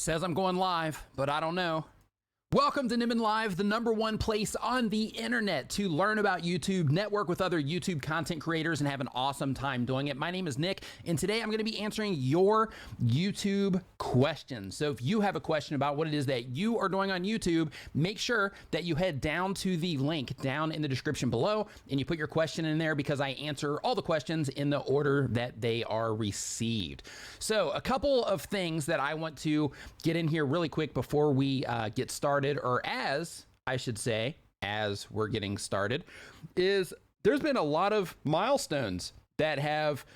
Says I'm going live, but I don't know. Welcome to Nimin Live, the #1 place on the internet to learn about YouTube, network with other YouTube content creators, and have an awesome time doing it. My name is Nick, and today I'm going to be answering your YouTube questions. So if you have a question about what it is that you are doing on YouTube, make sure that you head down to the link down in the description below, and you put your question in there because I answer all the questions in the order that they are received. So a couple of things that I want to get in here really quick before we get started, or as I should say, as we're getting started, is there's been a lot of milestones that have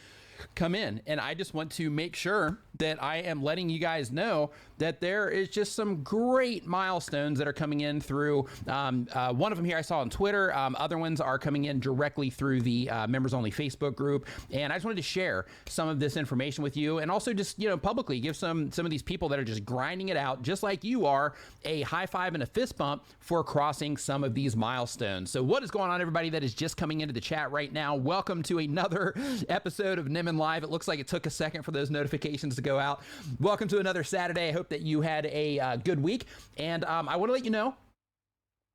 come in, and I just want to make sure that I am letting you guys know that there is just some great milestones that are coming in through one of them here I saw on Twitter. Other ones are coming in directly through the members only Facebook group, and I just wanted to share some of this information with you, and also just publicly give some of these people that are just grinding it out just like you are a high five and a fist bump for crossing some of these milestones. So what is going on, everybody that is just coming into the chat right now? Welcome to another episode of Nimin Live. It looks like it took a second for those notifications to go out. Welcome to another Saturday. I hope that you had a good week, and I want to let you know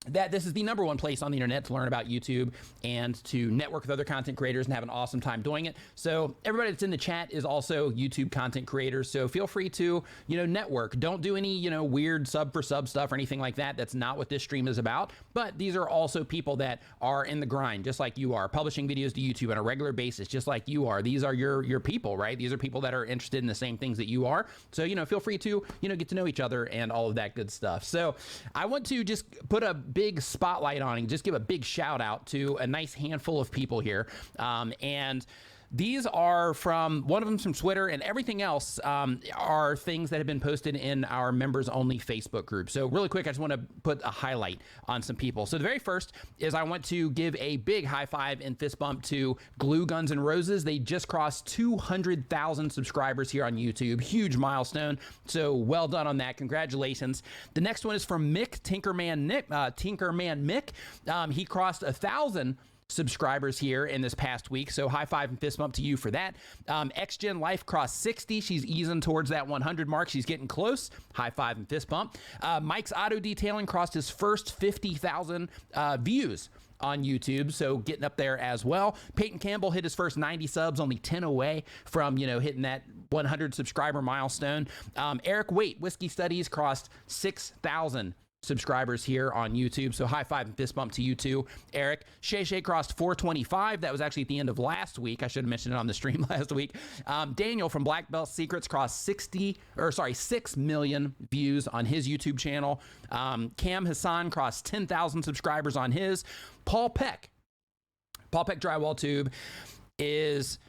that this is the #1 place on the internet to learn about YouTube and to network with other content creators and have an awesome time doing it. So everybody that's in the chat is also YouTube content creators, so feel free to network. Don't do any weird sub for sub stuff or anything like that. That's not what this stream is about. But these are also people that are in the grind just like you are, publishing videos to YouTube on a regular basis just like you are. These are your people, right? These are people that are interested in the same things that you are. So feel free to get to know each other and all of that good stuff. So I want to just put a big spotlight on and just give a big shout out to a nice handful of people here, and these are from, one of them's from Twitter, and everything else are things that have been posted in our members only Facebook group. So really quick, I just want to put a highlight on some people. So the very first is I want to give a big high five and fist bump to Glue Guns and Roses. They just crossed 200,000 subscribers here on YouTube. Huge milestone. So well done on that. Congratulations. The next one is from Mick, Tinkerman Mick. He crossed 1,000 subscribers here in this past week, so high five and fist bump to you for that. XGen Life crossed 60. She's easing towards that 100 mark. She's getting close. High five and fist bump. Mike's Auto Detailing crossed his first 50,000 views on YouTube, so getting up there as well. Peyton Campbell hit his first 90 subs, only 10 away from hitting that 100 subscriber milestone. Eric Waite, Whiskey Studies, crossed 6,000 subscribers here on YouTube, so high five and fist bump to you too, Eric. Shay crossed 425. That was actually at the end of last week. I should have mentioned it on the stream last week. Daniel from Black Belt Secrets crossed 6 million views on his YouTube channel. Cam Hassan crossed 10,000 subscribers on his. Paul Peck Drywall Tube is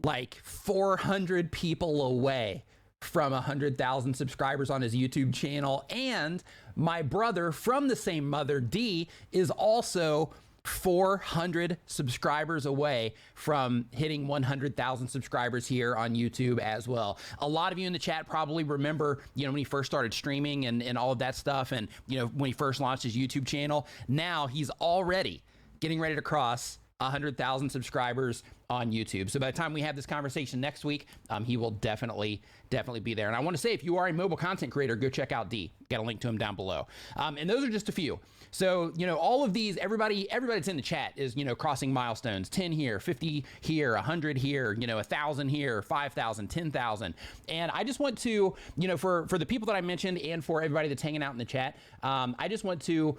like 400 people away from 100,000 subscribers on his YouTube channel, and my brother from the same mother, D, is also 400 subscribers away from hitting 100,000 subscribers here on YouTube as well. A lot of you in the chat probably remember, when he first started streaming and all of that stuff, and when he first launched his YouTube channel. Now he's already getting ready to cross 100,000 subscribers on YouTube. So by the time we have this conversation next week, he will definitely be there. And I want to say, if you are a mobile content creator, go check out D. Got a link to him down below. And those are just a few. So, all of these, everybody that's in the chat is, crossing milestones. 10 here, 50 here, 100 here, 1,000 here, 5,000, 10,000. And I just want to, for the people that I mentioned and for everybody that's hanging out in the chat, I just want to,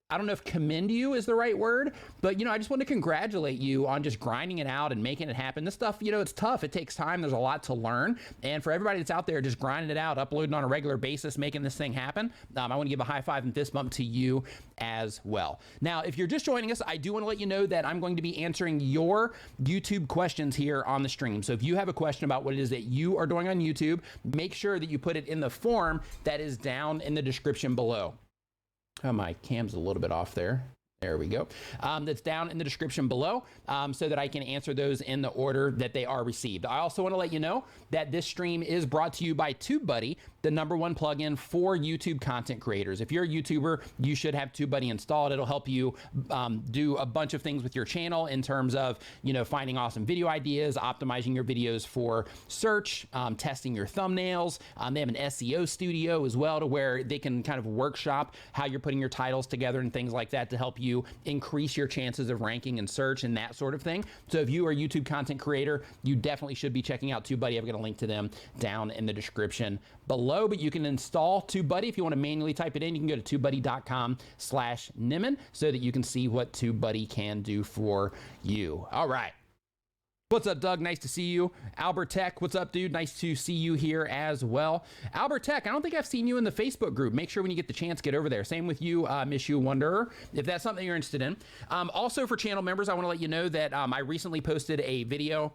I don't know if commend you is the right word, but, I just want to congratulate you on just grinding it out and making it happen. This stuff, it's tough. It takes time. There's a lot to learn. And for everybody that's out there just grinding it out, uploading on a regular basis, making this thing happen, I want to give a high five and fist bump to you as well. Now, if you're just joining us, I do want to let you know that I'm going to be answering your YouTube questions here on the stream. So if you have a question about what it is that you are doing on YouTube, make sure that you put it in the form that is down in the description below. Oh, my cam's a little bit off there. There we go. That's down in the description below so that I can answer those in the order that they are received. I also want to let you know that this stream is brought to you by TubeBuddy, the #1 plugin for YouTube content creators. If you're a YouTuber, you should have TubeBuddy installed. It'll help you do a bunch of things with your channel in terms of, finding awesome video ideas, optimizing your videos for search, testing your thumbnails. They have an SEO studio as well to where they can kind of workshop how you're putting your titles together and things like that to help you increase your chances of ranking in search and that sort of thing. So if you are a YouTube content creator, you definitely should be checking out TubeBuddy. I've got a link to them down in the description below, but you can install TubeBuddy. If you want to manually type it in, you can go to tubebuddy.com/Nimmin so that you can see what TubeBuddy can do for you. All right. What's up, Doug? Nice to see you. Albert Tech, what's up, dude? Nice to see you here as well. Albert Tech, I don't think I've seen you in the Facebook group. Make sure when you get the chance, get over there. Same with you, Miss You Wanderer, if that's something you're interested in. Also, for channel members, I want to let you know that I recently posted a video.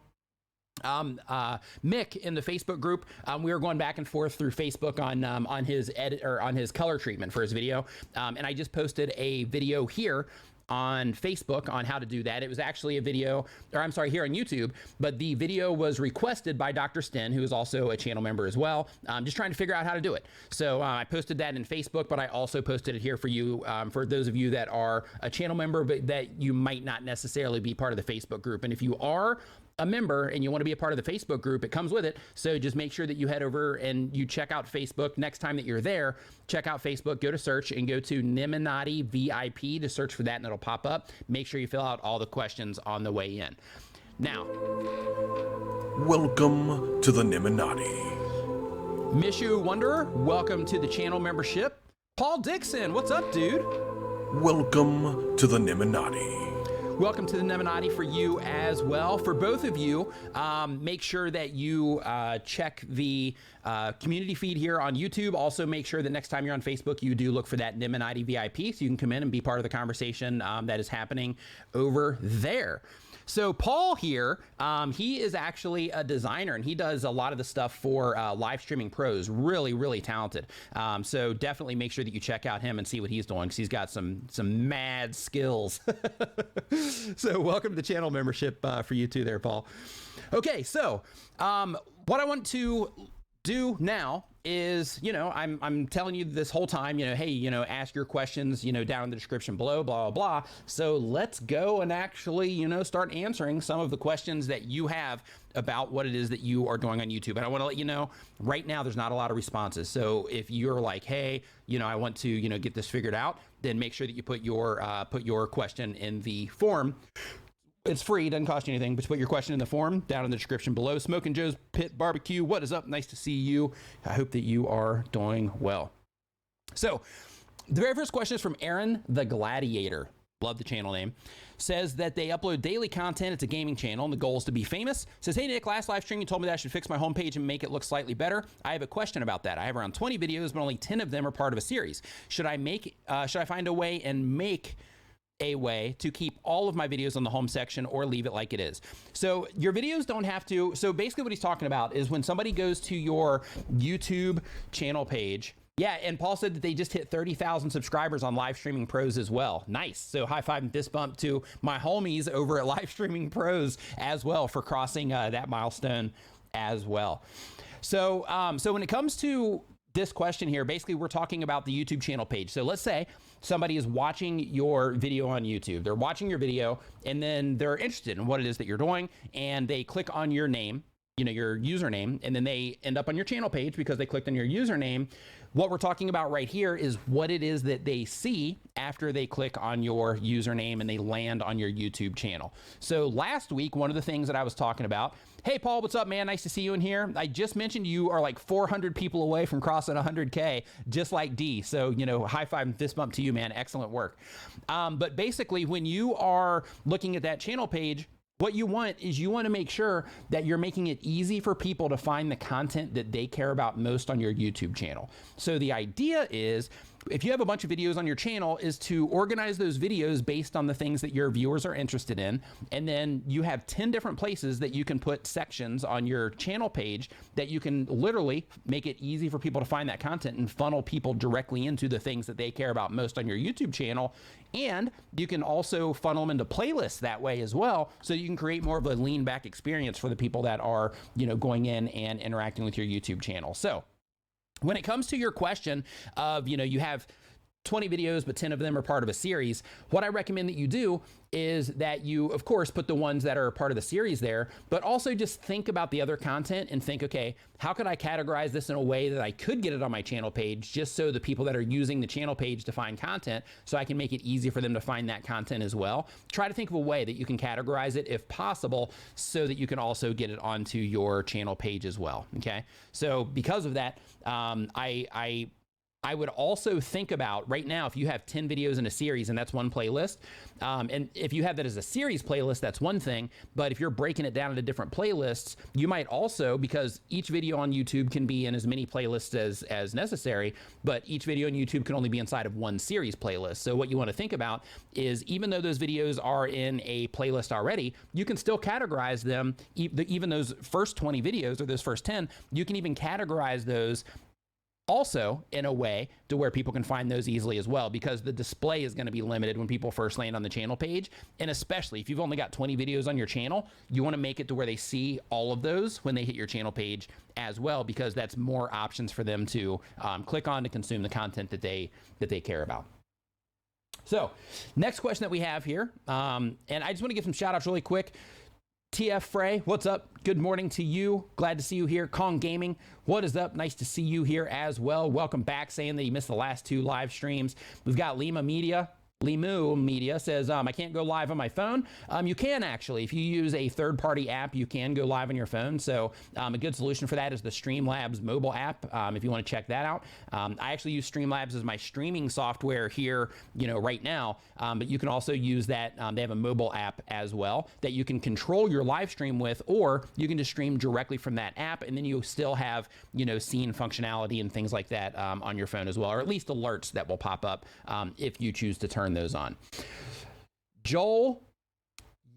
Mick in the Facebook group, we were going back and forth through Facebook on his edit or on his color treatment for his video, and I just posted a video here on Facebook on how to do that. It was actually a video, or I'm sorry, here on YouTube, but the video was requested by Dr. Sten, who is also a channel member as well. I'm just trying to figure out how to do it. So I posted that in Facebook, but I also posted it here for you, for those of you that are a channel member, but that you might not necessarily be part of the Facebook group. And if you are a member and you want to be a part of the Facebook group, it comes with it. So just make sure that you head over and you check out Facebook. Next time that you're there, check out Facebook, go to search and go to Nimminati VIP to search for that and it'll pop up. Make sure you fill out all the questions on the way in. Now, welcome to the Nimminati. Miss You Wanderer, welcome to the channel membership. Paul Dixon, what's up, dude? Welcome to the Nimminati. Welcome to the Nimminati for you as well. For both of you, make sure that you check the community feed here on YouTube. Also, make sure that next time you're on Facebook, you do look for that Nimminati VIP so you can come in and be part of the conversation that is happening over there. So Paul here, he is actually a designer and he does a lot of the stuff for live streaming pros. Really, really talented. So definitely make sure that you check out him and see what he's doing because he's got some mad skills. So welcome to the channel membership for you too there, Paul. Okay, so what I want to do now is, I'm telling you this whole time, hey, ask your questions, down in the description below, blah, blah, blah. So let's go and actually, start answering some of the questions that you have about what it is that you are doing on YouTube. And I want to let you know right now, there's not a lot of responses. So if you're like, hey, I want to, get this figured out, then make sure that you put your question in the form. It's free, doesn't cost you anything, but put your question in the form down in the description below. Smoking Joe's Pit Barbecue, what is up? Nice to see you. I hope that you are doing well. So the very first question is from Aaron the Gladiator. Love the channel name. Says that they upload daily content. It's a gaming channel and the goal is to be famous. Says, hey Nick, last live stream you told me that I should fix my homepage and make it look slightly better. I have a question about that. I have around 20 videos, but only 10 of them are part of a series. Should I find a way and make a way to keep all of my videos on the home section or leave it like it is? So your videos don't have to. So basically what he's talking about is when somebody goes to your YouTube channel page. Yeah, and Paul said that they just hit 30,000 subscribers on Live Streaming Pros as well. Nice. So high five and fist bump to my homies over at Live Streaming Pros as well for crossing that milestone as well. So so when it comes to this question here, basically we're talking about the YouTube channel page. So let's say somebody is watching your video on YouTube. They're watching your video and then they're interested in what it is that you're doing and they click on your name, your username, and then they end up on your channel page because they clicked on your username. What we're talking about right here is what it is that they see after they click on your username and they land on your YouTube channel. So last week, one of the things that I was talking about, hey Paul, what's up, man? Nice to see you in here. I just mentioned you are like 400 people away from crossing 100K, just like D. So, high five and fist bump to you, man. Excellent work. But basically, when you are looking at that channel page, what you want is you want to make sure that you're making it easy for people to find the content that they care about most on your YouTube channel. So the idea is if you have a bunch of videos on your channel, is to organize those videos based on the things that your viewers are interested in. And then you have 10 different places that you can put sections on your channel page that you can literally make it easy for people to find that content and funnel people directly into the things that they care about most on your YouTube channel. And you can also funnel them into playlists that way as well, so you can create more of a lean back experience for the people that are, going in and interacting with your YouTube channel. So when it comes to your question of, you have 20 videos, but 10 of them are part of a series, what I recommend that you do is that you, of course, put the ones that are part of the series there, but also just think about the other content and think, okay, how could I categorize this in a way that I could get it on my channel page, just so the people that are using the channel page to find content, so I can make it easy for them to find that content as well. Try to think of a way that you can categorize it if possible, so that you can also get it onto your channel page as well, okay? So because of that, I would also think about right now, if you have 10 videos in a series and that's one playlist, and if you have that as a series playlist, that's one thing. But if you're breaking it down into different playlists, you might also, because each video on YouTube can be in as many playlists as necessary, but each video on YouTube can only be inside of one series playlist. So what you want to think about is, even though those videos are in a playlist already, you can still categorize them. Even those first 20 videos or those first 10, you can even categorize those also in a way to where people can find those easily as well, because the display is going to be limited when people first land on the channel page. And especially if you've only got 20 videos on your channel, you want to make it to where they see all of those when they hit your channel page as well, because that's more options for them to click on to consume the content that they care about. So next question that we have here, and I just want to give some shout outs really quick. TF Frey, what's up? Good morning to you. Glad to see you here. Kong Gaming, what is up? Nice to see you here as well. Welcome back, saying that you missed the last 2 live streams. We've got Limu Media says, I can't go live on my phone. You can actually. If you use a third-party app, you can go live on your phone. So a good solution for that is the Streamlabs mobile app, if you want to check that out. I actually use Streamlabs as my streaming software here, right now. But you can also use that. They have a mobile app as well that you can control your live stream with, or you can just stream directly from that app, and then you still have, scene functionality and things like that on your phone as well, or at least alerts that will pop up if you choose to turn those on. Joel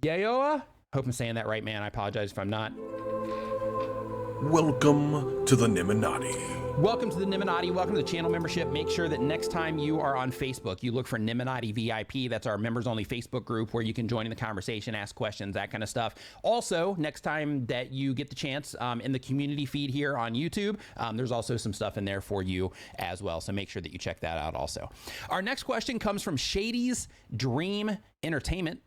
Yayoa, hope I'm saying that right, man. I apologize if I'm not. Welcome to the Niminati. Welcome to the Niminati. Welcome to the channel membership. Make sure that next time you are on Facebook, you look for Niminati VIP. That's our members only Facebook group where you can join in the conversation, ask questions, that kind of stuff. Also, next time that you get the chance, in the community feed here on YouTube, there's also some stuff in there for you as well. So make sure that you check that out also. Our next question comes from Shady's Dreams Entertainment,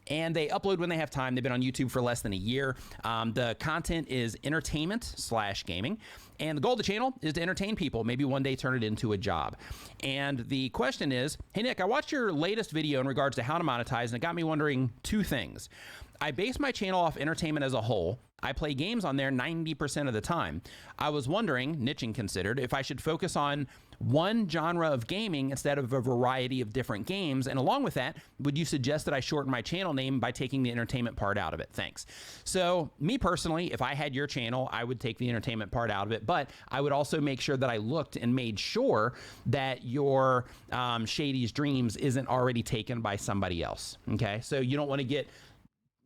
and they upload when they have time. They've been on YouTube for less than a year. The content is entertainment/gaming, and the goal of the channel is to entertain people, maybe one day turn it into a job. And the question is, hey Nick, I watched your latest video in regards to how to monetize, and it got me wondering 2 things. I base my channel off entertainment as a whole. I play games on there 90% of the time. I was wondering, niching considered, if I should focus on one genre of gaming instead of a variety of different games. And along with that, would you suggest that I shorten my channel name by taking the entertainment part out of it? Thanks. So me personally, if I had your channel, I would take the entertainment part out of it, but I would also make sure that I looked and made sure that your Shady's Dreams isn't already taken by somebody else. Okay. So you don't want to get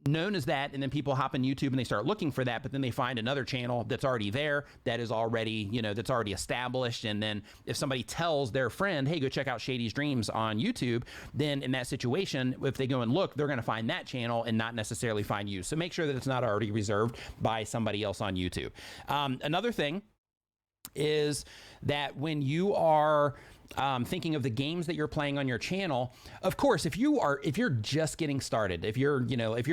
known as that, and then people hop on YouTube and they start looking for that, but then they find another channel that's already there, that is already, that's already established. And then if somebody tells their friend, hey, go check out Shady's Dreams on YouTube, then in that situation, if they go and look, they're going to find that channel and not necessarily find you. So make sure that it's not already reserved by somebody else on YouTube. Another thing is that when you are thinking of the games that you're playing on your channel, of course, if you're just getting started, if you're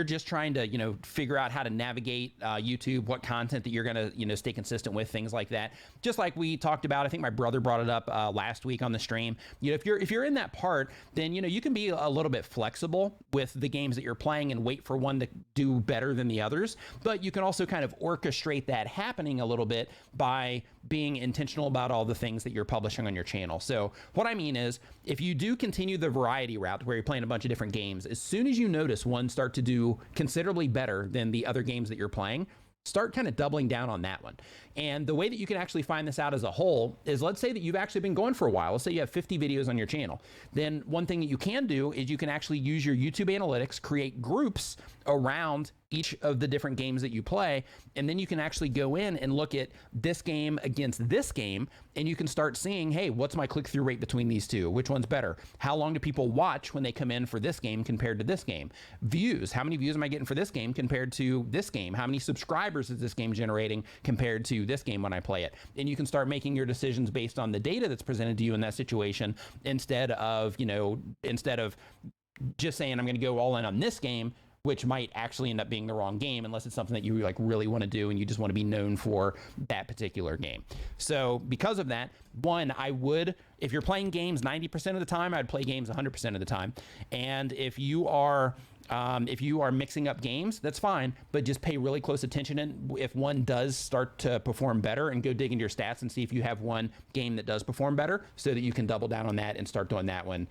just trying to, figure out how to navigate YouTube, what content that you're gonna, stay consistent with, things like that. Just like we talked about, I think my brother brought it up last week on the stream. If you're in that part, then you can be a little bit flexible with the games that you're playing and wait for one to do better than the others. But you can also kind of orchestrate that happening a little bit by being intentional about all the things that you're publishing on your channel. So what I mean is, if you do continue the variety route where you're playing a bunch of different games, as soon as you notice one start to do considerably better than the other games that you're playing, start kind of doubling down on that one. And the way that you can actually find this out as a whole is, let's say that you've actually been going for a while. Let's say you have 50 videos on your channel. Then one thing that you can do is you can actually use your YouTube analytics, create groups around each of the different games that you play, and then you can actually go in and look at this game against this game, and you can start seeing, hey, what's my click-through rate between these two? Which one's better? How long do people watch when they come in for this game compared to this game? Views, how many views am I getting for this game compared to this game? How many subscribers is this game generating compared to this game when I play it? And you can start making your decisions based on the data that's presented to you in that situation, instead of just saying I'm going to go all in on this game, which might actually end up being the wrong game unless it's something that you like really want to do and you just want to be known for that particular game. So because of that, one, I would, if you're playing games 90% of the time, I'd play games 100% of the time. And if you are mixing up games, that's fine, but just pay really close attention. And if one does start to perform better, and go dig into your stats and see if you have one game that does perform better, so that you can double down on that and start doing that one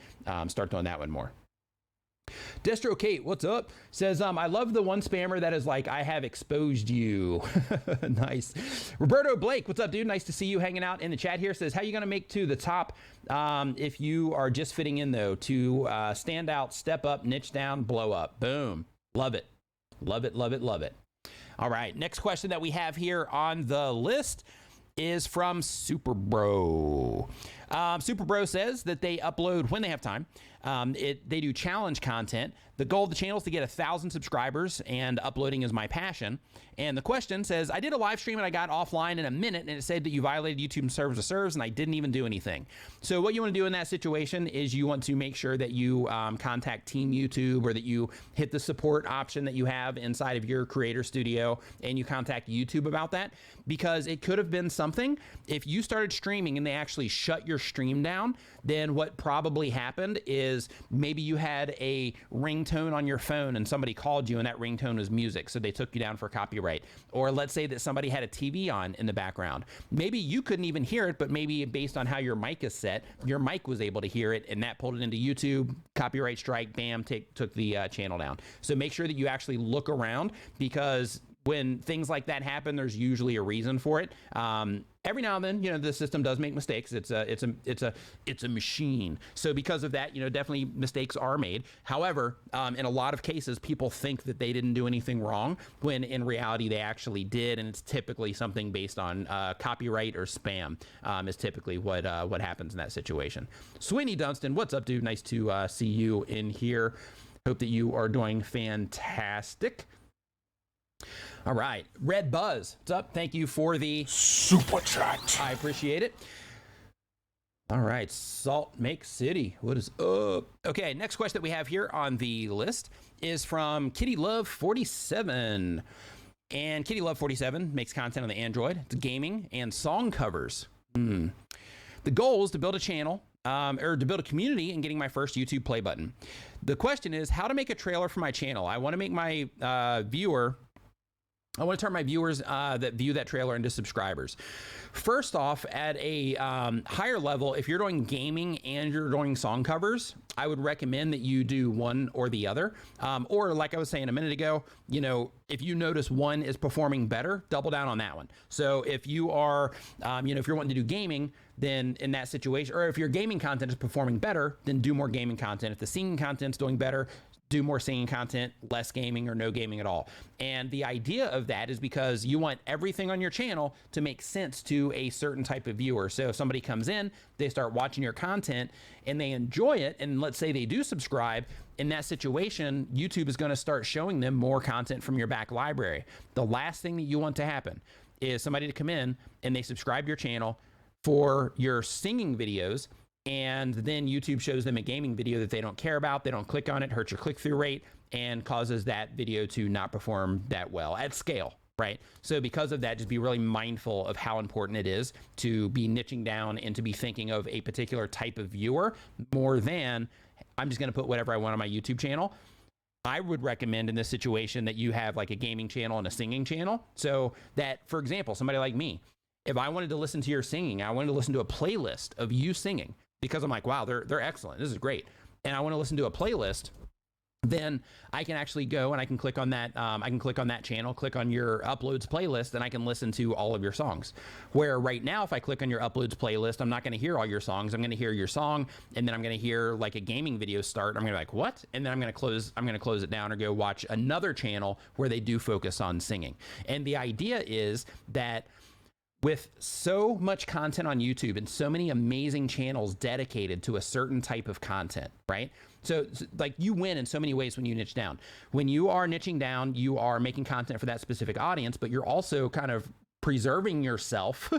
more. Destro Kate, what's up? Says, I love the one spammer that is like, I have exposed you. Nice. Roberto Blake, what's up, dude? Nice to see you hanging out in the chat here. Says, how are you going to make to the top if you are just fitting in, though? To stand out, step up, niche down, blow up. Boom. Love it. Love it, love it, love it. All right. Next question that we have here on the list is from Super Bro. Super Bro says that they upload when they have time. They do challenge content. The goal of the channel is to get 1,000 subscribers, and uploading is my passion. And the question says, I did a live stream and I got offline in a minute, and it said that you violated YouTube serves to serves, and I didn't even do anything. So what you want to do in that situation is you want to make sure that you contact Team YouTube, or that you hit the support option that you have inside of your creator studio, and you contact YouTube about that, because it could have been something. If you started streaming and they actually shut your stream down, then what probably happened is maybe you had a ringtone on your phone and somebody called you and that ringtone was music, so they took you down for copyright. Or let's say that somebody had a TV on in the background. Maybe you couldn't even hear it, but maybe based on how your mic is set, your mic was able to hear it, and that pulled it into YouTube, copyright strike, bam, took the channel down. So make sure that you actually look around, because when things like that happen, there's usually a reason for it. Every now and then, the system does make mistakes. It's a machine. So because of that, definitely mistakes are made. However, in a lot of cases, people think that they didn't do anything wrong, when in reality they actually did, and it's typically something based on copyright or spam is typically what happens in that situation. Sweeney Dunstan, what's up, dude? Nice to see you in here. Hope that you are doing fantastic. All right, Red Buzz, what's up? Thank you for the super chat. I appreciate it. All right, Salt Lake City, what is up? Okay, next question that we have here on the list is from Kitty Love 47. And Kitty Love 47 makes content on the Android. It's gaming and song covers. The goal is to build a channel, or to build a community, and getting my first YouTube play button. The question is how to make a trailer for my channel. I want to make my I want to turn my viewers that view that trailer into subscribers. First off, at a higher level, if you're doing gaming and you're doing song covers, I would recommend that you do one or the other. Or like I was saying a minute ago, if you notice one is performing better, double down on that one. So if you are, if you're wanting to do gaming, then in that situation, or if your gaming content is performing better, then do more gaming content. If the singing content's doing better, do more singing content, less gaming, or no gaming at all. And the idea of that is because you want everything on your channel to make sense to a certain type of viewer. So if somebody comes in, they start watching your content and they enjoy it, and let's say they do subscribe, in that situation, YouTube is going to start showing them more content from your back library. The last thing that you want to happen is somebody to come in and they subscribe to your channel for your singing videos, and then YouTube shows them a gaming video that they don't care about. They don't click on it, hurts your click-through rate, and causes that video to not perform that well at scale, right? So because of that, just be really mindful of how important it is to be niching down and to be thinking of a particular type of viewer more than, I'm just going to put whatever I want on my YouTube channel. I would recommend in this situation that you have like a gaming channel and a singing channel. So that, for example, somebody like me, if I wanted to listen to your singing, I wanted to listen to a playlist of you singing, because I'm like, wow, they're excellent. This is great. And I want to listen to a playlist, then I can actually go and I can click on that. I can click on that channel, click on your uploads playlist, and I can listen to all of your songs. Where right now, if I click on your uploads playlist, I'm not going to hear all your songs. I'm going to hear your song, and then I'm going to hear like a gaming video start. I'm going to be like, what? And then I'm going to close it down or go watch another channel where they do focus on singing. And the idea is that with so much content on YouTube and so many amazing channels dedicated to a certain type of content, right? So like you win in so many ways when you niche down. When you are niching down, you are making content for that specific audience, but you're also kind of preserving yourself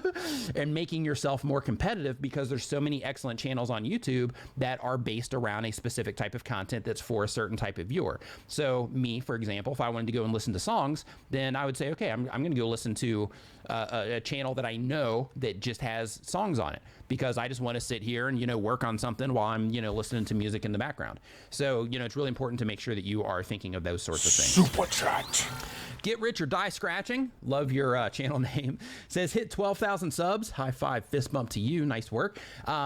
and making yourself more competitive because there's so many excellent channels on YouTube that are based around a specific type of content that's for a certain type of viewer. So me, for example, if I wanted to go and listen to songs, then I would say, okay, I'm going to go listen to a channel that I know that just has songs on it because I just want to sit here and, work on something while I'm, listening to music in the background. So, it's really important to make sure that you are thinking of those sorts of things. Super chat. Get Rich or Die Scratching. Love your channel name. Says hit 12,000 subs. High five, fist bump to you. Nice work.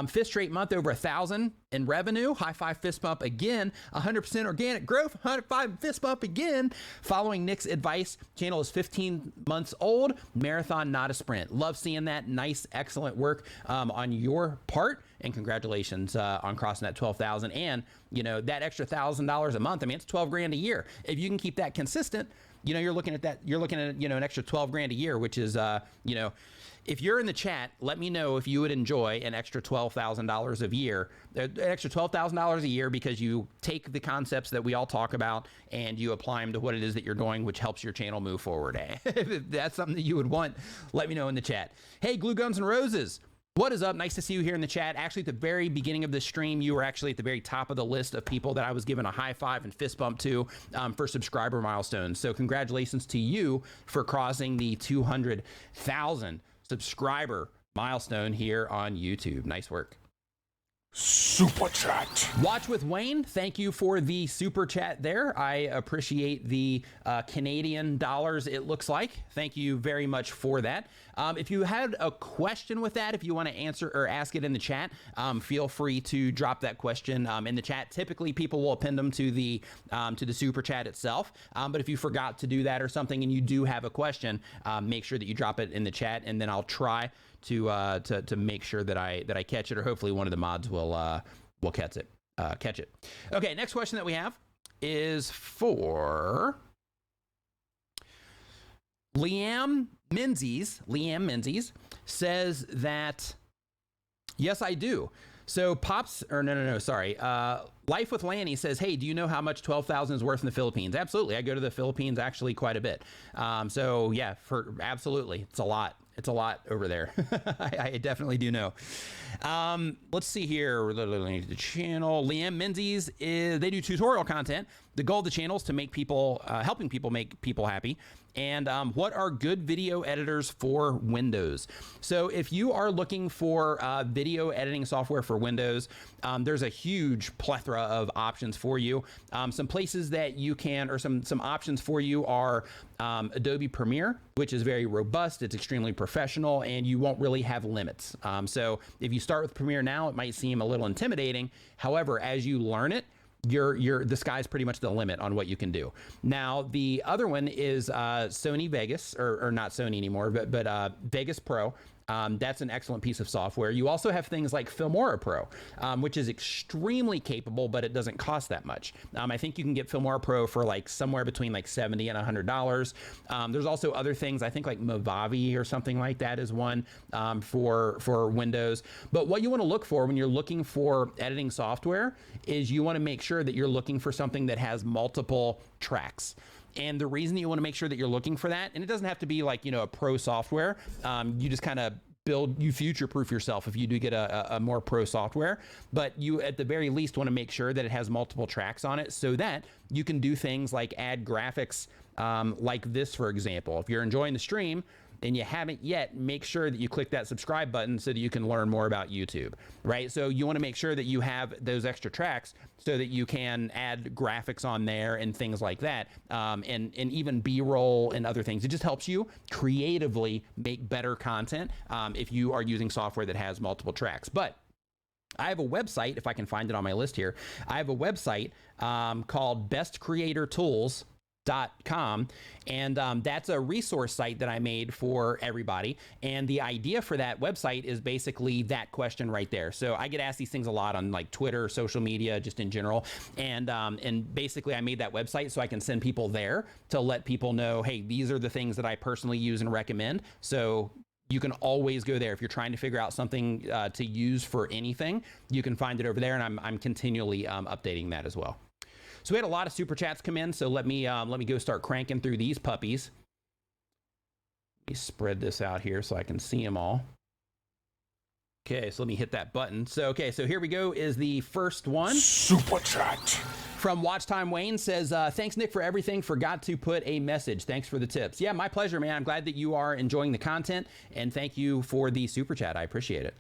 Fifth straight month over 1,000 in revenue. High five, fist bump again. 100% organic growth. 105 fist bump again. Following Nick's advice. Channel is 15 months old. Marathon, not a sprint. Love seeing that. Nice, excellent work on your part. And congratulations on crossing that 12,000. And that extra $1,000 a month. I mean, it's 12 grand a year. If you can keep that consistent, you're looking at an extra 12 grand a year, which is, if you're in the chat, let me know if you would enjoy an extra $12,000 a year, an extra $12,000 a year, because you take the concepts that we all talk about and you apply them to what it is that you're doing, which helps your channel move forward. If that's something that you would want, let me know in the chat. Hey, Glue Guns and Roses. What is up? Nice to see you here in the chat. Actually, at the very beginning of the stream, you were actually at the very top of the list of people that I was giving a high five and fist bump to for subscriber milestones. So congratulations to you for crossing the 200,000 subscriber milestone here on YouTube. Nice work. Super chat. Watch with Wayne. Thank you for the super chat there. I appreciate the Canadian dollars, it looks like. Thank you very much for that. If you had a question with that, if you want to answer or ask it in the chat, feel free to drop that question in the chat. Typically, people will append them to the super chat itself. But if you forgot to do that or something and you do have a question, make sure that you drop it in the chat, and then I'll try to make sure that I catch it, or hopefully one of the mods will catch it. Okay, next question that we have is for Liam Menzies says that, yes, I do. So Life with Lanny says, hey, do you know how much 12,000 is worth in the Philippines? Absolutely. I go to the Philippines actually quite a bit. So yeah, absolutely. It's a lot. It's a lot over there. I definitely do know. Let's see here. The channel. Liam Menzies, they do tutorial content. The goal of the channel is to make people, helping people make people happy. And what are good video editors for Windows? So if you are looking for video editing software for Windows, there's a huge plethora of options for you. Some places that you can, or some options for you are Adobe Premiere, which is very robust. It's extremely professional, and you won't really have limits. So if you start with Premiere now, it might seem a little intimidating. However, as you learn it, the sky's pretty much the limit on what you can do. Now, the other one is Sony Vegas, or not Sony anymore, but Vegas Pro. That's an excellent piece of software. You also have things like Filmora Pro, which is extremely capable, but it doesn't cost that much. I think you can get Filmora Pro for like somewhere between like $70 and $100. There's also other things, I think like Movavi or something like that is one for Windows. But what you want to look for when you're looking for editing software is you want to make sure that you're looking for something that has multiple tracks. And the reason you want to make sure that you're looking for that, and it doesn't have to be like, a pro software, you just kind of you future-proof yourself if you do get a more pro software, but you at the very least want to make sure that it has multiple tracks on it so that you can do things like add graphics like this, for example. If you're enjoying the stream and you haven't yet, make sure that you click that subscribe button so that you can learn more about YouTube, right? So you want to make sure that you have those extra tracks so that you can add graphics on there and things like that, and even B-roll and other things. It just helps you creatively make better content if you are using software that has multiple tracks. But I have a website, if I can find it on my list here. I have a website called bestcreatortools.com, and that's a resource site that I made for everybody. And the idea for that website is basically that question right there. So I get asked these things a lot on like Twitter, social media, just in general. And basically I made that website so I can send people there to let people know, hey, these are the things that I personally use and recommend. So you can always go there if you're trying to figure out something to use for anything. You can find it over there, and I'm continually updating that as well. So we had a lot of super chats come in, so let me go start cranking through these puppies. Let me spread this out here so I can see them all. Okay, so let me hit that button. So here we go. Is the first one. Super Chat. From Watch Time Wayne says, thanks, Nick, for everything. Forgot to put a message. Thanks for the tips. Yeah, my pleasure, man. I'm glad that you are enjoying the content, and thank you for the super chat. I appreciate it.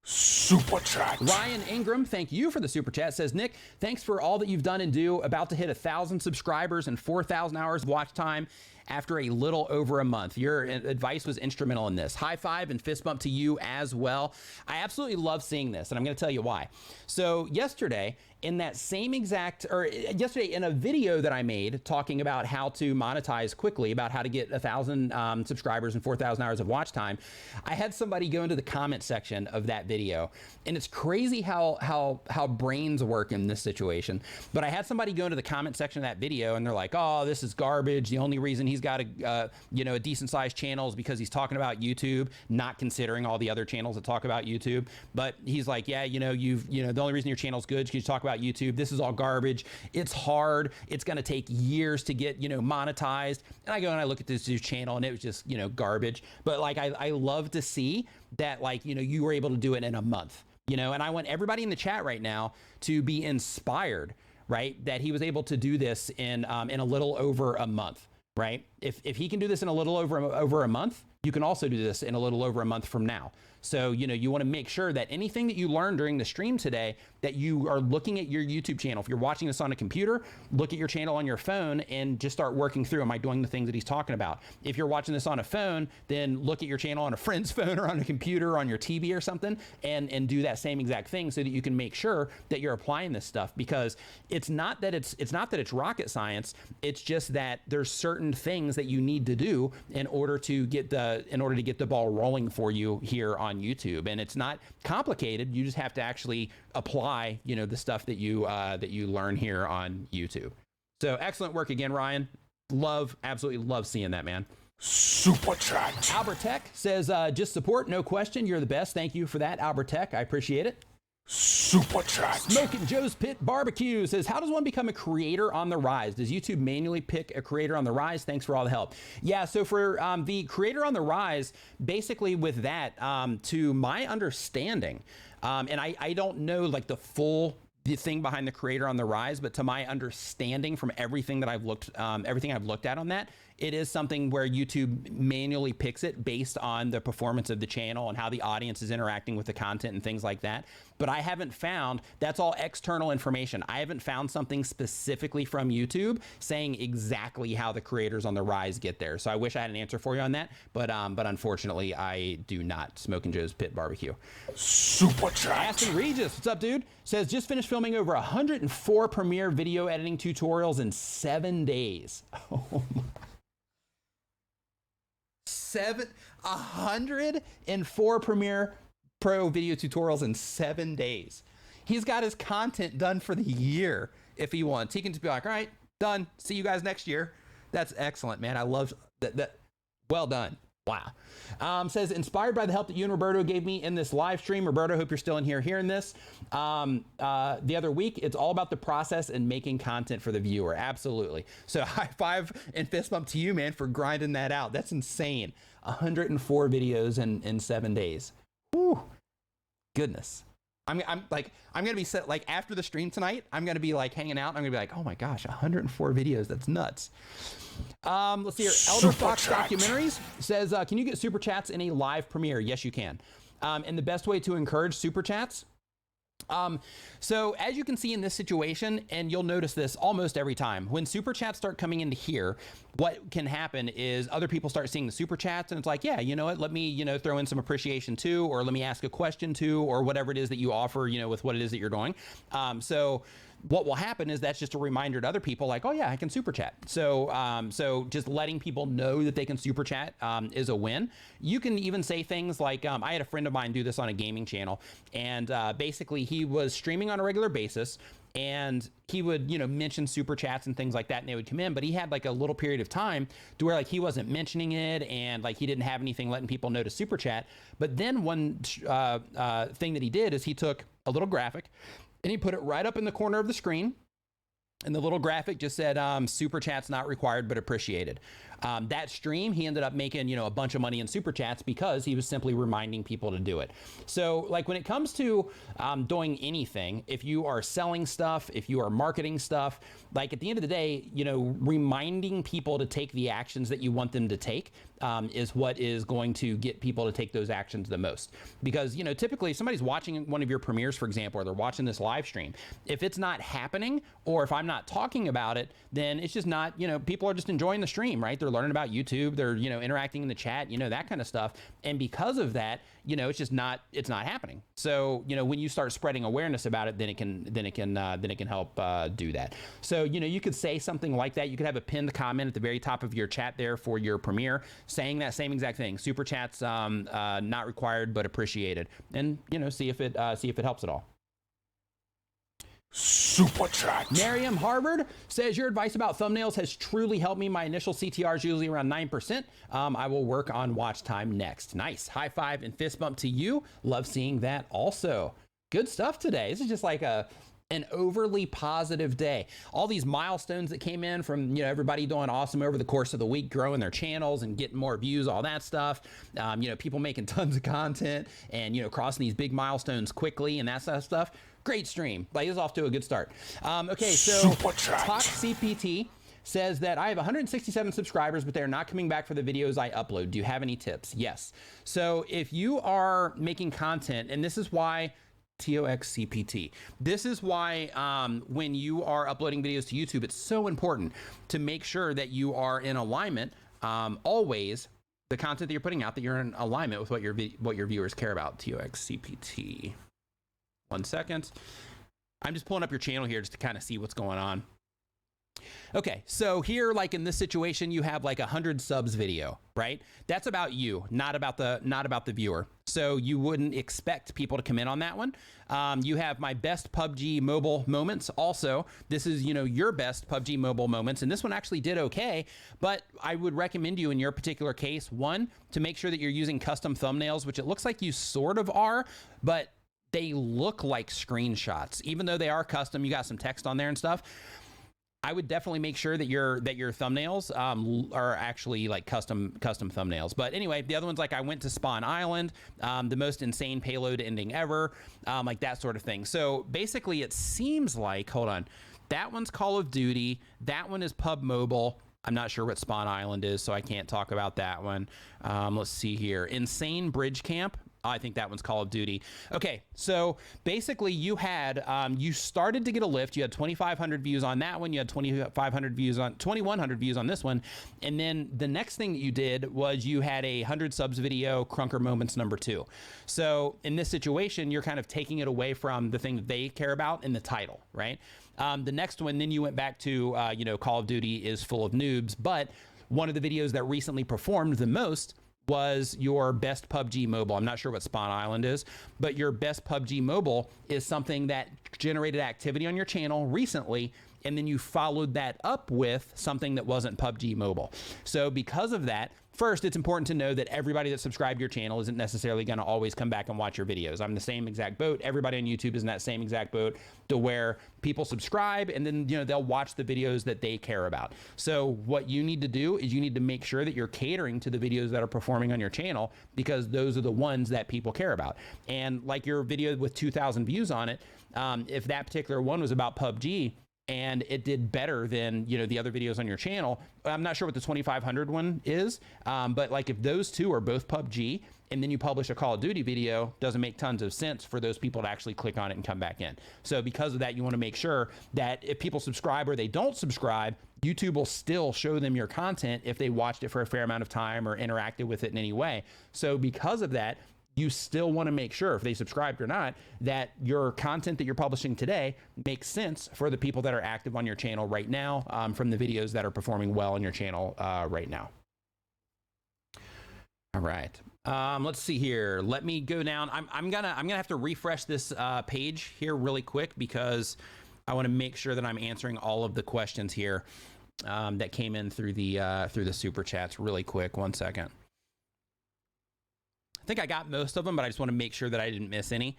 Super Chat. Ryan Ingram, thank you for the super chat. Says, Nick, thanks for all that you've done and do. About to hit 1,000 subscribers and 4,000 hours of watch time after a little over a month. Your advice was instrumental in this. High five and fist bump to you as well. I absolutely love seeing this, and I'm going to tell you why. So yesterday, in that same exact, or yesterday in a video that I made talking about how to monetize quickly, about how to get 1,000 subscribers and 4,000 hours of watch time, I had somebody go into the comment section of that video, and it's crazy how brains work in this situation. But I had somebody go into the comment section of that video, and they're like, "Oh, this is garbage. The only reason he's got a decent sized channel is because he's talking about YouTube, not considering all the other channels that talk about YouTube." But he's like, "Yeah, the only reason your channel's good is because you talk about YouTube. This is all garbage. It's hard. It's going to take years to get, monetized." And I go and I look at this dude's channel, and it was just, garbage. But like, I love to see that, like, you were able to do it in a month, and I want everybody in the chat right now to be inspired, right? That he was able to do this in a little over a month, right? If he can do this in a little over a month, you can also do this in a little over a month from now. So, you want to make sure that anything that you learned during the stream today, that you are looking at your YouTube channel. If you're watching this on a computer, look at your channel on your phone and just start working through, am I doing the things that he's talking about? If you're watching this on a phone, then look at your channel on a friend's phone or on a computer or on your TV or something, and do that same exact thing so that you can make sure that you're applying this stuff, because it's not that it's rocket science. It's just that there's certain things that you need to do in order to get the ball rolling for you here on YouTube. And it's not complicated. You just have to actually apply, the stuff that you learn here on YouTube. So excellent work again, Ryan. Absolutely love seeing that, man. Super Chat. Albert Tech says, just support, no question. You're the best. Thank you for that, Albert Tech. I appreciate it. Super Chat. Smoking Joe's Pit Barbecue says, how does one become a creator on the rise? Does YouTube manually pick a creator on the rise? Thanks for all the help. Yeah, so for the creator on the rise, basically with that, to my understanding, and I don't know like the thing behind the creator on the rise, but to my understanding from everything I've looked at on that, it is something where YouTube manually picks it based on the performance of the channel and how the audience is interacting with the content and things like that. But I haven't found, that's all external information. I haven't found something specifically from YouTube saying exactly how the creators on the rise get there. So I wish I had an answer for you on that, but unfortunately I do not. Smoking Joe's Pit Barbecue. Super Chat. Aston Regis, what's up, dude? Says, just finished filming over 104 Premiere video editing tutorials in 7 days. Oh my. 104 Premiere Pro video tutorials in 7 days. He's got his content done for the year if he wants. He can just be like, all right, done. See you guys next year. That's excellent, man. I love that. Well done. Wow. Says, inspired by the help that you and Roberto gave me in this live stream. Roberto, hope you're still in here hearing this. The other week, it's all about the process and making content for the viewer. Absolutely. So high five and fist bump to you, man, for grinding that out. That's insane. 104 videos in 7 days. Whew. Goodness. I'm gonna be set, like, after the stream tonight, I'm gonna be like hanging out. I'm gonna be like, oh my gosh, 104 videos. That's nuts. Let's see here. Elder Fox Documentaries says, can you get super chats in a live premiere? Yes, you can. And the best way to encourage super chats So as you can see in this situation, and you'll notice this almost every time, when super chats start coming into here, what can happen is other people start seeing the super chats and it's like, yeah, you know what, let me, throw in some appreciation too, or let me ask a question too, or whatever it is that you offer, with what it is that you're doing. So what will happen is that's just a reminder to other people like, oh yeah, I can super chat. So just letting people know that they can super chat is a win. You can even say things like, I had a friend of mine do this on a gaming channel, and basically he was streaming on a regular basis, and he would, mention super chats and things like that, and they would come in, but he had like a little period of time to where like he wasn't mentioning it, and like he didn't have anything letting people know to super chat. But then one thing that he did is he took a little graphic and he put it right up in the corner of the screen. And the little graphic just said, super chats not required, but appreciated. That stream, he ended up making, a bunch of money in super chats because he was simply reminding people to do it. So like when it comes to doing anything, if you are selling stuff, if you are marketing stuff, like at the end of the day, reminding people to take the actions that you want them to take is what is going to get people to take those actions the most. Because, typically if somebody's watching one of your premieres, for example, or they're watching this live stream, if it's not happening, or if I'm not talking about it, then it's just not, people are just enjoying the stream, right? They're learning about YouTube, they're, interacting in the chat, that kind of stuff. And because of that, it's just not, it's not happening. So, when you start spreading awareness about it, then it can help do that. So, you could say something like that. You could have a pinned comment at the very top of your chat there for your premiere, saying that same exact thing. Super chats not required, but appreciated. And, see if it helps at all. Super chat. Miriam Harvard says, your advice about thumbnails has truly helped me. My initial CTR is usually around 9%. I will work on watch time next. Nice. High five and fist bump to you. Love seeing that also. Good stuff today. This is just like an overly positive day. All these milestones that came in from, everybody doing awesome over the course of the week, growing their channels and getting more views, all that stuff. People making tons of content and, crossing these big milestones quickly and that sort of stuff. Great stream. Like, it's off to a good start. Okay, so Talk CPT says that I have 167 subscribers, but they're not coming back for the videos I upload. Do you have any tips? Yes. So if you are making content, and this is why TOXCPT. This is why when you are uploading videos to YouTube, it's so important to make sure that you are in alignment always. The content that you're putting out, that you're in alignment with what your viewers care about. TOXCPT. 1 second. I'm just pulling up your channel here just to kind of see what's going on. Okay, so here, like in this situation, you have like 100 subs video, right? That's about you, not about the viewer. So you wouldn't expect people to come in on that one. You have my best PUBG mobile moments. Also, this is, your best PUBG mobile moments. And this one actually did okay, but I would recommend you in your particular case, one, to make sure that you're using custom thumbnails, which it looks like you sort of are, but they look like screenshots. Even though they are custom, you got some text on there and stuff. I would definitely make sure that your thumbnails are actually like custom thumbnails. But anyway, the other ones, like I went to Spawn Island, the most insane payload ending ever, like that sort of thing. So basically it seems like, hold on, that one's Call of Duty, that one is Pub Mobile. I'm not sure what Spawn Island is, so I can't talk about that one. Let's see here. Insane Bridge Camp. I think that one's Call of Duty. Okay, so basically you had, you started to get a lift. You had 2,500 views on that one. You had 2,100 views on this one. And then the next thing that you did was you had a 100 subs video, Crunker Moments #2. So in this situation, you're kind of taking it away from the thing that they care about in the title, right? The next one, then you went back to, Call of Duty is full of noobs. But one of the videos that recently performed the most was your best PUBG mobile. I'm not sure what Spawn Island is, but your best PUBG mobile is something that generated activity on your channel recently, and then you followed that up with something that wasn't PUBG mobile. So because of that, first, it's important to know that everybody that subscribed to your channel isn't necessarily going to always come back and watch your videos. I'm the same exact boat. Everybody on YouTube is in that same exact boat, to where people subscribe and then, they'll watch the videos that they care about. So what you need to do is you need to make sure that you're catering to the videos that are performing on your channel, because those are the ones that people care about. And like your video with 2,000 views on it, if that particular one was about PUBG, and it did better than, you know, the other videos on your channel. I'm not sure what the 2500 one is, but like if those two are both PUBG and then you publish a Call of Duty video, doesn't make tons of sense for those people to actually click on it and come back in. So because of that, you want to make sure that if people subscribe or they don't subscribe, YouTube will still show them your content if they watched it for a fair amount of time or interacted with it in any way. So because of that, you still want to make sure, if they subscribed or not, that your content that you're publishing today makes sense for the people that are active on your channel right now, from the videos that are performing well on your channel right now. All right. Let's see here. Let me go down. I'm gonna have to refresh this page here really quick because I want to make sure that I'm answering all of the questions here that came in through the super chats really quick. One second. I think I got most of them, but I just want to make sure that I didn't miss any.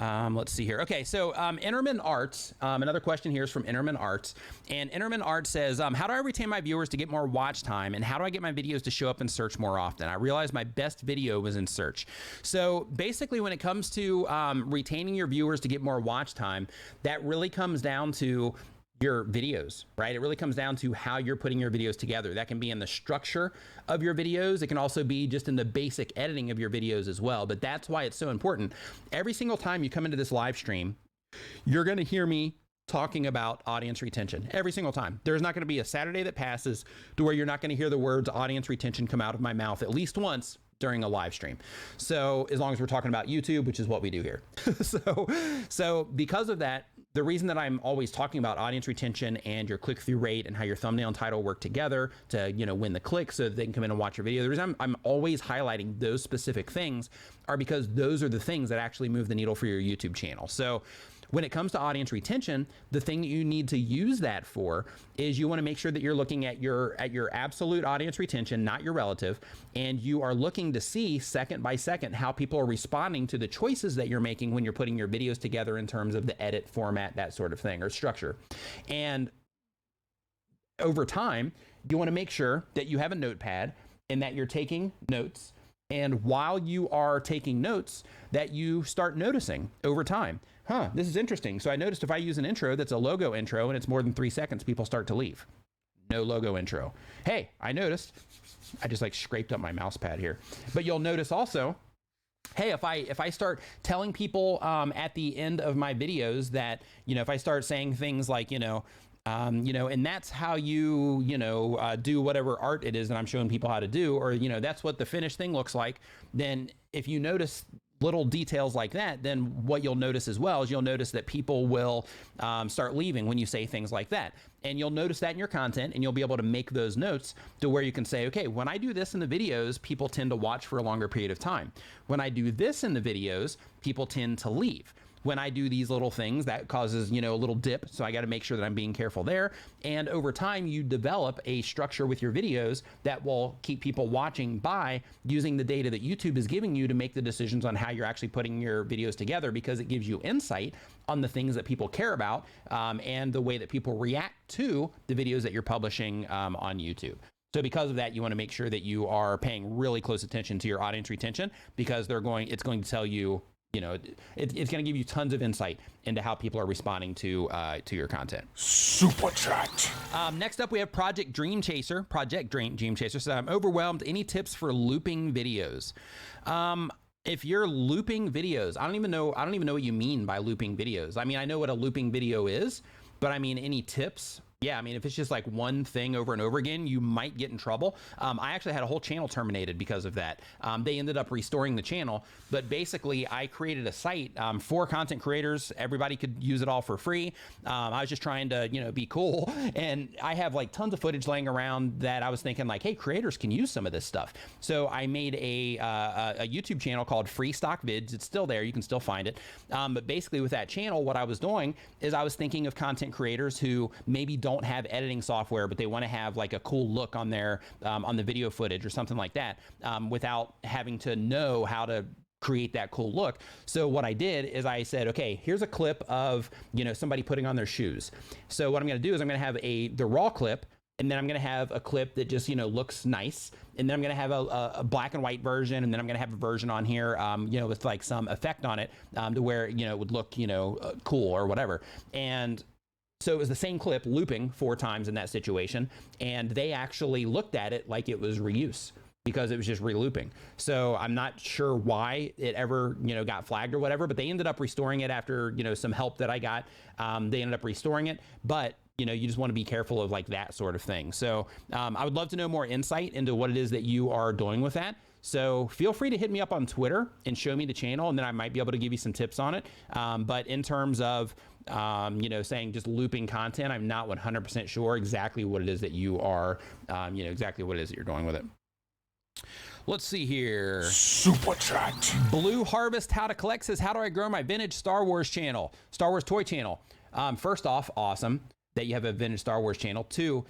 Let's see here. Okay, so Innerman Arts, another question here is from Innerman Arts. And Innerman Arts says, how do I retain my viewers to get more watch time? And how do I get my videos to show up in search more often? I realized my best video was in search. So basically when it comes to retaining your viewers to get more watch time, that really comes down to your videos, right? It really comes down to how you're putting your videos together. That can be in the structure of your videos. It can also be just in the basic editing of your videos as well. But that's why it's so important. Every single time you come into this live stream, you're going to hear me talking about audience retention every single time. There's not going to be a Saturday that passes to where you're not going to hear the words audience retention come out of my mouth at least once during a live stream. So as long as we're talking about YouTube, which is what we do here. So because of that, the reason that I'm always talking about audience retention and your click-through rate and how your thumbnail and title work together to, you know, win the click so that they can come in and watch your video. The reason I'm always highlighting those specific things are because those are the things that actually move the needle for your YouTube channel. So when it comes to audience retention, the thing that you need to use that for is you want to make sure that you're looking at your absolute audience retention, not your relative, and you are looking to see second by second how people are responding to the choices that you're making when you're putting your videos together in terms of the edit format, that sort of thing, or structure. And over time, you want to make sure that you have a notepad and that you're taking notes. And while you are taking notes, that you start noticing over time, this is interesting. So I noticed if I use an intro that's a logo intro and it's more than 3 seconds, people start to leave. No logo intro. Hey, I noticed. I just like scraped up my mouse pad here. But you'll notice also, hey, if I start telling people at the end of my videos that, you know, if I start saying things like, you know, and that's how you do whatever art it is that I'm showing people how to do, or, you know, that's what the finished thing looks like. Then if you notice little details like that, then what you'll notice as well is you'll notice that people will start leaving when you say things like that. And you'll notice that in your content, and you'll be able to make those notes to where you can say, okay, when I do this in the videos, people tend to watch for a longer period of time. When I do this in the videos, people tend to leave. When I do these little things, that causes, you know, a little dip. So I got to make sure that I'm being careful there. And over time, you develop a structure with your videos that will keep people watching by using the data that YouTube is giving you to make the decisions on how you're actually putting your videos together, because it gives you insight on the things that people care about and the way that people react to the videos that you're publishing on YouTube. So because of that, you want to make sure that you are paying really close attention to your audience retention, because it's going to tell you, you know, it's going to give you tons of insight into how people are responding to your content. Super chat. Next up, we have Project Dream Chaser. Project Dream Chaser says, I'm overwhelmed. Any tips for looping videos? If you're looping videos, I don't even know what you mean by looping videos. I mean, I know what a looping video is, but I mean, any tips? Yeah, I mean, if it's just like one thing over and over again, you might get in trouble. I actually had a whole channel terminated because of that. They ended up restoring the channel, but basically I created a site for content creators. Everybody could use it all for free. I was just trying to, you know, be cool. And I have like tons of footage laying around that I was thinking like, hey, creators can use some of this stuff. So I made a YouTube channel called Free Stock Vids. It's still there. You can still find it. But basically with that channel, what I was doing is I was thinking of content creators who maybe don't have editing software, but they want to have like a cool look on their on the video footage or something like that, without having to know how to create that cool look. So what I did is I said, okay, here's a clip of, you know, somebody putting on their shoes. So what I'm going to do is I'm going to have the raw clip, and then I'm going to have a clip that just, you know, looks nice. And then I'm going to have a black and white version. And then I'm going to have a version on here, you know, with like some effect on it to where, you know, it would look, you know, cool or whatever. And So it was the same clip looping 4 times in that situation, and they actually looked at it like it was reuse because it was just re-looping. So I'm not sure why it ever, got flagged or whatever, but they ended up restoring it after, some help that I got. They ended up restoring it, but you just want to be careful of like that sort of thing. So I would love to know more insight into what it is that you are doing with that. So feel free to hit me up on Twitter and show me the channel, and then I might be able to give you some tips on it. But in terms of, saying just looping content, I'm not 100% sure exactly what it is that you are, exactly what it is that you're doing with it. Let's see here. Super Chat. Blue Harvest How to Collect says, how do I grow my vintage Star Wars channel, Star Wars toy channel? First off, awesome that you have a vintage Star Wars channel. 2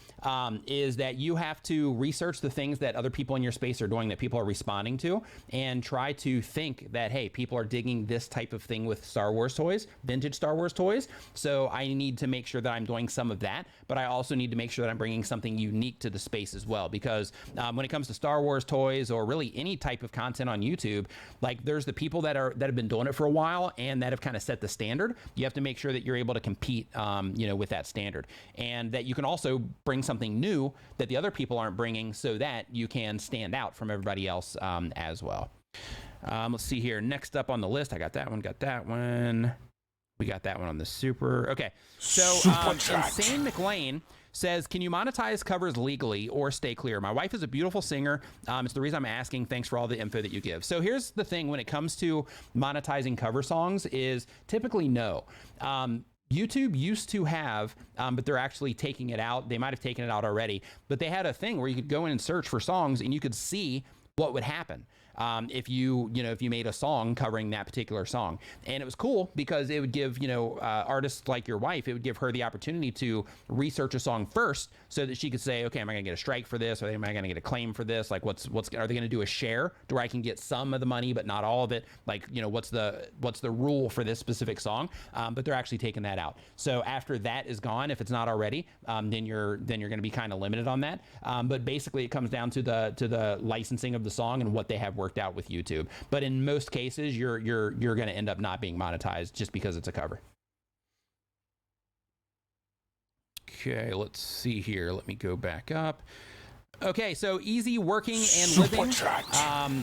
is that you have to research the things that other people in your space are doing that people are responding to, and try to think that, hey, people are digging this type of thing with Star Wars toys, vintage Star Wars toys. So I need to make sure that I'm doing some of that, but I also need to make sure that I'm bringing something unique to the space as well. Because when it comes to Star Wars toys or really any type of content on YouTube, like there's the people that have been doing it for a while and that have kind of set the standard. You have to make sure that you're able to compete, with that standard. And that you can also bring something new that the other people aren't bringing so that you can stand out from everybody else as well. Let's see here. Next up on the list, I got that one, We got that one on the super. Okay. So Insane McLean says, can you monetize covers legally or stay clear? My wife is a beautiful singer. It's the reason I'm asking. Thanks for all the info that you give. So here's the thing when it comes to monetizing cover songs is typically no. YouTube used to have, but they're actually taking it out. They might have taken it out already, but they had a thing where you could go in and search for songs and you could see what would happen. If you made a song covering that particular song. And it was cool because it would give, artists like your wife, it would give her the opportunity to research a song first so that she could say, okay, am I gonna get a strike for this? Or am I gonna get a claim for this? Like are they gonna do a share to where I can get some of the money, but not all of it? Like, what's the rule for this specific song? But they're actually taking that out. So after that is gone, if it's not already, then you're gonna be kind of limited on that. But basically it comes down to the licensing of the song and what they have worked out with YouTube. But in most cases, you're going to end up not being monetized just because it's a cover. Okay, let's see here. Let me go back up. Okay, so easy working and living.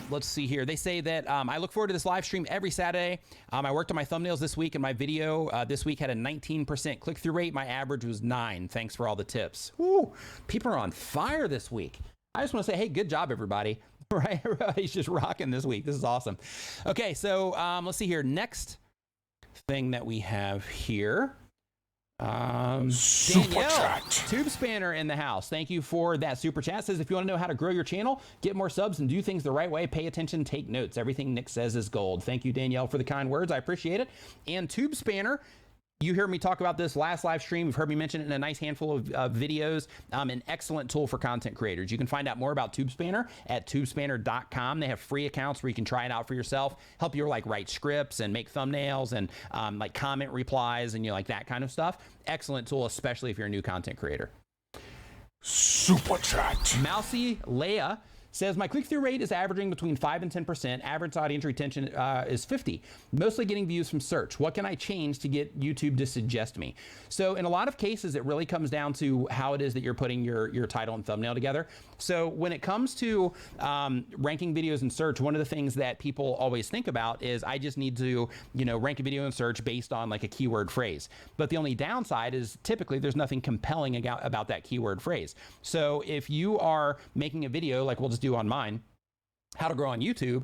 Let's see here. They say that I look forward to this live stream every Saturday. I worked on my thumbnails this week, and my video this week had a 19% click-through rate. My average was 9. Thanks for all the tips. Woo, people are on fire this week. I just want to say, hey, good job, everybody. Right? Everybody's just rocking this week. This is awesome. Okay, so let's see here. Next thing that we have here. Danielle, Tube Spanner in the house. Thank you for that super chat. Says, if you want to know how to grow your channel, get more subs, and do things the right way, pay attention, take notes. Everything Nick says is gold. Thank you, Danielle, for the kind words. I appreciate it. And Tube Spanner, you heard me talk about this last live stream. You've heard me mention it in a nice handful of videos. An excellent tool for content creators. You can find out more about TubeSpanner at tubespanner.com. They have free accounts where you can try it out for yourself, help you like write scripts and make thumbnails and like comment replies and like that kind of stuff. Excellent tool, especially if you're a new content creator. Super Chat. Mousy Leia says, my click-through rate is averaging between 5 and 10%. Average audience retention is 50. Mostly getting views from search. What can I change to get YouTube to suggest me? So in a lot of cases, it really comes down to how it is that you're putting your title and thumbnail together. So when it comes to ranking videos in search, one of the things that people always think about is I just need to, rank a video in search based on like a keyword phrase. But the only downside is typically there's nothing compelling about that keyword phrase. So if you are making a video, like we'll just do on mine, how to grow on YouTube,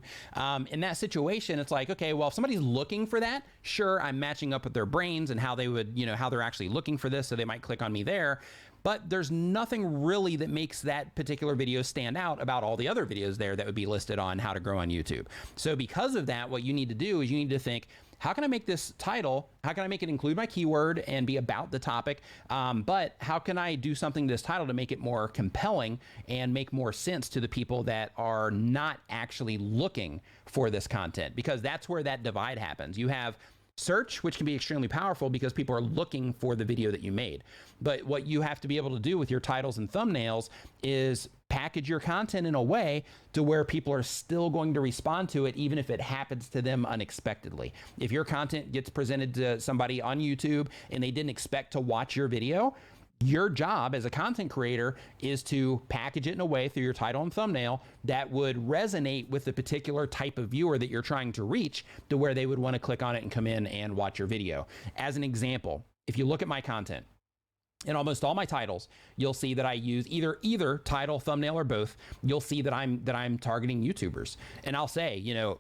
in that situation, it's like, okay, well, if somebody's looking for that, sure, I'm matching up with their brains and how they would, how they're actually looking for this, so they might click on me there. But there's nothing really that makes that particular video stand out about all the other videos there that would be listed on how to grow on YouTube. So because of that, what you need to do is you need to think, how can I make this title, how can I make it include my keyword and be about the topic, but how can I do something to this title to make it more compelling and make more sense to the people that are not actually looking for this content? Because that's where that divide happens. You have search, which can be extremely powerful because people are looking for the video that you made. But what you have to be able to do with your titles and thumbnails is package your content in a way to where people are still going to respond to it, even if it happens to them unexpectedly. If your content gets presented to somebody on YouTube and they didn't expect to watch your video, your job as a content creator is to package it in a way through your title and thumbnail that would resonate with the particular type of viewer that you're trying to reach, to where they would want to click on it and come in and watch your video. As an example, if you look at my content, in almost all my titles, you'll see that I use either title, thumbnail, or both. You'll see that I'm targeting YouTubers, and I'll say, you know,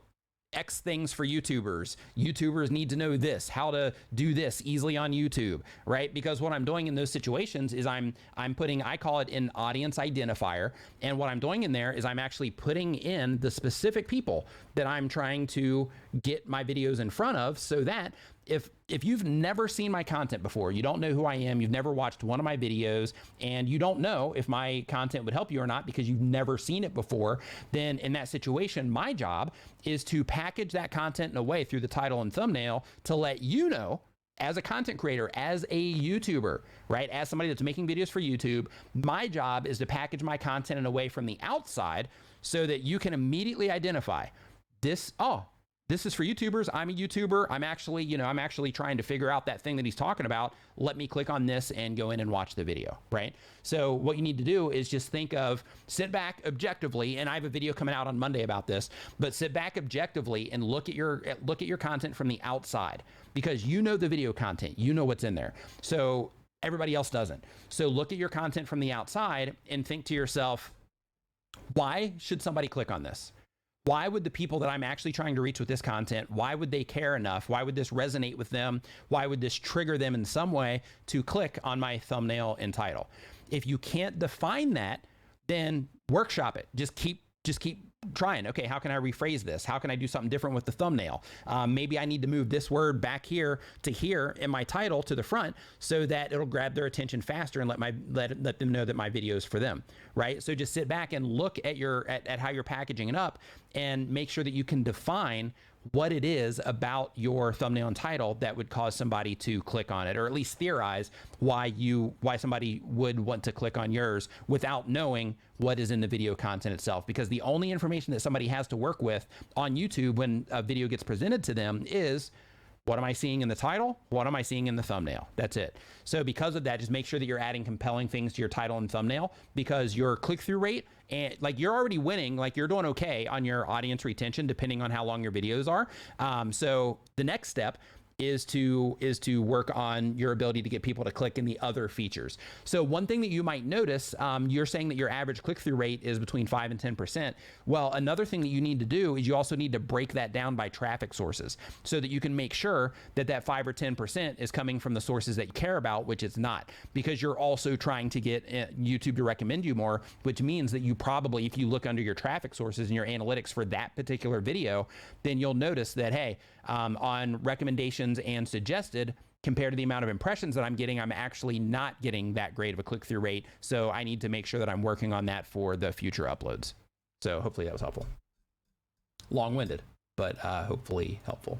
X things for YouTubers. YouTubers need to know this, how to do this easily on YouTube, right? Because what I'm doing in those situations is I'm putting, I call it an audience identifier. And what I'm doing in there is I'm actually putting in the specific people that I'm trying to get my videos in front of, so that if you've never seen my content before, you don't know who I am, you've never watched one of my videos, and you don't know if my content would help you or not because you've never seen it before, then in that situation, my job is to package that content in a way through the title and thumbnail to let you know, as a content creator, as a YouTuber, right? As somebody that's making videos for YouTube, my job is to package my content in a way from the outside so that you can immediately identify this, oh, this is for YouTubers. I'm a YouTuber. I'm actually trying to figure out that thing that he's talking about. Let me click on this and go in and watch the video, right? So what you need to do is just sit back objectively, and I have a video coming out on Monday about this, but sit back objectively and look at your content from the outside, because you know the video content, you know what's in there. So everybody else doesn't. So look at your content from the outside and think to yourself, why should somebody click on this? Why would the people that I'm actually trying to reach with this content, why would they care enough? Why would this resonate with them? Why would this trigger them in some way to click on my thumbnail and title? If you can't define that, then workshop it. Just keep trying. Okay, how can I rephrase this? How can I do something different with the thumbnail? Maybe I need to move this word back here to here in my title to the front so that it'll grab their attention faster and let them know that my video is for them, right? So just sit back and look at how you're packaging it up, and make sure that you can define what it is about your thumbnail and title that would cause somebody to click on it, or at least theorize why somebody would want to click on yours without knowing what is in the video content itself. Because the only information that somebody has to work with on YouTube when a video gets presented to them is, what am I seeing in the title? What am I seeing in the thumbnail? That's it. So because of that, just make sure that you're adding compelling things to your title and thumbnail, because your click-through rate, and like, you're already winning, like you're doing okay on your audience retention, depending on how long your videos are. So the next step is to work on your ability to get people to click in the other features. So one thing that you might notice, you're saying that your average click-through rate is between 5 and 10%. Well, another thing that you need to do is you also need to break that down by traffic sources, so that you can make sure that 5 or 10% is coming from the sources that you care about, which it's not, because you're also trying to get YouTube to recommend you more, which means that you probably, if you look under your traffic sources and your analytics for that particular video, then you'll notice that, hey, on recommendations and suggested, compared to the amount of impressions that I'm getting, I'm actually not getting that great of a click-through rate. So I need to make sure that I'm working on that for the future uploads. So hopefully that was helpful. Long-winded, but hopefully helpful.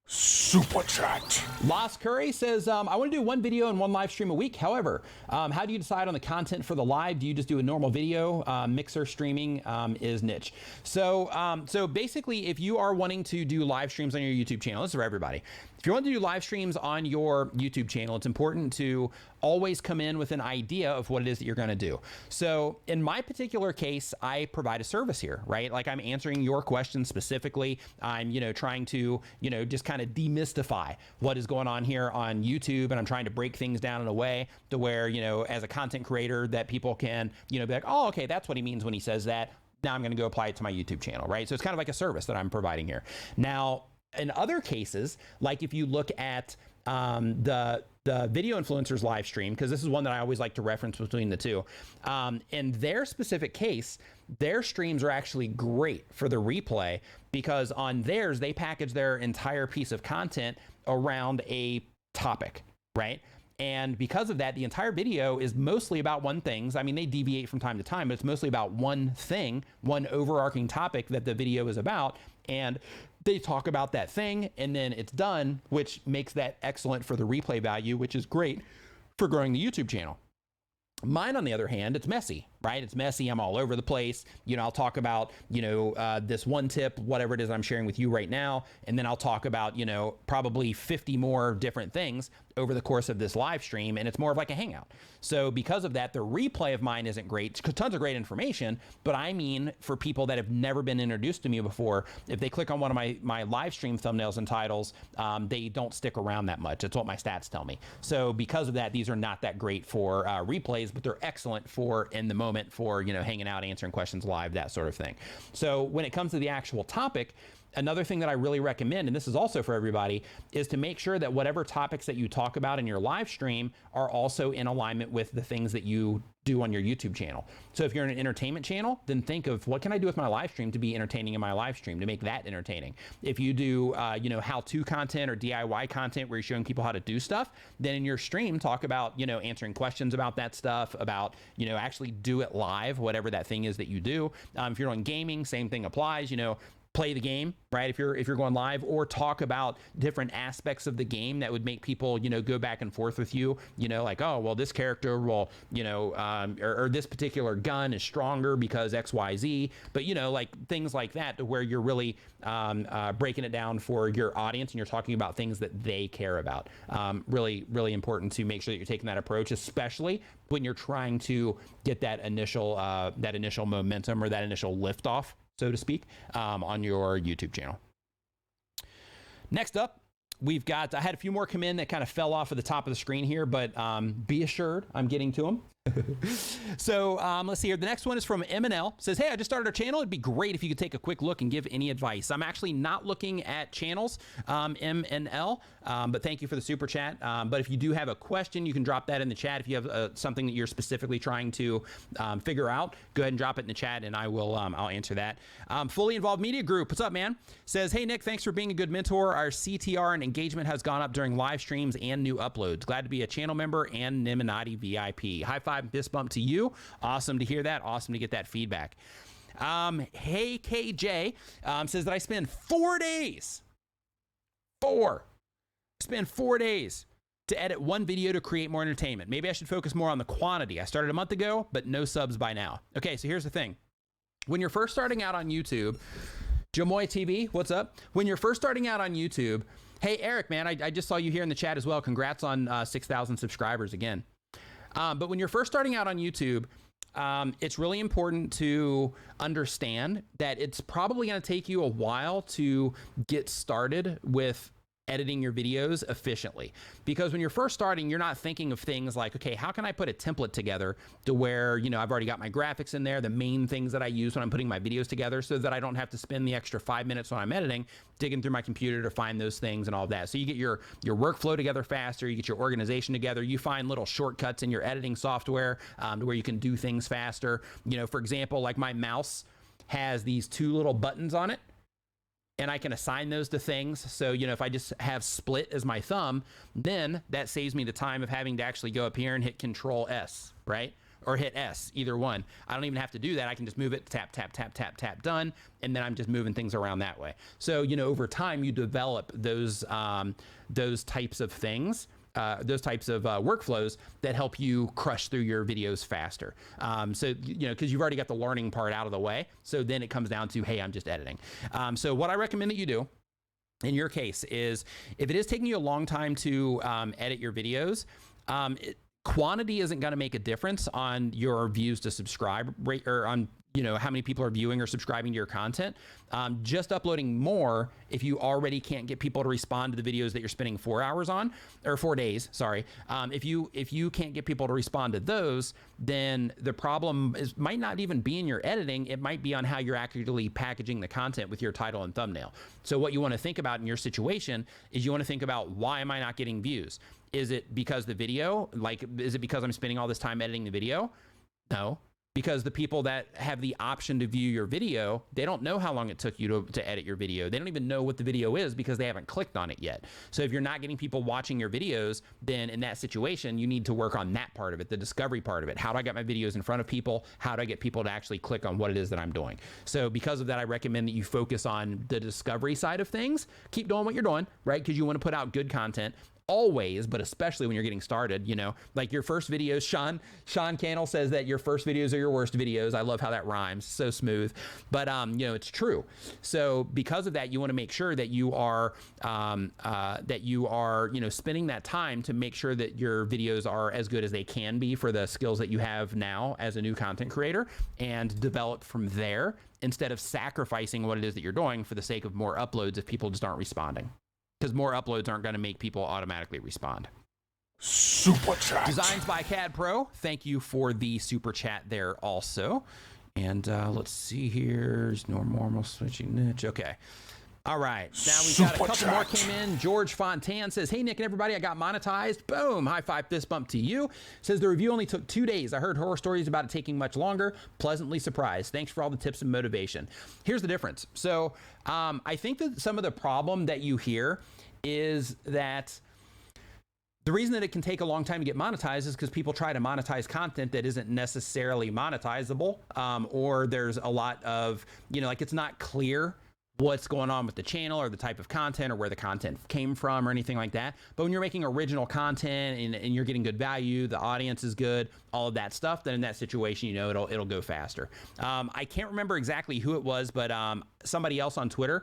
Super Chat. Lost Curry says, I want to do one video and one live stream a week. However, how do you decide on the content for the live? Do you just do a normal video? Mixer streaming is niche. So basically, if you are wanting to do live streams on your YouTube channel, this is for everybody. If you want to do live streams on your YouTube channel, it's important to always come in with an idea of what it is that you're going to do. So in my particular case, I provide a service here, right? Like, I'm answering your questions specifically. I'm, trying to, just kind of demystify what is going on here on YouTube. And I'm trying to break things down in a way to where, as a content creator, that people can, be like, oh, okay, that's what he means when he says that. Now I'm going to go apply it to my YouTube channel, right? So it's kind of like a service that I'm providing here. Now, in other cases, like if you look at the video influencers live stream, because this is one that I always like to reference between the two. In their specific case, their streams are actually great for the replay, because on theirs, they package their entire piece of content around a topic, right? And because of that, the entire video is mostly about one thing. I mean, they deviate from time to time, but it's mostly about one thing, one overarching topic that the video is about. And they talk about that thing, and then it's done, which makes that excellent for the replay value, which is great for growing the YouTube channel. Mine, on the other hand, it's messy, right? It's messy. I'm all over the place. I'll talk about, this one tip, whatever it is I'm sharing with you right now. And then I'll talk about, probably 50 more different things over the course of this live stream. And it's more of like a hangout. So because of that, the replay of mine isn't great. Tons of great information. But I mean, for people that have never been introduced to me before, if they click on one of my live stream thumbnails and titles, they don't stick around that much. That's what my stats tell me. So because of that, these are not that great for replays, but they're excellent for in the moment for, hanging out, answering questions live, that sort of thing. So when it comes to the actual topic, another thing that I really recommend, and this is also for everybody, is to make sure that whatever topics that you talk about in your live stream are also in alignment with the things that you do on your YouTube channel. So if you're in an entertainment channel, then think of what can I do with my live stream to be entertaining in my live stream, to make that entertaining. If you do, how-to content or DIY content where you're showing people how to do stuff, then in your stream, talk about, answering questions about that stuff, about, actually do it live, whatever that thing is that you do. If you're on gaming, same thing applies, play the game, right? If you're going live, or talk about different aspects of the game that would make people, go back and forth with you, like, oh, well, this character will, or this particular gun is stronger because X, Y, Z, but like things like that, to where you're really breaking it down for your audience and you're talking about things that they care about. Really, really important to make sure that you're taking that approach, especially when you're trying to get that initial momentum or that initial lift off, so to speak, on your YouTube channel. Next up, we've got, I had a few more come in that kind of fell off at the top of the screen here, but be assured I'm getting to them. So let's see here. The next one is from M&L. Says, hey, I just started a channel. It'd be great if you could take a quick look and give any advice. I'm actually not looking at channels, M&L, but thank you for the super chat. But if you do have a question, you can drop that in the chat. If you have something that you're specifically trying to figure out, go ahead and drop it in the chat and I will, I'll answer that. Fully Involved Media Group, what's up, man? Says, hey, Nick, thanks for being a good mentor. Our CTR and engagement has gone up during live streams and new uploads. Glad to be a channel member and Niminati VIP. High five, fist bump to you. Awesome to hear that. Awesome to get that feedback. Hey, KJ says that I spend 4 days, spend 4 days to edit one video to create more entertainment. Maybe I should focus more on the quantity. I started a month ago, but no subs by now. Okay, so here's the thing. When you're first starting out on YouTube, Jamoy TV, what's up? When you're first starting out on YouTube, hey, Eric, man, I just saw you here in the chat as well. Congrats on 6,000 subscribers again. But when you're first starting out on YouTube, it's really important to understand that it's probably going to take you a while to get started with editing your videos efficiently. Because when you're first starting, you're not thinking of things like, okay, how can I put a template together to where, I've already got my graphics in there, the main things that I use when I'm putting my videos together, so that I don't have to spend the extra 5 minutes when I'm editing, digging through my computer to find those things and all of that. So you get your workflow together faster, you get your organization together, you find little shortcuts in your editing software to where you can do things faster. For example, like my mouse has these 2 little buttons on it, and I can assign those to things. So, if I just have split as my thumb, then that saves me the time of having to actually go up here and hit Control S, right? Or hit S, either one. I don't even have to do that. I can just move it, tap, tap, tap, tap, tap, done. And then I'm just moving things around that way. So, over time you develop those types of things, those types of workflows that help you crush through your videos faster. So, because you've already got the learning part out of the way. So then it comes down to, hey, I'm just editing. So what I recommend that you do in your case is, if it is taking you a long time to edit your videos, quantity isn't going to make a difference on your views to subscribe rate, or on how many people are viewing or subscribing to your content. Just uploading more, if you already can't get people to respond to the videos that you're spending 4 hours on, or 4 days, sorry. If you can't get people to respond to those, then the problem might not even be in your editing. It might be on how you're accurately packaging the content with your title and thumbnail. So what you want to think about in your situation is, you want to think about, why am I not getting views? Is it because the video, is it because I'm spending all this time editing the video? No. Because the people that have the option to view your video, they don't know how long it took you to edit your video. They don't even know what the video is because they haven't clicked on it yet. So if you're not getting people watching your videos, then in that situation, you need to work on that part of it, the discovery part of it. How do I get my videos in front of people? How do I get people to actually click on what it is that I'm doing? So because of that, I recommend that you focus on the discovery side of things. Keep doing what you're doing, right? Because you want to put out good content. always, but especially when you're getting started, you know, like your first videos. Sean Cannell says that your first videos are your worst videos. I love how that rhymes, so smooth, but you know, it's true. So because of that, you want to make sure that you are you know, spending that time to make sure that your videos are as good as they can be for the skills that you have now as a new content creator, and develop from there instead of sacrificing what it is that you're doing for the sake of more uploads if people just aren't responding. Because more uploads aren't going to make people automatically respond. Super chat. Designs by CAD Pro. Thank you for the super chat there also. And let's see here. Normal switching niche. Okay. All right. Now we've got a couple more came in. George Fontan says, hey, Nick and everybody, I got monetized. Boom. High five, fist bump to you. Says the review only took 2 days. I heard horror stories about it taking much longer. Pleasantly surprised. Thanks for all the tips and motivation. Here's the difference. So I think that some of the problem that you hear is that the reason that it can take a long time to get monetized is because people try to monetize content that isn't necessarily monetizable, or there's a lot of, you know, like it's not clear what's going on with the channel or the type of content or where the content came from or anything like that. But when you're making original content and you're getting good value, the audience is good, all of that stuff, then in that situation, you know, it'll go faster. I can't remember exactly who it was, but somebody else on Twitter,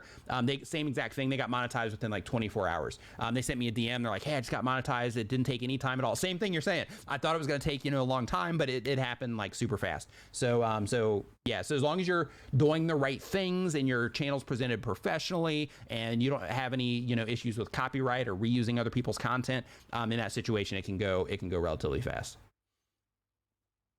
same exact thing. They got monetized within like 24 hours. They sent me a DM. They're like, hey, I just got monetized. It didn't take any time at all. Same thing you're saying. I thought it was going to take, you know, a long time, but it happened like super fast. So yeah, so as long as you're doing the right things and your channel's presented professionally and you don't have any, you know, issues with copyright or reusing other people's content, in that situation, it can go relatively fast.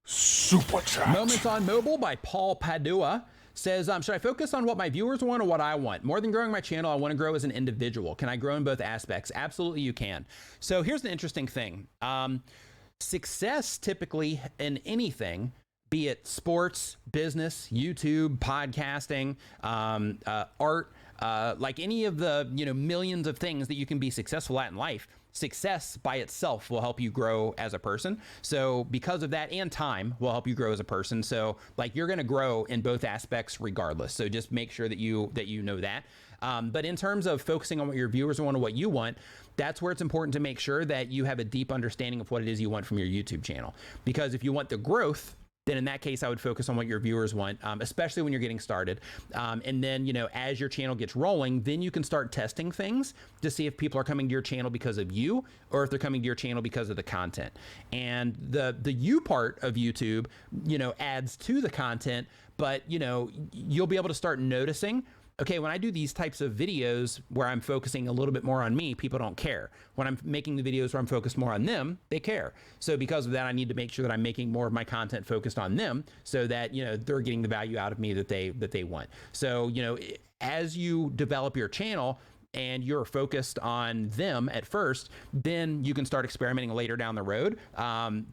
Super chat. Moments on Mobile by Paul Padua says, should I focus on what my viewers want or what I want? More than growing my channel, I want to grow as an individual. Can I grow in both aspects? Absolutely, you can. So here's the interesting thing. Success typically in anything, be it sports, business, YouTube, podcasting, art, like any of the, you know, millions of things that you can be successful at in life, success by itself will help you grow as a person. So because of that, and time will help you grow as a person. So like you're going to grow in both aspects regardless. So just make sure that you know that. But in terms of focusing on what your viewers want or what you want, that's where it's important to make sure that you have a deep understanding of what it is you want from your YouTube channel. Because if you want the growth, then in that case, I would focus on what your viewers want, especially when you're getting started. And then, you know, as your channel gets rolling, then you can start testing things to see if people are coming to your channel because of you or if they're coming to your channel because of the content. And the you part of YouTube, you know, adds to the content, but, you know, you'll be able to start noticing, okay, when I do these types of videos where I'm focusing a little bit more on me, people don't care. When I'm making the videos where I'm focused more on them, they care. So because of that, I need to make sure that I'm making more of my content focused on them so that, you know, they're getting the value out of me that they want. So, you know, as you develop your channel and you're focused on them at first, then you can start experimenting later down the road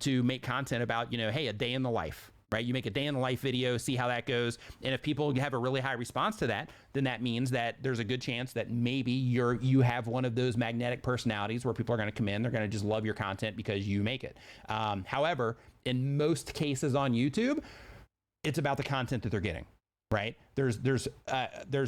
to make content about, you know, hey, a day in the life. Right? You make a day in the life video, see how that goes. And if people have a really high response to that, then that means that there's a good chance that maybe you have one of those magnetic personalities where people are going to come in, they're going to just love your content because you make it. However, in most cases on YouTube, it's about the content that they're getting. Right? There's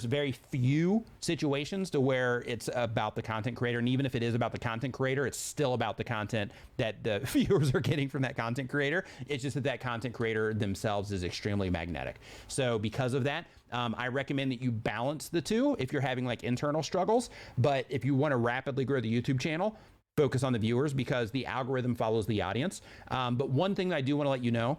very few situations to where it's about the content creator. And even if it is about the content creator, it's still about the content that the viewers are getting from that content creator. It's just that content creator themselves is extremely magnetic. So because of that, I recommend that you balance the two if you're having like internal struggles. But if you want to rapidly grow the YouTube channel, focus on the viewers because the algorithm follows the audience. But one thing that I do want to let you know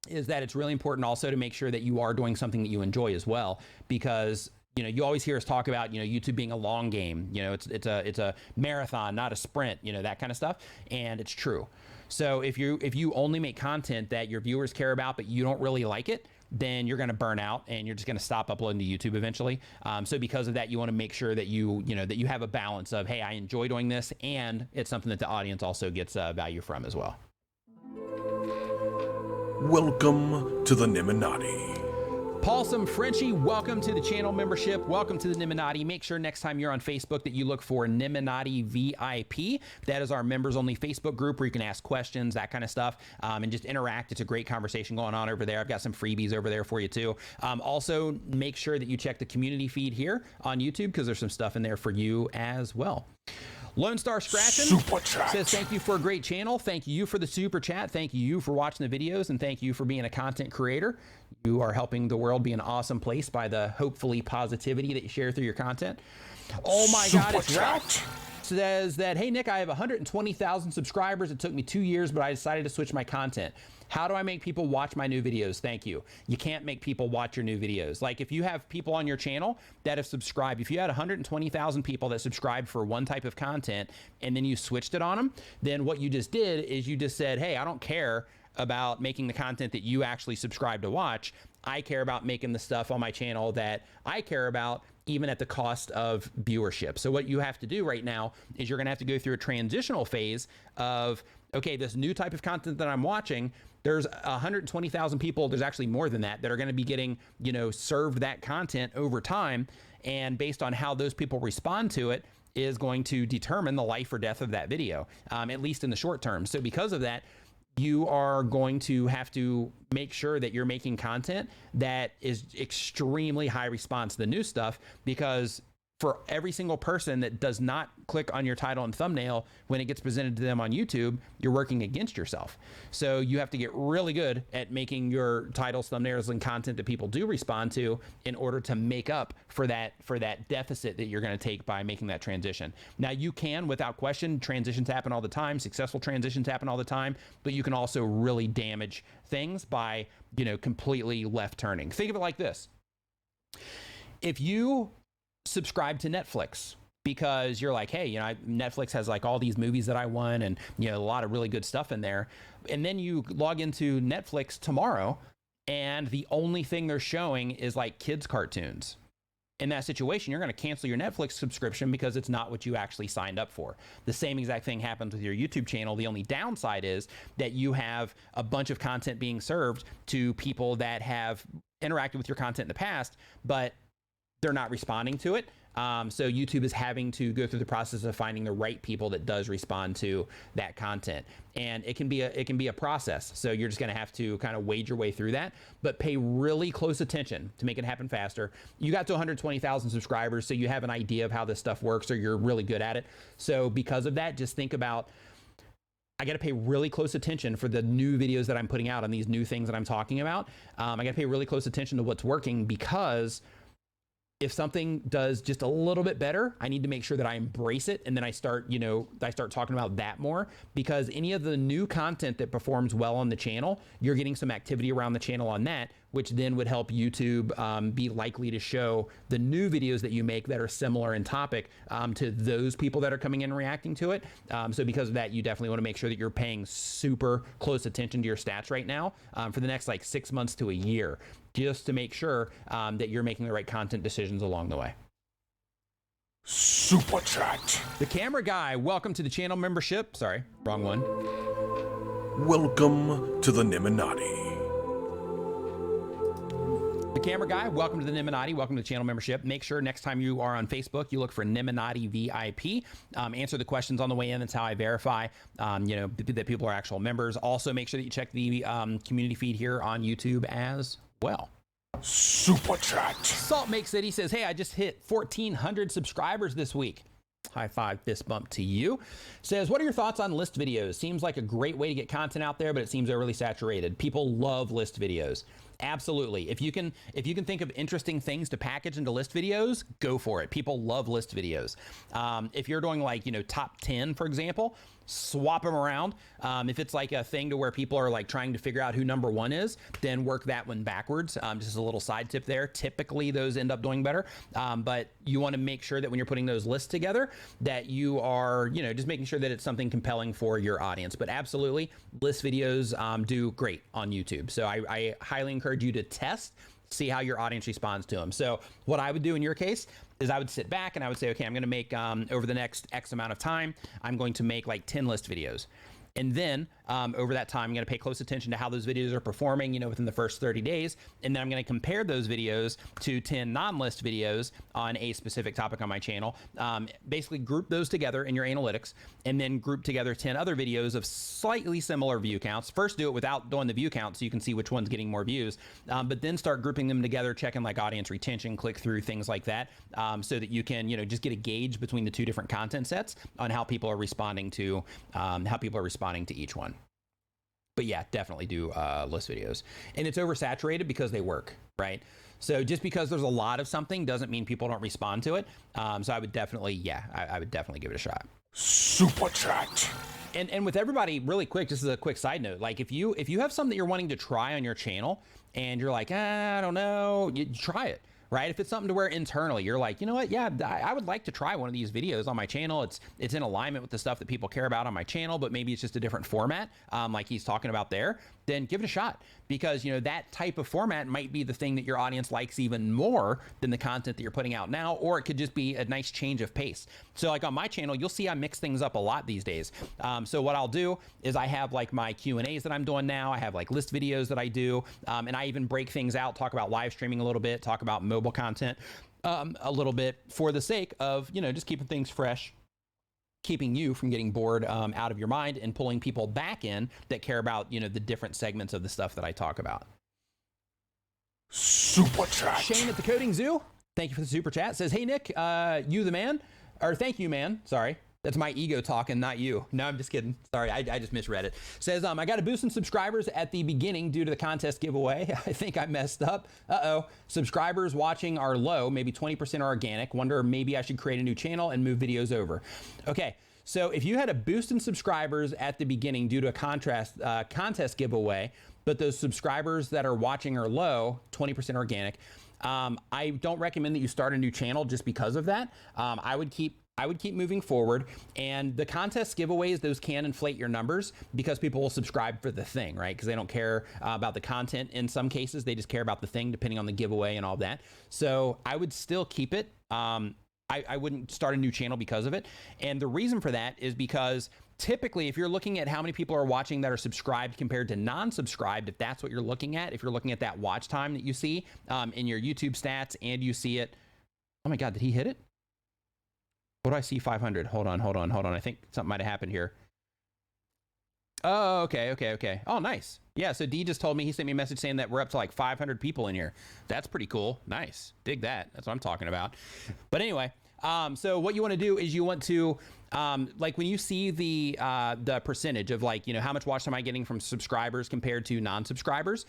is that it's really important also to make sure that you are doing something that you enjoy as well, because, you know, you always hear us talk about, you know, YouTube being a long game, you know, it's a marathon, not a sprint, you know, that kind of stuff. And it's true. So if you only make content that your viewers care about, but you don't really like it, then you're going to burn out and you're just going to stop uploading to YouTube eventually. So because of that, you want to make sure that you have a balance of, hey, I enjoy doing this and it's something that the audience also gets value from as well. Welcome to the Niminati. Paulsome Frenchie, welcome to the channel membership. Welcome to the Niminati. Make sure next time you're on Facebook that you look for Niminati VIP. That is our members only Facebook group where you can ask questions, that kind of stuff, and just interact. It's a great conversation going on over there. I've got some freebies over there for you too. Also, make sure that you check the community feed here on YouTube because there's some stuff in there for you as well. Lone Star Scratching Super Chat. says, thank you for a great channel. Thank you for the super chat. Thank you for watching the videos, and thank you for being a content creator. You are helping the world be an awesome place by the hopefully positivity that you share through your content. Oh my God, it's Ralph. Says that, hey Nick, I have 120,000 subscribers. It took me 2 years, but I decided to switch my content. How do I make people watch my new videos? Thank you. You can't make people watch your new videos. Like if you have people on your channel that have subscribed, if you had 120,000 people that subscribed for one type of content and then you switched it on them, then what you just did is you just said, hey, I don't care about making the content that you actually subscribe to watch. I care about making the stuff on my channel that I care about, even at the cost of viewership. So what you have to do right now is you're gonna have to go through a transitional phase of, okay, this new type of content that I'm watching, there's 120,000 people, there's actually more than that, that are gonna be getting, you know, served that content over time. And based on how those people respond to it is going to determine the life or death of that video, at least in the short term. So because of that, you are going to have to make sure that you're making content that is extremely high response to the new stuff, because for every single person that does not click on your title and thumbnail when it gets presented to them on YouTube, you're working against yourself. So you have to get really good at making your titles, thumbnails, and content that people do respond to in order to make up for that deficit that you're going to take by making that transition. Now you can, without question, transitions happen all the time, successful transitions happen all the time, but you can also really damage things by, you know, completely left turning. Think of it like this. If you subscribe to Netflix because you're like, hey, you know, Netflix has like all these movies that I want and, you know, a lot of really good stuff in there. And then you log into Netflix tomorrow and the only thing they're showing is like kids cartoons. In that situation, you're going to cancel your Netflix subscription because it's not what you actually signed up for. The same exact thing happens with your YouTube channel. The only downside is that you have a bunch of content being served to people that have interacted with your content in the past, but they're not responding to it. So YouTube is having to go through the process of finding the right people that does respond to that content. And it can be a process. So you're just gonna have to kind of wade your way through that, but pay really close attention to make it happen faster. You got to 120,000 subscribers, so you have an idea of how this stuff works, or you're really good at it. So because of that, just think about, I got to pay really close attention for the new videos that I'm putting out on these new things that I'm talking about. I got to pay really close attention to what's working, because if something does just a little bit better, I need to make sure that I embrace it. And then I start talking about that more, because any of the new content that performs well on the channel, you're getting some activity around the channel on that, which then would help YouTube be likely to show the new videos that you make that are similar in topic to those people that are coming in and reacting to it. So because of that, you definitely want to make sure that you're paying super close attention to your stats right now for the next like 6 months to a year, just to make sure that you're making the right content decisions along the way. Super Chat. The Camera Guy, welcome to the channel membership. Sorry, wrong one. Welcome to the Niminati. The Camera Guy, welcome to the Niminati. Welcome to the channel membership. Make sure next time you are on Facebook, you look for Niminati VIP. Answer the questions on the way in. That's how I verify, that people are actual members. Also, make sure that you check the community feed here on YouTube as well. Super Chat. Salt Make City says, hey, I just hit 1,400 subscribers this week. High five, fist bump to you. Says, what are your thoughts on list videos? Seems like a great way to get content out there, but it seems overly saturated. People love list videos. Absolutely. If you can think of interesting things to package into list videos, go for it. People love list videos. If you're doing like, top 10, for example, swap them around. If it's like a thing to where people are like trying to figure out who number one is, then work that one backwards. Just a little side tip there. Typically those end up doing better. But you want to make sure that when you're putting those lists together, that you are, just making sure that it's something compelling for your audience. But absolutely, list videos do great on YouTube. So I highly encourage you to test, see how your audience responds to them. So what I would do in your case is I would sit back and I would say, okay, I'm going to make over the next X amount of time, I'm going to make like 10 list videos. And then over that time, I'm going to pay close attention to how those videos are performing, within the first 30 days. And then I'm going to compare those videos to 10 non-list videos on a specific topic on my channel. Basically group those together in your analytics, and then group together 10 other videos of slightly similar view counts. First, do it without doing the view count so you can see which one's getting more views, but then start grouping them together, checking like audience retention, click through, things like that, so that you can, just get a gauge between the two different content sets on how people are responding to each one. But yeah, definitely do list videos. And it's oversaturated because they work, right? So just because there's a lot of something doesn't mean people don't respond to it. So I would definitely, I would definitely give it a shot. Super Chat. And with everybody, really quick, just as a quick side note, like if you have something that you're wanting to try on your channel and you're like, I don't know, you try it. Right? If it's something to where internally you're like, you know what? Yeah, I would like to try one of these videos on my channel. It's in alignment with the stuff that people care about on my channel, but maybe it's just a different format, like he's talking about there. Then give it a shot, because that type of format might be the thing that your audience likes even more than the content that you're putting out now, or it could just be a nice change of pace. So like on my channel, you'll see I mix things up a lot these days. So what I'll do is I have like my Q&As that I'm doing now. I have like list videos that I do, and I even break things out, talk about live streaming a little bit, talk about mobile content a little bit, for the sake of just keeping things fresh, keeping you from getting bored out of your mind, and pulling people back in that care about the different segments of the stuff that I talk about. Super Chat. Shane at the Coding Zoo, thank you for the super chat. Says, hey Nick, you the man, or thank you man, sorry. That's my ego talking, not you. No, I'm just kidding. Sorry, I just misread it. Says, I got a boost in subscribers at the beginning due to the contest giveaway. I think I messed up. Uh-oh. Subscribers watching are low, maybe 20% are organic. Wonder maybe I should create a new channel and move videos over. Okay, so if you had a boost in subscribers at the beginning due to a contest giveaway, but those subscribers that are watching are low, 20% organic, I don't recommend that you start a new channel just because of that. I would keep moving forward, and the contest giveaways, those can inflate your numbers because people will subscribe for the thing, right? Because they don't care about the content in some cases. They just care about the thing, depending on the giveaway and all that. So I would still keep it. I wouldn't start a new channel because of it. And the reason for that is because typically, if you're looking at how many people are watching that are subscribed compared to non-subscribed, if that's what you're looking at, if you're looking at that watch time that you see in your YouTube stats, and you see it, oh my God, did he hit it? What do I see? 500. Hold on. I think something might have happened here. Oh, okay. Oh, nice. Yeah, so D just told me, he sent me a message saying that we're up to like 500 people in here. That's pretty cool. Nice. Dig that. That's what I'm talking about. But anyway, so what you want to do is you want to, like when you see the percentage of like, how much watch time am I getting from subscribers compared to non-subscribers,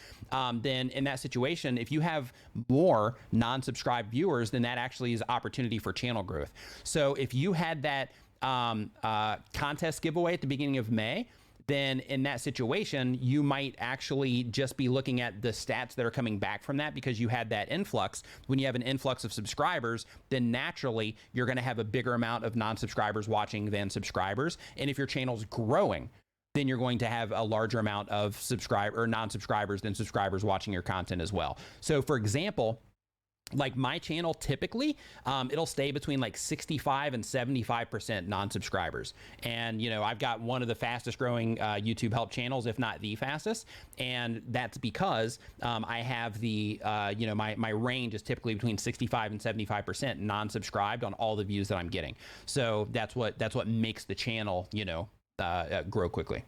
then in that situation, if you have more non-subscribed viewers, then that actually is opportunity for channel growth. So if you had that contest giveaway at the beginning of May, then in that situation, you might actually just be looking at the stats that are coming back from that, because you had that influx. When you have an influx of subscribers, then naturally you're going to have a bigger amount of non-subscribers watching than subscribers. And if your channel's growing, then you're going to have a larger amount of non-subscribers than subscribers watching your content as well. So for example, like my channel, typically, it'll stay between like 65 and 75% non-subscribers. And, I've got one of the fastest growing YouTube help channels, if not the fastest. And that's because I have the, my range is typically between 65 and 75% non-subscribed on all the views that I'm getting. So that's what makes the channel, grow quickly.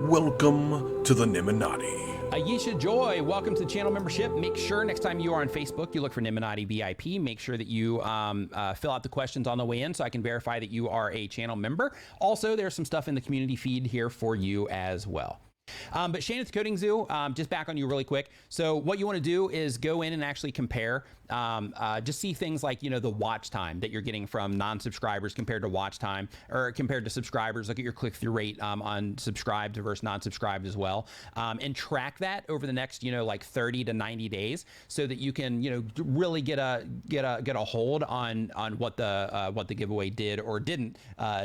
Welcome to the Niminati. Ayesha Joy, welcome to the channel membership. Make sure next time you are on Facebook, you look for Niminati VIP. Make sure that you fill out the questions on the way in so I can verify that you are a channel member. Also, there's some stuff in the community feed here for you as well. But Shane at the Coding Zoo, just back on you really quick. So what you want to do is go in and actually compare, just see things like, the watch time that you're getting from non-subscribers compared to watch time, or compared to subscribers. Look at your click-through rate on subscribed versus non-subscribed as well, and track that over the next, like 30 to 90 days, so that you can, really get a hold on what the giveaway did or didn't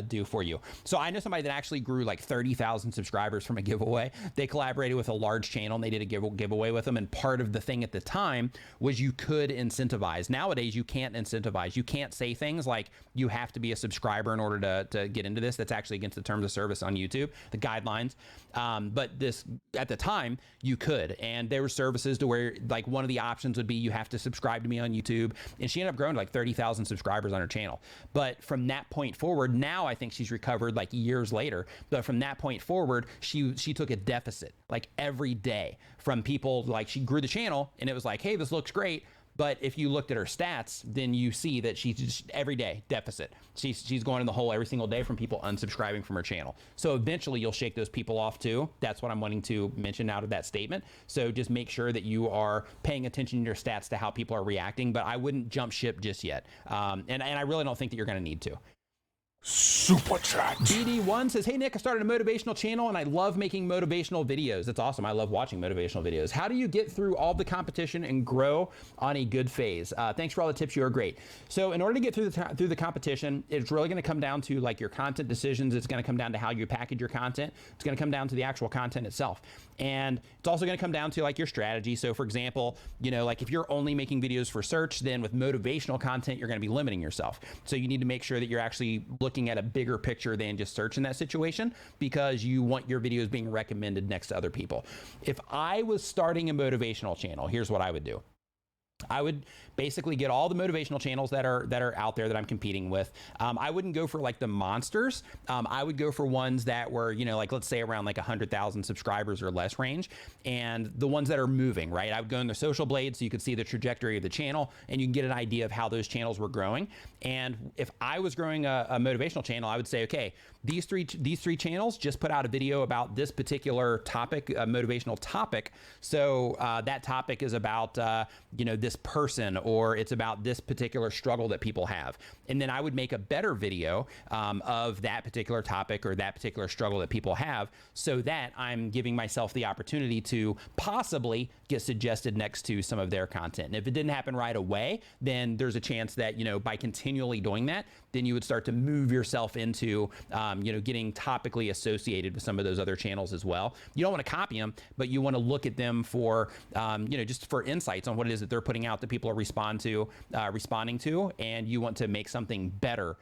do for you. So I know somebody that actually grew like 30,000 subscribers from a giveaway. giveaway. They collaborated with a large channel and they did a giveaway with them. And part of the thing at the time was you could incentivize. Nowadays, you can't incentivize. You can't say things like you have to be a subscriber in order to get into this. That's actually against the terms of service on YouTube, the guidelines. But this, at the time, you could. And there were services to where like one of the options would be you have to subscribe to me on YouTube. And she ended up growing to like 30,000 subscribers on her channel. But from that point forward, now I think she's recovered like years later. But from that point forward, she took a deficit like every day from people. Like she grew the channel and it was like, hey, this looks great. But if you looked at her stats, then you see that she's just every day deficit. She's going in the hole every single day from people unsubscribing from her channel. So eventually you'll shake those people off too. That's what I'm wanting to mention out of that statement. So just make sure that you are paying attention to your stats to how people are reacting, but I wouldn't jump ship just yet. And I really don't think that you're going to need to. Super Chat. BD1 says, hey Nick, I started a motivational channel and I love making motivational videos. That's awesome. I love watching motivational videos. How do you get through all the competition and grow on a good phase? Thanks for all the tips. You are great. So in order to get through the competition, it's really going to come down to like your content decisions. It's going to come down to how you package your content. It's going to come down to the actual content itself. And it's also going to come down to like your strategy. So for example, you know, like if you're only making videos for search, then with motivational content, you're going to be limiting yourself. So you need to make sure that you're actually looking at a bigger picture than just search in that situation, because you want your videos being recommended next to other people. If I was starting a motivational channel, here's what I would do. I would basically get all the motivational channels that are out there that I'm competing with. I wouldn't go for like the monsters. I would go for ones that were, you know, like let's say around like 100,000 subscribers or less range, and the ones that are moving, right? I would go in the social blade so you could see the trajectory of the channel and you can get an idea of how those channels were growing. And if I was growing a motivational channel, I would say, okay, these three channels just put out a video about this particular topic, a motivational topic. So that topic is about, you know, this person, or it's about this particular struggle that people have. And then I would make a better video of that particular topic or that particular struggle that people have, so that I'm giving myself the opportunity to possibly get suggested next to some of their content. And if it didn't happen right away, then there's a chance that, you know, by continually doing that, then you would start to move yourself into, you know, getting topically associated with some of those other channels as well. You don't want to copy them, but you want to look at them for, you know, just for insights on what it is that they're putting out that people are responding to, and you want to make something better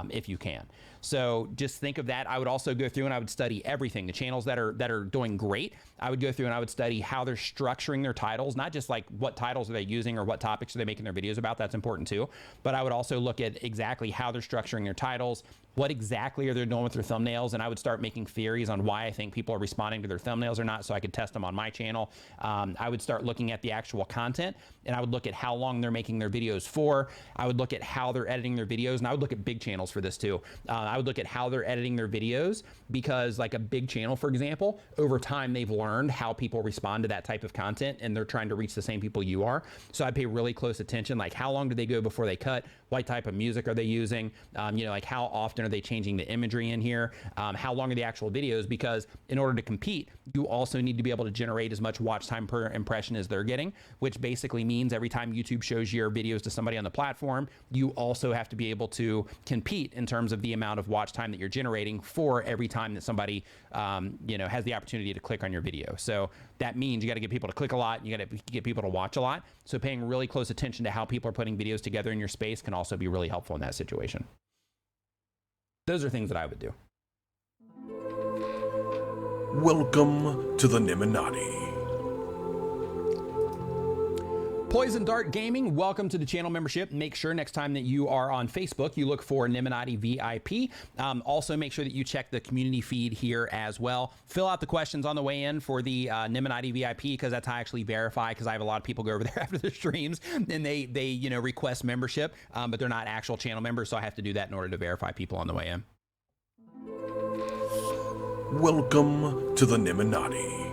if you can. So just think of that. I would also go through and I would study everything. The channels that are doing great, I would go through and I would study how they're structuring their titles, not just like what titles are they using or what topics are they making their videos about. That's important too. But I would also look at exactly how they're structuring their titles, what exactly are they doing with their thumbnails, and I would start making theories on why I think people are responding to their thumbnails or not, so I could test them on my channel. I would start looking at the actual content, and I would look at how long they're making their videos for. I would look at how they're editing their videos, and I would look at big channels for this too. I would look at how they're editing their videos, because like a big channel, for example, over time they've learned how people respond to that type of content, and they're trying to reach the same people you are. So I'd pay really close attention, like how long do they go before they cut? What type of music are they using? You know, like how often are they changing the imagery in here? How long are the actual videos? Because in order to compete, you also need to be able to generate as much watch time per impression as they're getting, which basically means every time YouTube shows your videos to somebody on the platform, you also have to be able to compete in terms of the amount of watch time that you're generating for every time that somebody, you know, has the opportunity to click on your video. So that means you got to get people to click a lot. You got to get people to watch a lot. So paying really close attention to how people are putting videos together in your space can also be really helpful in that situation. Those are things that I would do. Welcome to the Niminati. Poison Dart Gaming, welcome to the channel membership. Make sure next time that you are on Facebook, you look for Niminati VIP. Also, make sure that you check the community feed here as well. Fill out the questions on the way in for the Niminati VIP, because that's how I actually verify, because I have a lot of people go over there after the streams and they you know, request membership, but they're not actual channel members, so I have to do that in order to verify people on the way in. Welcome to the Niminati.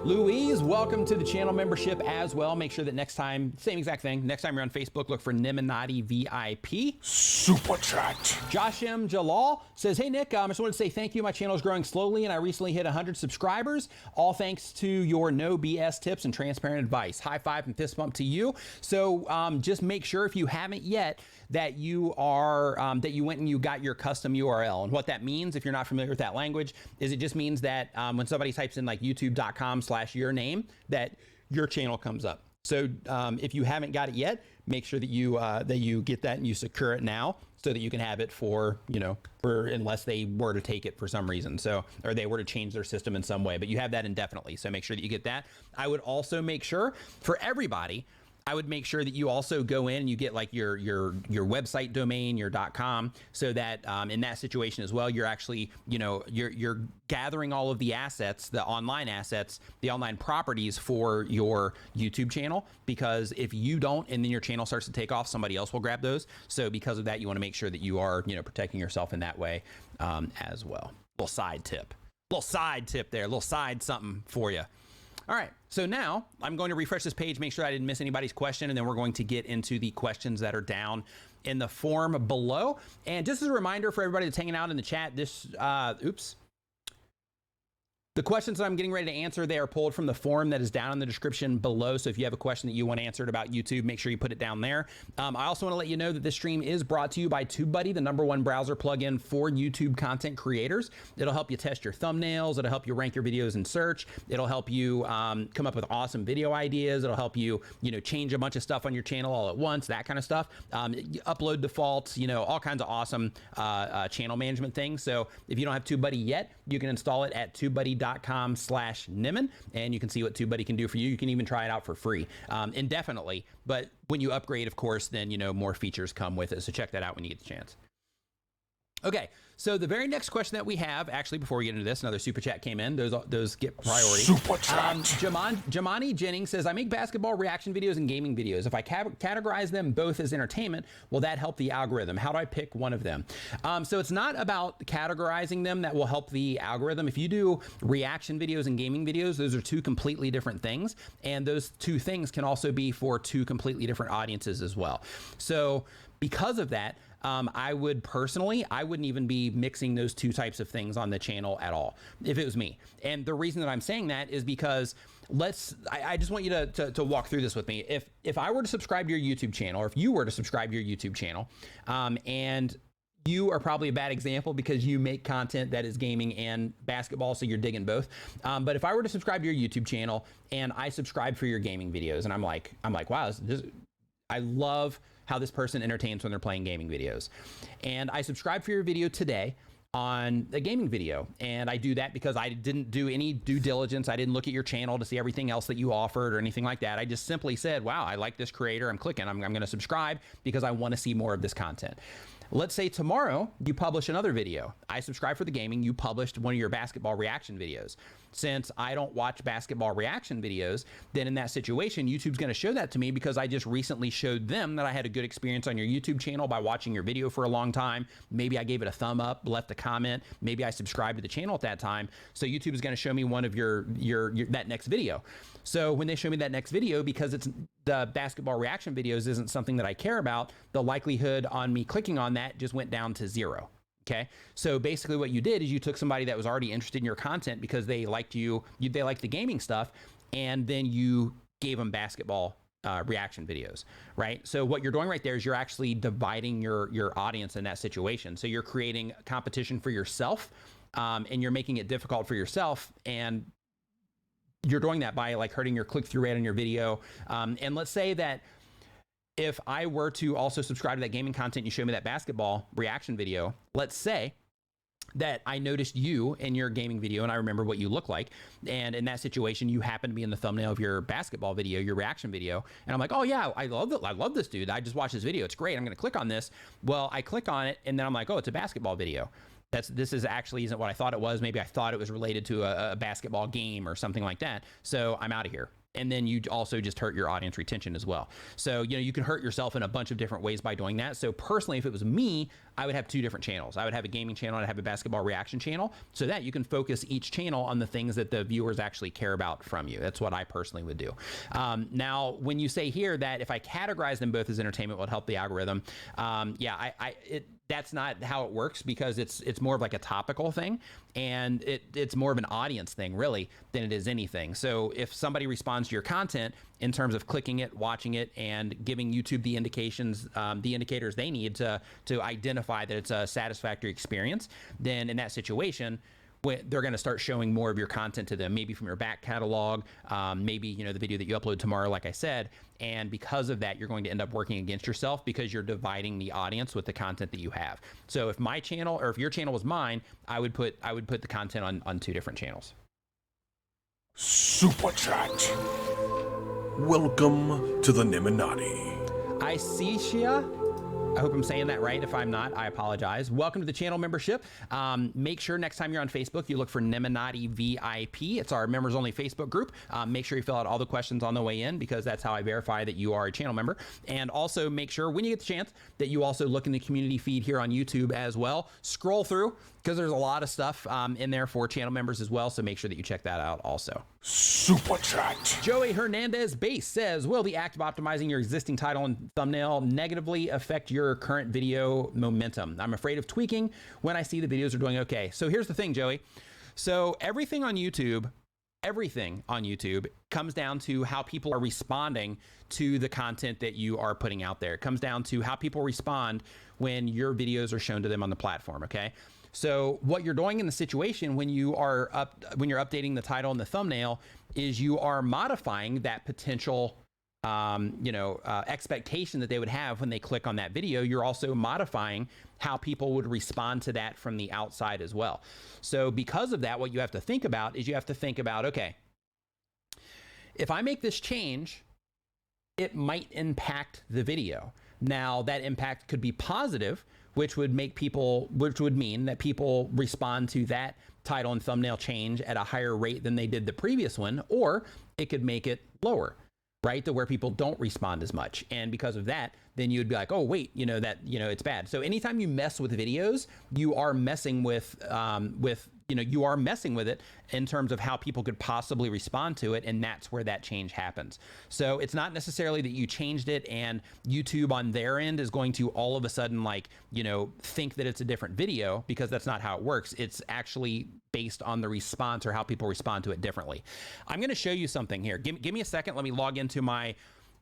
Louise, welcome to the channel membership as well. Make sure that next time, same exact thing. Next time you're on Facebook, look for Niminati VIP. Super Chat. Josh M. Jalal says, hey, Nick, I just wanted to say thank you. My channel is growing slowly, and I recently hit 100 subscribers, all thanks to your no BS tips and transparent advice. High five and fist bump to you. So just make sure, if you haven't yet, that you are that you went and you got your custom URL. And what that means, if you're not familiar with that language, is it just means that when somebody types in like youtube.com/your name, that your channel comes up. So if you haven't got it yet, make sure that you get that and you secure it now, so that you can have it for, for unless they were to take it for some reason. So, or they were to change their system in some way, but you have that indefinitely. So make sure that you get that. I would also make sure for everybody, I would make sure that you also go in and you get like your website domain, your .com, so that in that situation as well, you're actually, you're gathering all of the assets, the online assets, the online properties for your YouTube channel, because if you don't, and then your channel starts to take off, somebody else will grab those. So because of that, you want to make sure that you are, protecting yourself in that way as well. Little side tip there, little side something for you. All right, so now I'm going to refresh this page, make sure I didn't miss anybody's question, and then we're going to get into the questions that are down in the form below. And just as a reminder for everybody that's hanging out in the chat, the questions that I'm getting ready to answer, they are pulled from the form that is down in the description below. So if you have a question that you want answered about YouTube, make sure you put it down there. I also want to let you know that this stream is brought to you by TubeBuddy, the #1 browser plugin for YouTube content creators. It'll help you test your thumbnails. It'll help you rank your videos in search. It'll help you come up with awesome video ideas. It'll help you, change a bunch of stuff on your channel all at once, that kind of stuff. Upload defaults, all kinds of awesome channel management things. So if you don't have TubeBuddy yet, you can install it at TubeBuddy.com/Nimin, and you can see what TubeBuddy can do for you. You can even try it out for free indefinitely. But when you upgrade, of course, then more features come with it. So check that out when you get the chance. Okay, so the very next question that we have, actually, before we get into this, another super chat came in. Those get priority. Super chat. Jamani Jennings says, I make basketball reaction videos and gaming videos. If I categorize them both as entertainment, will that help the algorithm? How do I pick one of them? So it's not about categorizing them that will help the algorithm. If you do reaction videos and gaming videos, those are two completely different things. And those two things can also be for two completely different audiences as well. So because of that, I wouldn't even be mixing those two types of things on the channel at all if it was me. And the reason that I'm saying that is because I just want you to walk through this with me. If I were to subscribe to your YouTube channel, or if you were to subscribe to your YouTube channel, and you are probably a bad example because you make content that is gaming and basketball, so you're digging both. But if I were to subscribe to your YouTube channel and I subscribe for your gaming videos, and I'm like, wow, I love how this person entertains when they're playing gaming videos. And I subscribed for your video today on a gaming video. And I do that because I didn't do any due diligence. I didn't look at your channel to see everything else that you offered or anything like that. I just simply said, wow, I like this creator. I'm clicking, I'm going to subscribe because I want to see more of this content. Let's say tomorrow you publish another video. I subscribe for the gaming, you published one of your basketball reaction videos. Since I don't watch basketball reaction videos, then in that situation, YouTube's gonna show that to me because I just recently showed them that I had a good experience on your YouTube channel by watching your video for a long time. Maybe I gave it a thumb up, left a comment, maybe I subscribed to the channel at that time. So YouTube is gonna show me one of your that next video. So when they show me that next video, because it's the basketball reaction videos isn't something that I care about, the likelihood on me clicking on that just went down to 0. Okay, so basically what you did is you took somebody that was already interested in your content because they liked they liked the gaming stuff, and then you gave them basketball reaction videos, right? So what you're doing right there is you're actually dividing your audience in that situation. So you're creating competition for yourself, and you're making it difficult for yourself, and you're doing that by like hurting your click-through rate on your video. And let's say that if I were to also subscribe to that gaming content, you show me that basketball reaction video, let's say that I noticed you in your gaming video and I remember what you look like. And in that situation, you happen to be in the thumbnail of your basketball video, your reaction video. And I'm like, oh yeah, I love this dude. I just watched this video. It's great. I'm going to click on this. Well, I click on it and then I'm like, oh, it's a basketball video. This actually isn't what I thought it was. Maybe I thought it was related to a basketball game or something like that. So I'm out of here. and then you also just hurt your audience retention as well. So, you can hurt yourself in a bunch of different ways by doing that. So personally, if it was me, I would have 2 different channels. I would have a gaming channel and I'd have a basketball reaction channel, so that you can focus each channel on the things that the viewers actually care about from you. That's what I personally would do. Now, when you say here that if I categorize them both as entertainment, will help the algorithm. That's not how it works, because it's more of like a topical thing, and it's more of an audience thing really than it is anything. So if somebody responds to your content in terms of clicking it, watching it, and giving YouTube the indicators they need to identify that it's a satisfactory experience, then in that situation, they're going to start showing more of your content to them, maybe from your back catalog, maybe the video that you upload tomorrow, like I said. And because of that, you're going to end up working against yourself, because you're dividing the audience with the content that you have. So if my channel, or if your channel was mine, I would put the content on 2 different channels. Super Chat. Welcome to the Niminati. I see Shia. I hope I'm saying that right. If I'm not, I apologize. Welcome to the channel membership. Make sure next time you're on Facebook, you look for Niminati VIP. It's our members only Facebook group. Make sure you fill out all the questions on the way in, because that's how I verify that you are a channel member. And also make sure when you get the chance that you also look in the community feed here on YouTube as well. Scroll through, because there's a lot of stuff in there for channel members as well. So make sure that you check that out also. Super Chat. Joey Hernandez Base says, will the act of optimizing your existing title and thumbnail negatively affect your current video momentum? I'm afraid of tweaking when I see the videos are doing okay. So here's the thing, Joey. So everything on YouTube comes down to how people are responding to the content that you are putting out there. It comes down to how people respond when your videos are shown to them on the platform, okay? So what you're doing in the situation when you're updating the title and the thumbnail is you are modifying that potential expectation that they would have when they click on that video. You're also modifying how people would respond to that from the outside as well. So because of that, what you have to think about is okay, if I make this change, it might impact the video. Now that impact could be positive, which would mean that people respond to that title and thumbnail change at a higher rate than they did the previous one, or it could make it lower, right? To where people don't respond as much. And because of that, then you would be like, oh, wait, it's bad. So anytime you mess with videos, you are messing with it in terms of how people could possibly respond to it. And that's where that change happens. So it's not necessarily that you changed it and YouTube on their end is going to all of a sudden think that it's a different video, because that's not how it works. It's actually based on the response or how people respond to it differently. I'm going to show you something here. Give me a second. Let me log into my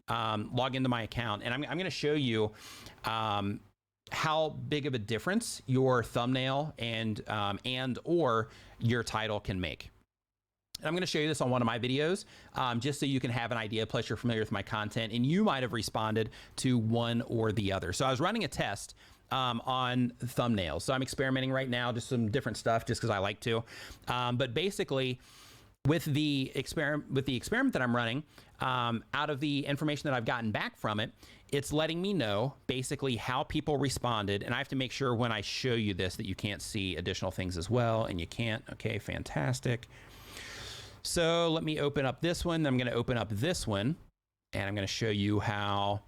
account, and I'm going to show you how big of a difference your thumbnail and or your title can make. And I'm going to show you this on one of my videos, just so you can have an idea. Plus, you're familiar with my content, and you might have responded to one or the other. So I was running a test on thumbnails. So I'm experimenting right now, just some different stuff, just because I like to. But basically, with the experiment that I'm running, out of the information that I've gotten back from it, it's letting me know basically how people responded. And I have to make sure when I show you this that you can't see additional things as well. And you can't. Okay, fantastic. So let me open up this one. I'm going to open up this one, and I'm going to show you how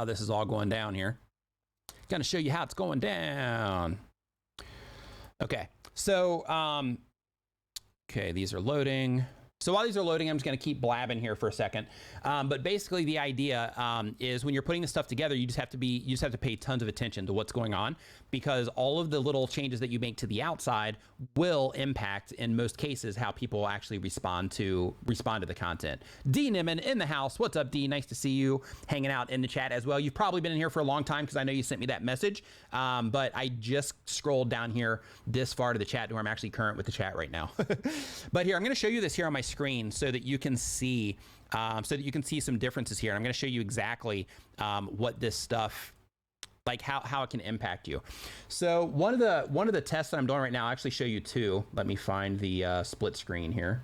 this is all going down here. Going to show you how it's going down. Okay, so okay, these are loading. So while these are loading, I'm just going to keep blabbing here for a second. But basically, the idea is when you're putting this stuff together, you just have to pay tons of attention to what's going on, because all of the little changes that you make to the outside will impact, in most cases, how people actually respond to the content. D Niman in the house. What's up, D? Nice to see you hanging out in the chat as well. You've probably been in here for a long time, because I know you sent me that message. But I just scrolled down here this far to the chat, where I'm actually current with the chat right now. But here, I'm going to show you this here on my screen so that you can see some differences here. And I'm going to show you exactly what this stuff, like how it can impact you. So one of the tests that I'm doing right now, I'll actually show you two. Let me find the split screen here.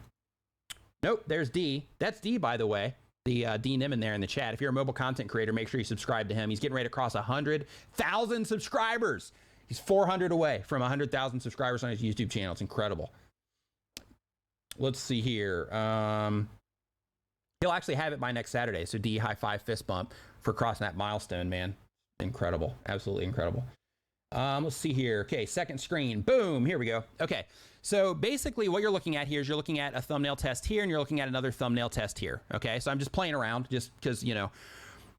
Nope, there's D. That's D, by the way. The D Niman there in the chat. If you're a mobile content creator, make sure you subscribe to him. He's getting ready to cross 100,000 subscribers. He's 400 away from 100,000 subscribers on his YouTube channel. It's incredible. Let's see here. He'll actually have it by next Saturday. So D, high five, fist bump for crossing that milestone, man. Incredible. Absolutely incredible. Let's see here. Okay, second screen. Boom. Here we go. Okay. So basically what you're looking at here is you're looking at a thumbnail test here and you're looking at another thumbnail test here. Okay. So I'm just playing around just because, you know,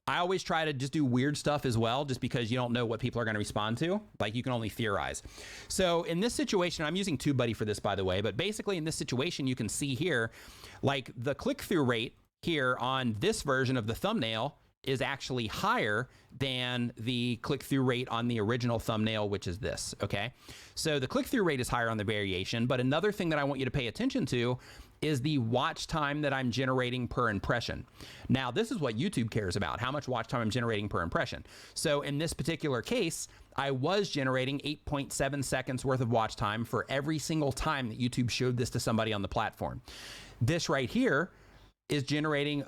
I always try to just do weird stuff as well, just because you don't know what people are going to respond to. Like, you can only theorize. So in this situation, I'm using TubeBuddy for this, by the way, but basically in this situation, you can see here, like the click-through rate here on this version of the thumbnail is actually higher than the click-through rate on the original thumbnail, which is this, okay? So the click-through rate is higher on the variation, but another thing that I want you to pay attention to is the watch time that I'm generating per impression. Now, this is what YouTube cares about, how much watch time I'm generating per impression. So in this particular case, I was generating 8.7 seconds worth of watch time for every single time that YouTube showed this to somebody on the platform. This right here is generating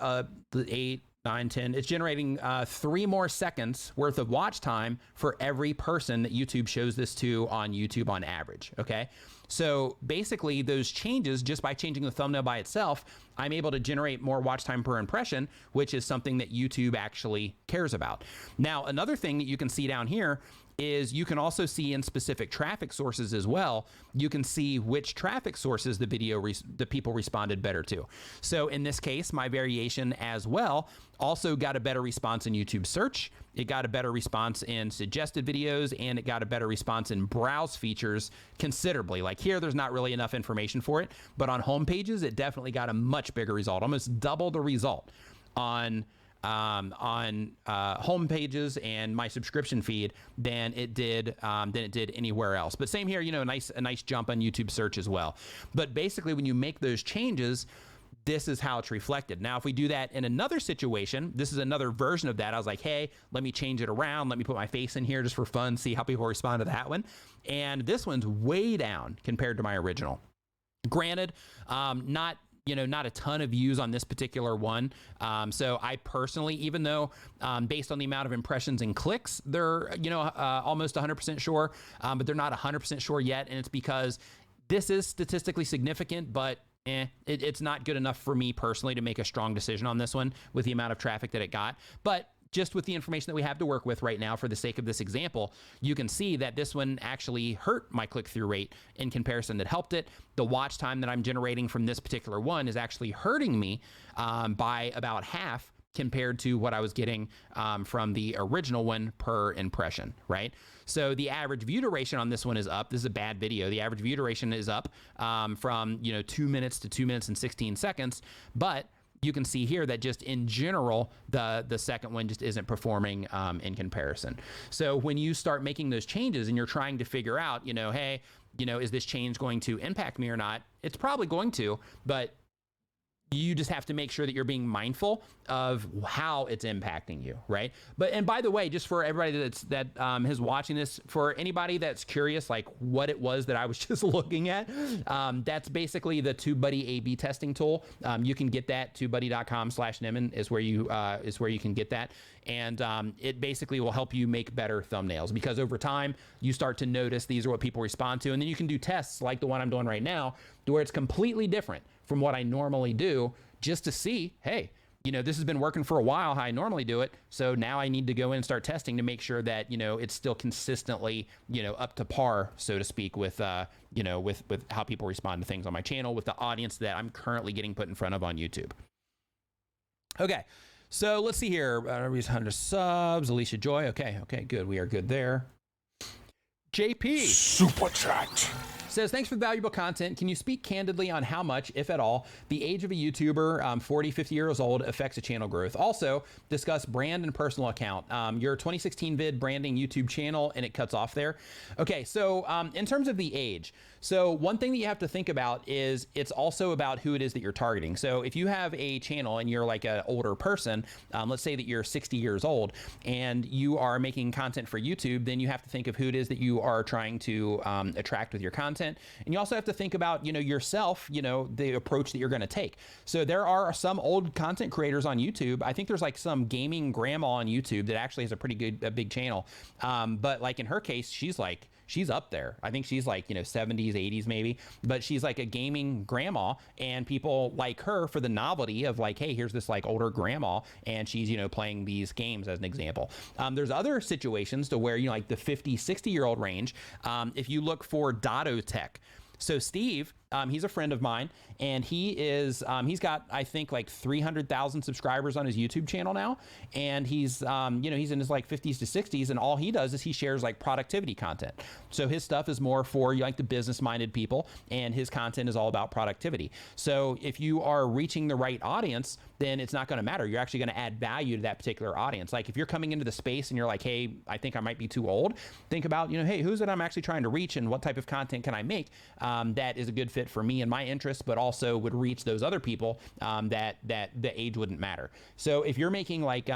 8, 9, 10. It's generating 3 more seconds worth of watch time for every person that YouTube shows this to on YouTube on average, okay? So basically those changes, just by changing the thumbnail by itself, I'm able to generate more watch time per impression, which is something that YouTube actually cares about. Now, another thing that you can see down here is you can also see in specific traffic sources as well, you can see which traffic sources the people responded better to. So in this case, my variation as well also got a better response in YouTube search. It got a better response in suggested videos, and it got a better response in browse features considerably. Like here, there's not really enough information for it, but on home pages, it definitely got a much bigger result, almost double the result on home pages and my subscription feed than it did anywhere else. But same here, you know, a nice jump on YouTube search as well. But basically, when you make those changes, this is how it's reflected. Now, if we do that in another situation, this is another version of that. I was like, hey, let me change it around. Let me put my face in here just for fun, see how people respond to that one. And this one's way down compared to my original. Granted, not a ton of views on this particular one. So I personally, even though based on the amount of impressions and clicks, they're, almost 100% sure, but they're not 100% sure yet. And it's because this is statistically significant, but it's not good enough for me personally to make a strong decision on this one with the amount of traffic that it got. But just with the information that we have to work with right now for the sake of this example, you can see that this one actually hurt my click-through rate in comparison that helped it. The watch time that I'm generating from this particular one is actually hurting me by about half compared to what I was getting from the original one per impression, right? So the average view duration on this one is up. This is a bad video. The average view duration is up from 2 minutes to 2 minutes and 16 seconds, but you can see here that just in general, the second one just isn't performing in comparison. So when you start making those changes and you're trying to figure out, hey, is this change going to impact me or not? It's probably going to, but you just have to make sure that you're being mindful of how it's impacting you, right? And by the way, just for everybody that is watching this, for anybody that's curious, like what it was that I was just looking at, that's basically the TubeBuddy A/B testing tool. You can get that. TubeBuddy.com/Nimmin is where you can get that, and it basically will help you make better thumbnails because over time you start to notice these are what people respond to, and then you can do tests like the one I'm doing right now, to where it's completely different from what I normally do, just to see, hey, this has been working for a while how I normally do it. So now I need to go in and start testing to make sure that, it's still consistently, up to par, so to speak, with, with how people respond to things on my channel, with the audience that I'm currently getting put in front of on YouTube. Okay. So let's see here. 100 subs, Alicia Joy. Okay, good. We are good there. JP. Super Chat. Says, thanks for the valuable content. Can you speak candidly on how much, if at all, the age of a YouTuber, 40, 50 years old, affects a channel growth? Also, discuss brand and personal account. Your 2016 vid branding YouTube channel, and it cuts off there. Okay, so in terms of the age, so one thing that you have to think about is it's also about who it is that you're targeting. So if you have a channel and you're like an older person, let's say that you're 60 years old and you are making content for YouTube, then you have to think of who it is that you are trying to attract with your content. And you also have to think about, yourself, the approach that you're going to take. So there are some old content creators on YouTube. I think there's like some gaming grandma on YouTube that actually has a pretty good, big channel. But like in her case, she's like, she's up there. I think she's like, 70s, 80s maybe, but she's like a gaming grandma, and people like her for the novelty of like, hey, here's this like older grandma, and she's, playing these games as an example. There's other situations to where, like the 50, 60-year-old range, if you look for Dotto Tech. So Steve, he's a friend of mine, and he's got, I think, like 300,000 subscribers on his YouTube channel now. And he's, he's in his like 50s to 60s, and all he does is he shares like productivity content. So his stuff is more for like the business-minded people, and his content is all about productivity. So if you are reaching the right audience, then it's not going to matter. You're actually going to add value to that particular audience. Like if you're coming into the space and you're like, hey, I think I might be too old, think about, hey, who's it I'm actually trying to reach, and what type of content can I make that is a good fit for me and my interests, but also would reach those other people that the age wouldn't matter. So if you're making like,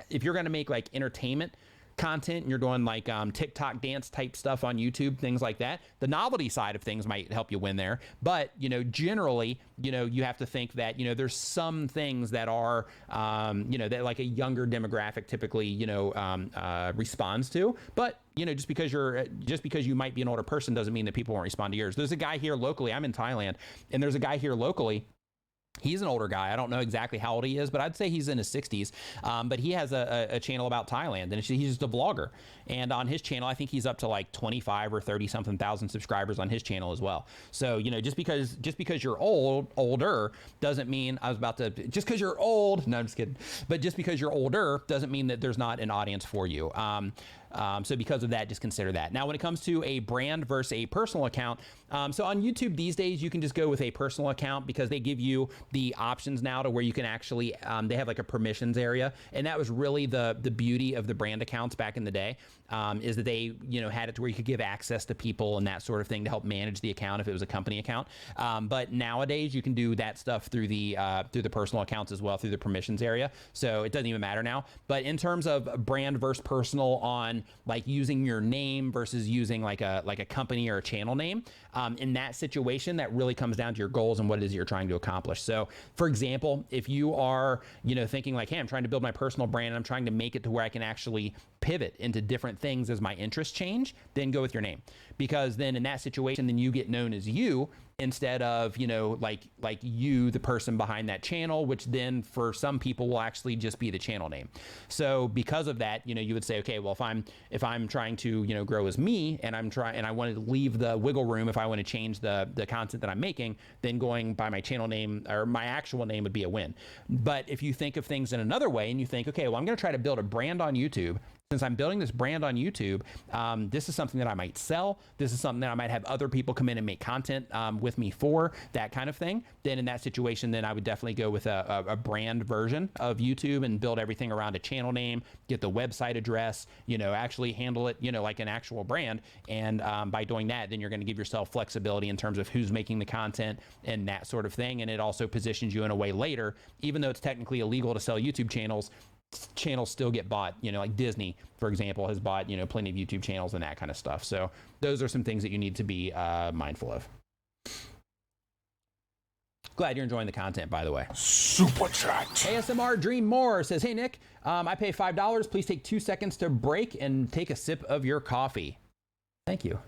if you're going to make like entertainment content and you're doing like TikTok dance type stuff on YouTube, things like that, the novelty side of things might help you win there. But, generally, you have to think that, there's some things that are, that like a younger demographic typically, responds to. But, just because you might be an older person doesn't mean that people won't respond to yours. There's a guy here locally. I'm in Thailand, and there's a guy here locally. He's an older guy. I don't know exactly how old he is, but I'd say he's in his 60s. But he has a channel about Thailand, and he's just a vlogger. And on his channel, I think he's up to like 25 or 30 something thousand subscribers on his channel as well. So, just because you're older doesn't mean just because you're old. No, I'm just kidding. But just because you're older doesn't mean that there's not an audience for you. So because of that, just consider that. Now, when it comes to a brand versus a personal account, so on YouTube these days, you can just go with a personal account because they give you the options now to where you can actually, they have like a permissions area. And that was really the beauty of the brand accounts back in the day, is that they, had it to where you could give access to people and that sort of thing to help manage the account if it was a company account. But nowadays you can do that stuff through the personal accounts as well, through the permissions area. So it doesn't even matter now. But in terms of brand versus personal on like using your name versus using like a company or a channel name, in that situation, that really comes down to your goals and what it is you're trying to accomplish. So for example, if you are, thinking like, hey, I'm trying to build my personal brand and I'm trying to make it to where I can actually pivot into different things as my interests change, then go with your name. Because then in that situation, then you get known as you instead of, like you, the person behind that channel, which then for some people will actually just be the channel name. So because of that, you would say, okay, well, if I'm trying to, grow as me and I wanted to leave the wiggle room, if I want to change the content that I'm making, then going by my channel name or my actual name would be a win. But if you think of things in another way and you think, okay, well, I'm going to try to build a brand on YouTube. Since I'm building this brand on YouTube, this is something that I might sell. This is something that I might have other people come in and make content with me for, that kind of thing. Then in that situation, then I would definitely go with a brand version of YouTube and build everything around a channel name, get the website address, actually handle it, like an actual brand. And by doing that, then you're going to give yourself flexibility in terms of who's making the content and that sort of thing. And it also positions you in a way later, even though it's technically illegal to sell YouTube channels still get bought, like Disney, for example, has bought, plenty of YouTube channels and that kind of stuff. So those are some things that you need to be mindful of. Glad you're enjoying the content, by the way. Super Chat. ASMR Dream More says, hey, Nick, I pay $5. Please take 2 seconds to break and take a sip of your coffee. Thank you.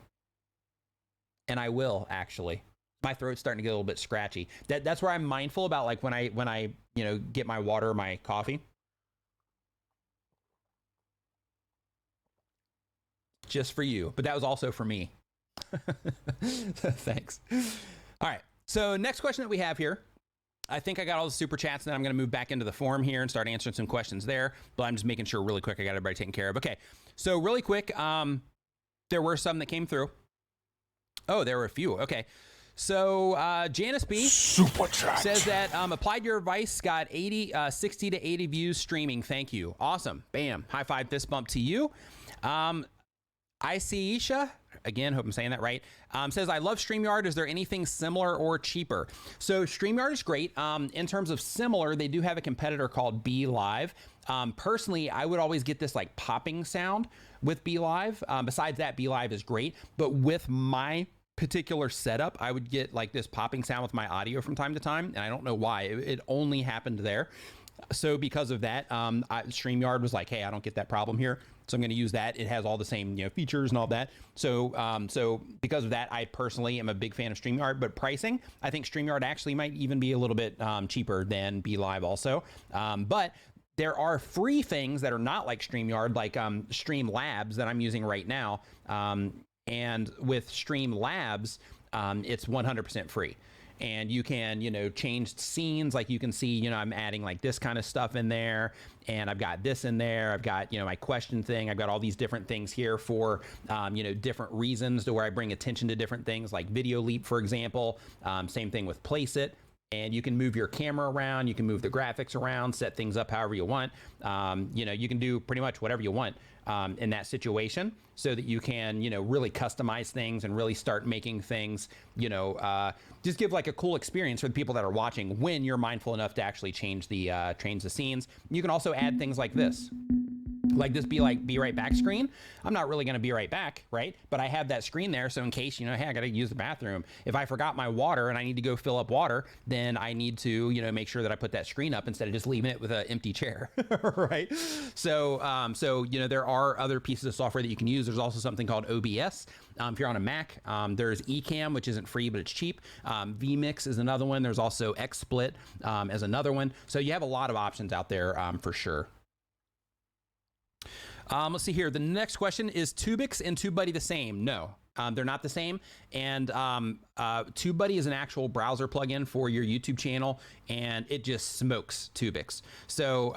And I will, actually. My throat's starting to get a little bit scratchy. That's where I'm mindful about, like, when I get my water or my coffee. Just for you, but that was also for me. Thanks. All right. So next question that we have here, I think I got all the super chats, and then I'm going to move back into the forum here and start answering some questions there, but I'm just making sure really quick I got everybody taken care of. Okay. So really quick, there were some that came through. Oh, there were a few. Okay. So Janice B Super Chat says that applied your advice, got 60 to 80 views streaming. Thank you. Awesome. Bam. High five, fist bump to you. Isha, again, hope I'm saying that right, says, I love StreamYard. Is there anything similar or cheaper? So StreamYard is great. In terms of similar, they do have a competitor called BeLive. Personally, I would always get this like popping sound with BeLive. Besides that, BeLive is great. But with my particular setup, I would get like this popping sound with my audio from time to time. And I don't know why. It only happened there. So because of that, StreamYard was like, hey, I don't get that problem here, so I'm going to use that. It has all the same, features and all that. So because of that, I personally am a big fan of StreamYard. But pricing, I think StreamYard actually might even be a little bit cheaper than BeLive also. But there are free things that are not like StreamYard, like Streamlabs that I'm using right now. And with Streamlabs, it's 100% free. And you can, change scenes. Like you can see, I'm adding like this kind of stuff in there, and I've got this in there. I've got, my question thing. I've got all these different things here for, different reasons to where I bring attention to different things, like Video Leap, for example. Same thing with Place It. And you can move your camera around, you can move the graphics around, set things up however you want. You can do pretty much whatever you want in that situation, so that you can, really customize things and really start making things, just give like a cool experience for the people that are watching when you're mindful enough to actually change the scenes. You can also add things like this. Like this be right back screen. I'm not really going to be right back, right? But I have that screen there, so in case, hey, I got to use the bathroom. If I forgot my water and I need to go fill up water, then I need to, make sure that I put that screen up instead of just leaving it with an empty chair, right? So there are other pieces of software that you can use. There's also something called OBS. If you're on a Mac, there's Ecamm, which isn't free, but it's cheap. vMix is another one. There's also XSplit as another one. So you have a lot of options out there for sure. Let's see here. The next question is TubeX and TubeBuddy the same? No, they're not the same. And TubeBuddy is an actual browser plugin for your YouTube channel, and it just smokes TubeX. So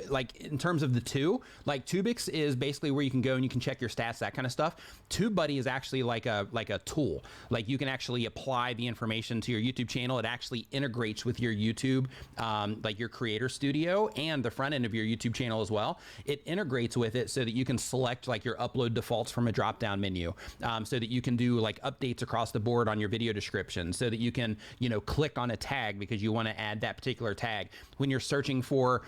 like in terms of the two, like TubeX is basically where you can go and you can check your stats, that kind of stuff. TubeBuddy is actually like a tool. Like you can actually apply the information to your YouTube channel. It actually integrates with your YouTube, like your creator studio and the front end of your YouTube channel as well. It integrates with it so that you can select like your upload defaults from a drop down menu, so that you can do like updates across the board on your video description, so that you can, click on a tag because you want to add that particular tag. When you're searching for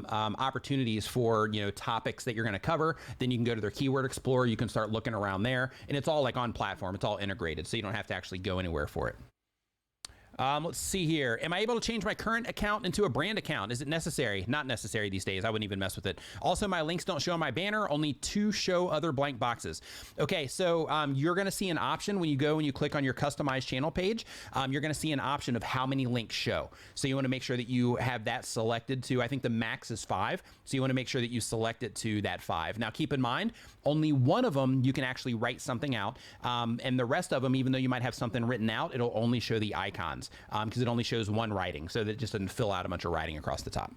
opportunities for topics that you're going to cover, then you can go to their keyword explorer. You can start looking around there, and it's all like on platform. It's all integrated, so you don't have to actually go anywhere for it. Let's see here. Am I able to change my current account into a brand account? Is it necessary? Not necessary these days. I wouldn't even mess with it. Also, my links don't show on my banner, only 2 show other blank boxes. Okay, so you're gonna see an option when you go and you click on your customized channel page. You're gonna see an option of how many links show. So you wanna make sure that you have that selected to, I think the max is 5. So you wanna make sure that you select it to that 5. Now keep in mind, only one of them you can actually write something out. And the rest of them, even though you might have something written out, it'll only show the icons. Because it only shows one writing, so that it just doesn't fill out a bunch of writing across the top.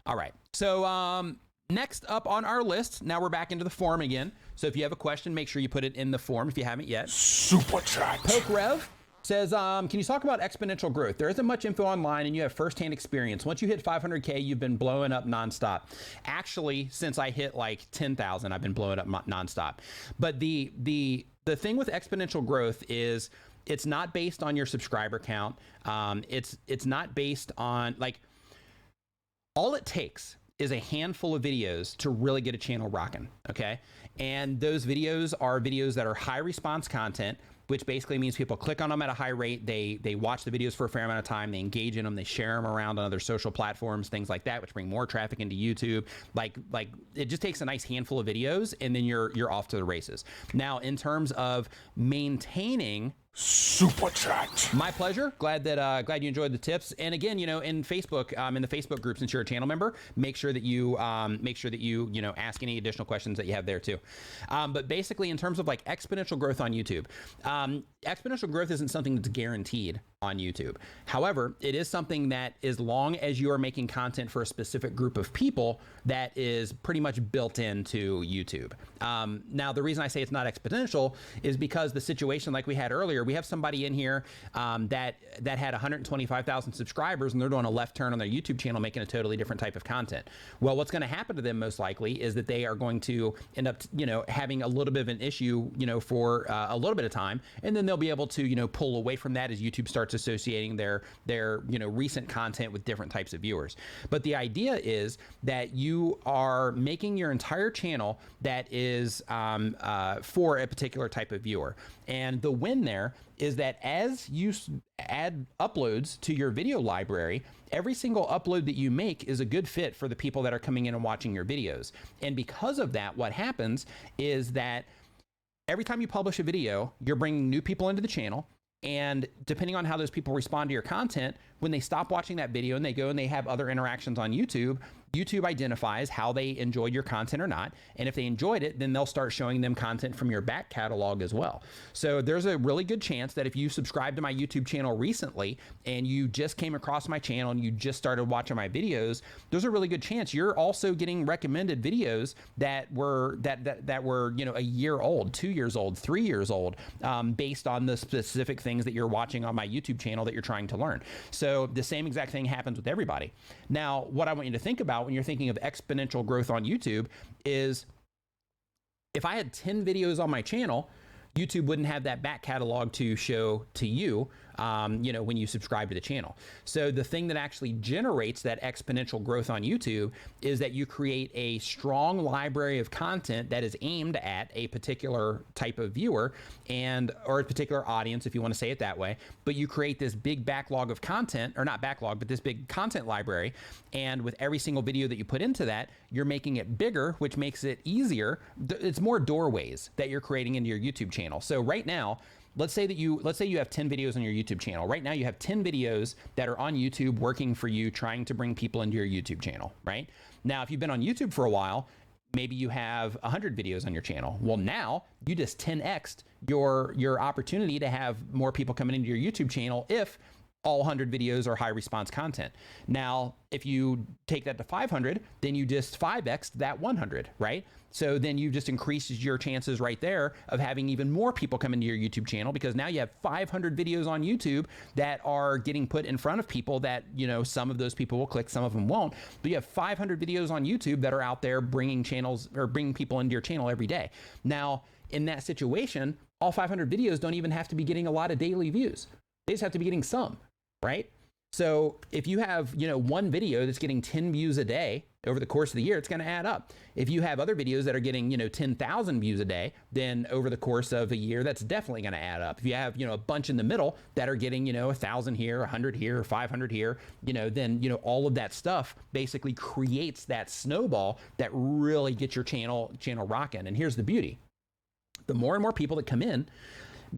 All right, so next up on our list, now we're back into the form again. So if you have a question, make sure you put it in the form if you haven't yet. Super chat. PokeRev says, can you talk about exponential growth? There isn't much info online and you have firsthand experience. Once you hit 500K, you've been blowing up nonstop. Actually, since I hit like 10,000, I've been blowing up nonstop. But the thing with exponential growth is, it's not based on your subscriber count. It's not based on, like, all it takes is a handful of videos to really get a channel rocking, okay? And those videos are videos that are high response content, which basically means people click on them at a high rate. They watch the videos for a fair amount of time. They engage in them. They share them around on other social platforms, things like that, which bring more traffic into YouTube. Like it just takes a nice handful of videos, and then you're off to the races. Now, in terms of maintaining Super chat. My pleasure. Glad you enjoyed the tips. And again, in Facebook, in the Facebook group, since you're a channel member, make sure that you ask any additional questions that you have there too. But basically, in terms of like exponential growth on YouTube, exponential growth isn't something that's guaranteed on YouTube. However, it is something that, as long as you are making content for a specific group of people, that is pretty much built into YouTube. Now, the reason I say it's not exponential is because the situation like we had earlier, we have somebody in here that had 125,000 subscribers, and they're doing a left turn on their YouTube channel, making a totally different type of content. Well, what's going to happen to them most likely is that they are going to end up, having a little bit of an issue, for a little bit of time, and then they'll be able to, pull away from that as YouTube starts associating their recent content with different types of viewers. But the idea is that you are making your entire channel that is for a particular type of viewer. And the win there is that as you add uploads to your video library, every single upload that you make is a good fit for the people that are coming in and watching your videos. And because of that, what happens is that every time you publish a video, you're bringing new people into the channel. And depending on how those people respond to your content, when they stop watching that video and they go and they have other interactions on YouTube, YouTube identifies how they enjoyed your content or not. And if they enjoyed it, then they'll start showing them content from your back catalog as well. So there's a really good chance that if you subscribe to my YouTube channel recently and you just came across my channel and you just started watching my videos, there's a really good chance you're also getting recommended videos that were you know, a year old, 2 years old, 3 years old, based on the specific things that you're watching on my YouTube channel that you're trying to learn. So the same exact thing happens with everybody. Now, what I want you to think about when you're thinking of exponential growth on YouTube is if I had 10 videos on my channel, YouTube wouldn't have that back catalog to show to you, you know, when you subscribe to the channel. So the thing that actually generates that exponential growth on YouTube is that you create a strong library of content that is aimed at a particular type of viewer or a particular audience, if you want to say it that way. But you create this big backlog of content, or not backlog, but this big content library. And with every single video that you put into that, you're making it bigger, which makes it easier. It's more doorways that you're creating into your YouTube channel. So right now, let's say you have 10 videos on your YouTube channel. Right now you have 10 videos that are on YouTube working for you, trying to bring people into your YouTube channel, right? Now, if you've been on YouTube for a while, maybe you have 100 videos on your channel. Well, now you just 10x'd your opportunity to have more people coming into your YouTube channel if all 100 videos are high response content. Now, if you take that to 500, then you just 5x'd that 100, right? So then you just increases your chances right there of having even more people come into your YouTube channel, because now you have 500 videos on YouTube that are getting put in front of people that, you know, some of those people will click, some of them won't, but you have 500 videos on YouTube that are out there bringing people into your channel every day. Now, in that situation, all 500 videos don't even have to be getting a lot of daily views. They just have to be getting some, right? So if you have, you know, one video that's getting 10 views a day over the course of the year, it's going to add up. If you have other videos that are getting, you know, 10,000 views a day, then over the course of a year, that's definitely going to add up. If you have, you know, a bunch in the middle that are getting, you know, 1,000 here, 100 here, 500 here, you know, then, you know, all of that stuff basically creates that snowball that really gets your channel rocking. And here's the beauty. The more and more people that come in,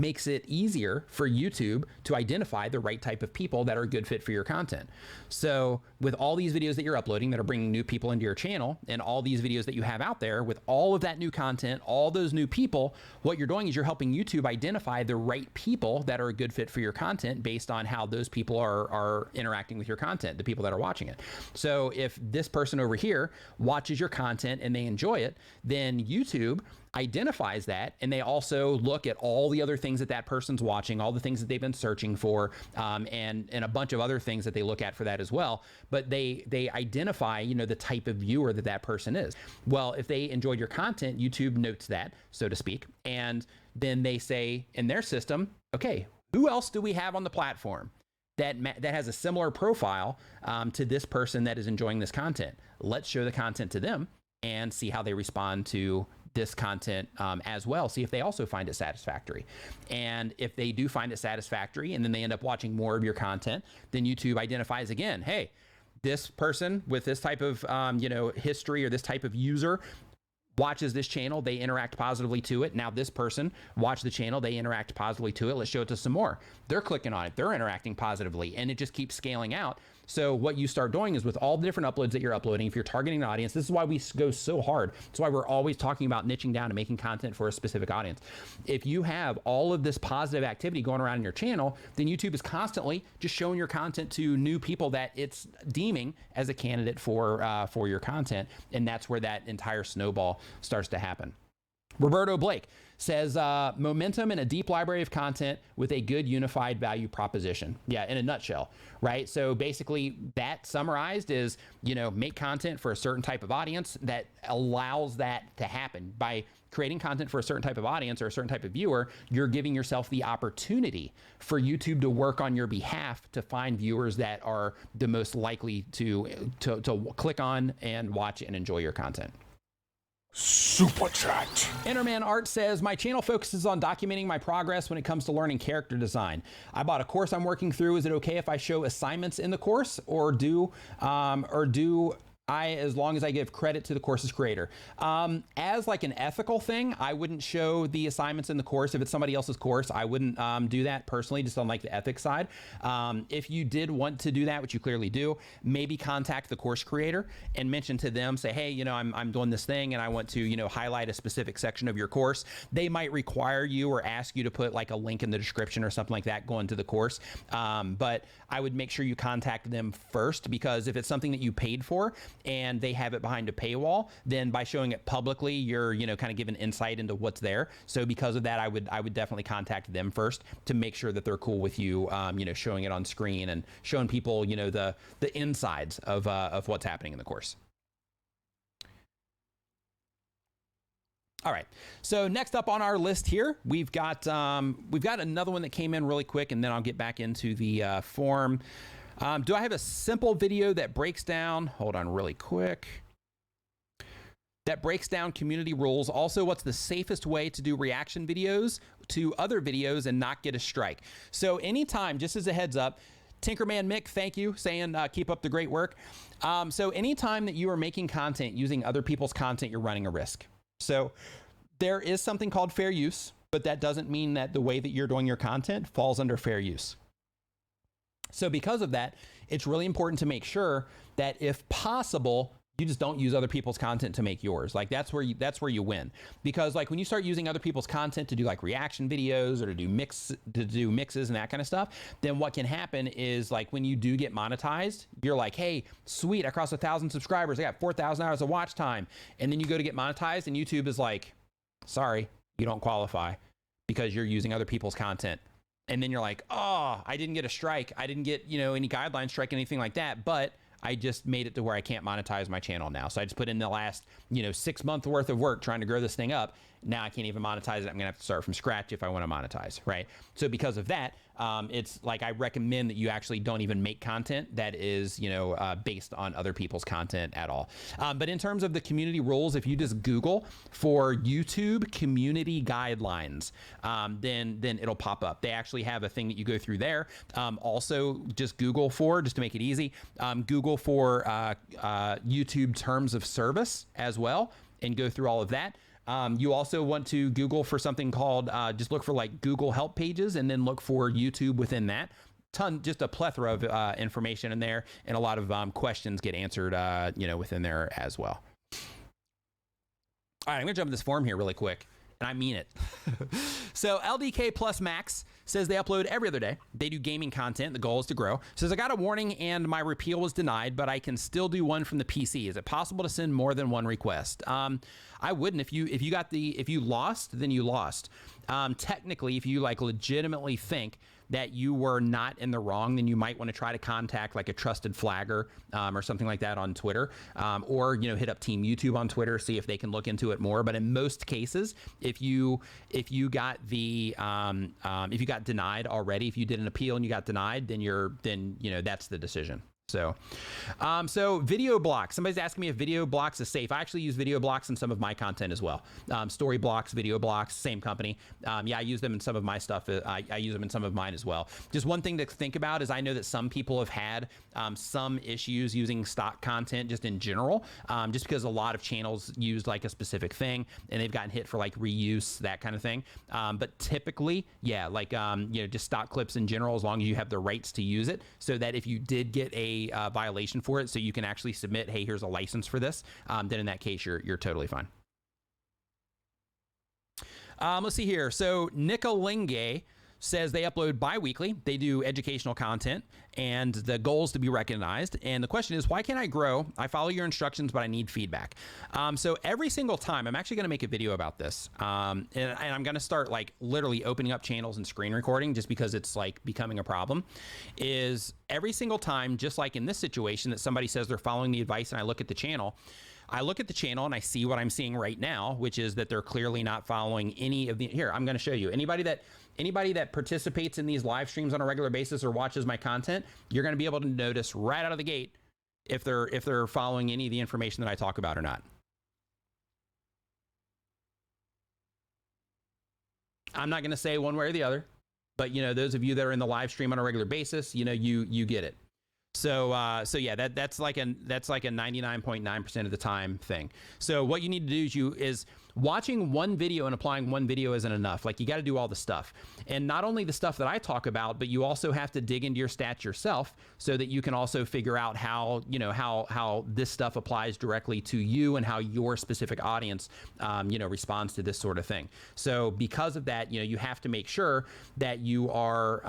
makes it easier for YouTube to identify the right type of people that are a good fit for your content. So with all these videos that you're uploading that are bringing new people into your channel, and all these videos that you have out there with all of that new content, all those new people, what you're doing is you're helping YouTube identify the right people that are a good fit for your content based on how those people are interacting with your content, the people that are watching it. So if this person over here watches your content and they enjoy it, then YouTube identifies that, and they also look at all the other things that that person's watching, all the things that they've been searching for, and a bunch of other things that they look at for that as well. But they identify, you know, the type of viewer that that person is. Well, if they enjoyed your content, YouTube notes that, so to speak, and then they say in their system, okay, who else do we have on the platform that has a similar profile to this person that is enjoying this content? Let's show the content to them and see how they respond to this content as well. See if they also find it satisfactory. And if they do find it satisfactory and then they end up watching more of your content, then YouTube identifies again, hey, this person with this type of you know, history, or this type of user watches this channel, they interact positively to it. Now this person watched the channel, they interact positively to it. Let's show it to some more. They're clicking on it, they're interacting positively, and it just keeps scaling out. So what you start doing is with all the different uploads that you're uploading, if you're targeting an audience, this is why we go so hard. That's why we're always talking about niching down and making content for a specific audience. If you have all of this positive activity going around in your channel, then YouTube is constantly just showing your content to new people that it's deeming as a candidate for your content. And that's where that entire snowball starts to happen. Roberto Blake says, momentum and a deep library of content with a good unified value proposition. Yeah, in a nutshell, right? So basically that summarized is, you know, make content for a certain type of audience that allows that to happen. By creating content for a certain type of audience or a certain type of viewer, you're giving yourself the opportunity for YouTube to work on your behalf to find viewers that are the most likely to click on and watch and enjoy your content. Super Chat. Enterman Art says, my channel focuses on documenting my progress when it comes to learning character design. I bought a course I'm working through. Is it okay if I show assignments in the course, or do I, as long as I give credit to the course's creator? As like an ethical thing, I wouldn't show the assignments in the course. If it's somebody else's course, I wouldn't do that personally, just on like the ethics side. If you did want to do that, which you clearly do, maybe contact the course creator and mention to them, say, hey, I'm doing this thing and I want to, highlight a specific section of your course. They might require you or ask you to put like a link in the description or something like that going to the course. But I would make sure you contact them first, because if it's something that you paid for and they have it behind a paywall, then by showing it publicly, you're, kind of giving insight into what's there. So because of that, I would definitely contact them first to make sure that they're cool with you, showing it on screen and showing people, the insides of what's happening in the course. All right, so next up on our list here, we've got another one that came in really quick, and then I'll get back into the form. Do I have a simple video that breaks down, hold on really quick, that breaks down community rules? Also, what's the safest way to do reaction videos to other videos and not get a strike? So anytime, just as a heads up, Tinkerman Mick, thank you, saying keep up the great work. So anytime that you are making content using other people's content, you're running a risk. So there is something called fair use, but that doesn't mean that the way that you're doing your content falls under fair use. So because of that, it's really important to make sure that if possible, you just don't use other people's content to make yours. Like that's where you win. Because like when you start using other people's content to do like reaction videos or to do mixes and that kind of stuff, then what can happen is like when you do get monetized, you're like, hey, sweet, I crossed 1,000 subscribers. I got 4,000 hours of watch time. And then you go to get monetized and YouTube is like, sorry, you don't qualify because you're using other people's content. And then you're like, oh, I didn't get a strike. I didn't get, any guideline strike, anything like that. But I just made it to where I can't monetize my channel now. So I just put in the last, 6 months worth of work trying to grow this thing up. Now I can't even monetize it. I'm gonna have to start from scratch if I want to monetize, right? So because of that, it's like I recommend that you actually don't even make content that is, based on other people's content at all. But in terms of the community rules, if you just Google for YouTube community guidelines, then it'll pop up. They actually have a thing that you go through there. Also, just Google for, just to make it easy, Google for YouTube terms of service as well, and go through all of that. You also want to Google for something called, just look for like Google help pages and then look for YouTube within that. Just a plethora of information in there, and a lot of questions get answered, within there as well. All right, I'm gonna jump in this form here really quick, and I mean it. So LDK Plus Max says they upload every other day. They do gaming content. The goal is to grow. Says I got a warning and my repeal was denied, but I can still do one from the PC. Is it possible to send more than one request? I wouldn't. If you lost, then you lost. Technically, if you like legitimately think that you were not in the wrong, then you might want to try to contact like a trusted flagger or something like that on Twitter, or hit up Team YouTube on Twitter, see if they can look into it more. But in most cases, if you got denied already, if you did an appeal and you got denied, then that's the decision. So video blocks. Somebody's asking me if video blocks is safe. I actually use video blocks in some of my content as well. Story blocks, video blocks, same company. Yeah, I use them in some of my stuff. I use them in some of mine as well. Just one thing to think about is I know that some people have had some issues using stock content just in general, just because a lot of channels use like a specific thing and they've gotten hit for like reuse, that kind of thing. But typically, yeah, like, just stock clips in general, as long as you have the rights to use it, so that if you did get a violation for it, so you can actually submit, hey, here's a license for this, then in that case, you're totally fine. Let's see here. So Nicolinge says they upload bi-weekly. They do educational content, and the goal is to be recognized. And the question is, why can't I grow? I follow your instructions, but I need feedback. So every single time, I'm actually going to make a video about this. And I'm going to start like literally opening up channels and screen recording, just because it's like becoming a problem. Is every single time, just like in this situation, that somebody says they're following the advice and I look at the channel, and I see what I'm seeing right now, which is that they're clearly not following any of the, here, I'm going to show you. Anybody that participates in these live streams on a regular basis or watches my content, you're going to be able to notice right out of the gate if they're following any of the information that I talk about or not. I'm not going to say one way or the other, but those of you that are in the live stream on a regular basis, you get it. So yeah, that's like a 99.9% of the time thing. So what you need to do is watching one video and applying one video isn't enough. Like, you got to do all the stuff, and not only the stuff that I talk about, but you also have to dig into your stats yourself so that you can also figure out how this stuff applies directly to you and how your specific audience, responds to this sort of thing. So because of that, you have to make sure that you are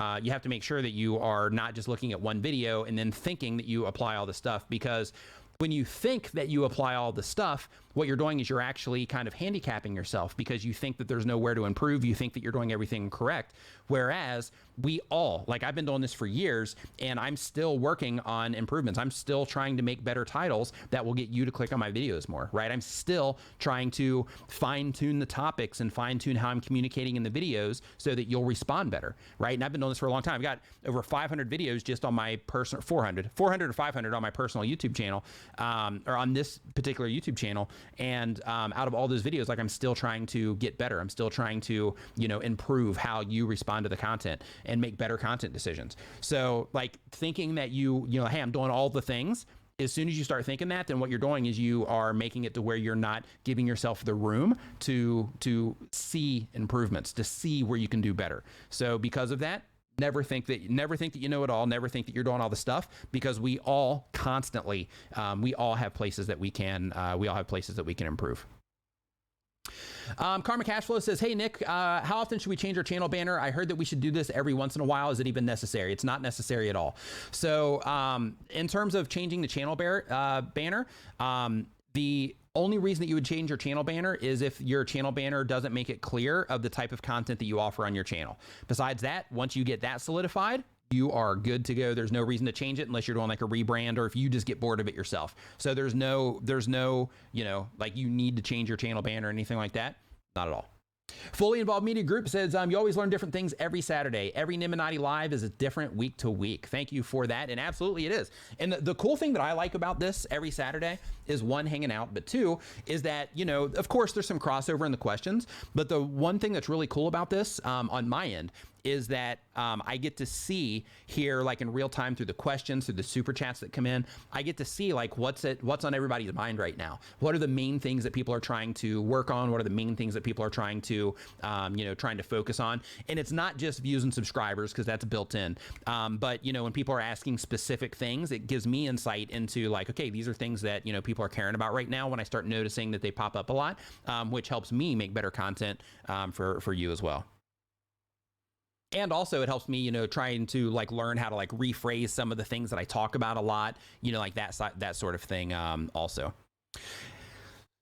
not just looking at one video and then thinking that you apply all the stuff, because when you think that you apply all the stuff, what you're doing is you're actually kind of handicapping yourself, because you think that there's nowhere to improve. You think that you're doing everything correct. Whereas we all, like, I've been doing this for years and I'm still working on improvements. I'm still trying to make better titles that will get you to click on my videos more, right? I'm still trying to fine tune the topics and fine tune how I'm communicating in the videos so that you'll respond better, right? And I've been doing this for a long time. I've got over 500 videos just on my personal, 400 or 500 on my personal YouTube channel, or on this particular YouTube channel. And out of all those videos, like, I'm still trying to get better. I'm still trying to, improve how you respond to the content and make better content decisions. So, like, thinking that hey, I'm doing all the things. As soon as you start thinking that, then what you're doing is you are making it to where you're not giving yourself the room to see improvements, to see where you can do better. So because of that, never think that you know it all. Never think that you're doing all the stuff, because we all constantly, we all have places that we can improve. Karma Cashflow says, hey, Nick, how often should we change our channel banner? I heard that we should do this every once in a while. Is it even necessary? It's not necessary at all. So in terms of changing the channel banner, the only reason that you would change your channel banner is if your channel banner doesn't make it clear of the type of content that you offer on your channel. Besides that, once you get that solidified, you are good to go. There's no reason to change it unless you're doing like a rebrand, or if you just get bored of it yourself. So there's no, like, you need to change your channel banner or anything like that. Not at all. Fully Involved Media Group says, you always learn different things every Saturday. Every Nimminati Live is a different week to week. Thank you for that. And absolutely it is. And the cool thing that I like about this every Saturday is, one, hanging out, but two is that, of course there's some crossover in the questions, but the one thing that's really cool about this on my end is that I get to see here, like, in real time through the questions, through the super chats that come in, I get to see, like, what's on everybody's mind right now. What are the main things that people are trying to work on? What are the main things that people are trying to, trying to focus on? And it's not just views and subscribers, because that's built in. But, when people are asking specific things, it gives me insight into, like, okay, these are things that, people are caring about right now, when I start noticing that they pop up a lot, which helps me make better content for you as well. And also it helps me, trying to, like, learn how to, like, rephrase some of the things that I talk about a lot, like that sort of thing also.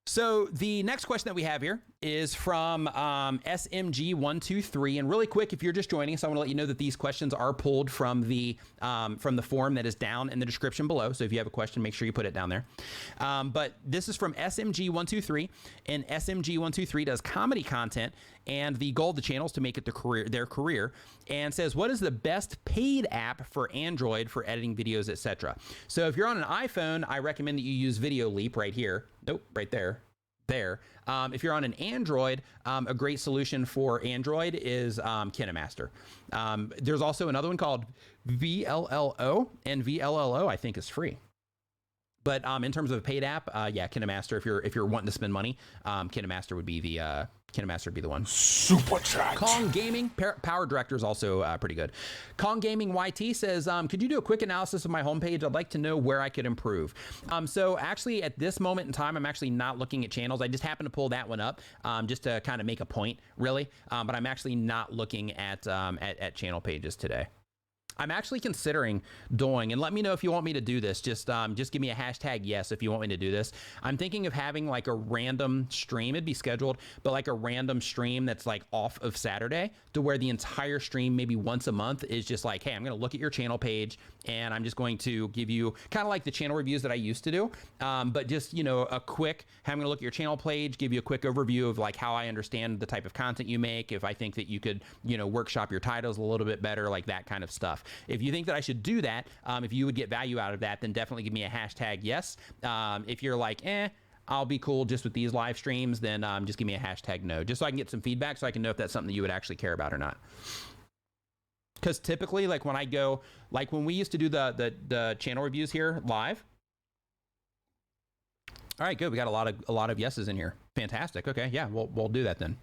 So the next question that we have here is from SMG123. And really quick, if you're just joining us, I want to let you know that these questions are pulled from the form that is down in the description below. So if you have a question, make sure you put it down there. But this is from SMG123, and SMG123 does comedy content, and the goal of the channel is to make it their career, and says, what is the best paid app for Android for editing videos, etc.? So if you're on an iPhone, I recommend that you use Video Leap right here. Nope, right there. If you're on an Android, a great solution for Android is KineMaster. There's also another one called VLLO, and VLLO I think is free. But in terms of a paid app, yeah, KineMaster. If you're wanting to spend money, KineMaster would be the one. Super chat. Kong Gaming Power Director is also pretty good. Kong Gaming YT says, could you do a quick analysis of my homepage? I'd like to know where I could improve. So actually, at this moment in time, I'm actually not looking at channels. I just happened to pull that one up just to kind of make a point, really. But I'm actually not looking at channel pages today. I'm actually considering doing, and let me know if you want me to do this. Just give me a hashtag yes if you want me to do this. I'm thinking of having like a random stream. It'd be scheduled, but like a random stream that's like off of Saturday, to where the entire stream, maybe once a month, is just like, hey, I'm going to look at your channel page and I'm just going to give you kind of like the channel reviews that I used to do. But just, a quick, hey, I'm going to look at your channel page, give you a quick overview of like how I understand the type of content you make. If I think that you could, workshop your titles a little bit better, like that kind of stuff. If you think that I should do that, if you would get value out of that, then definitely give me a hashtag yes. If you're like, I'll be cool just with these live streams, then just give me a hashtag no, just so I can get some feedback so I can know if that's something that you would actually care about or not. Because typically, like when I go, like when we used to do the channel reviews here live. All right, good. We got a lot of yeses in here. Fantastic. Okay, yeah, we'll do that then.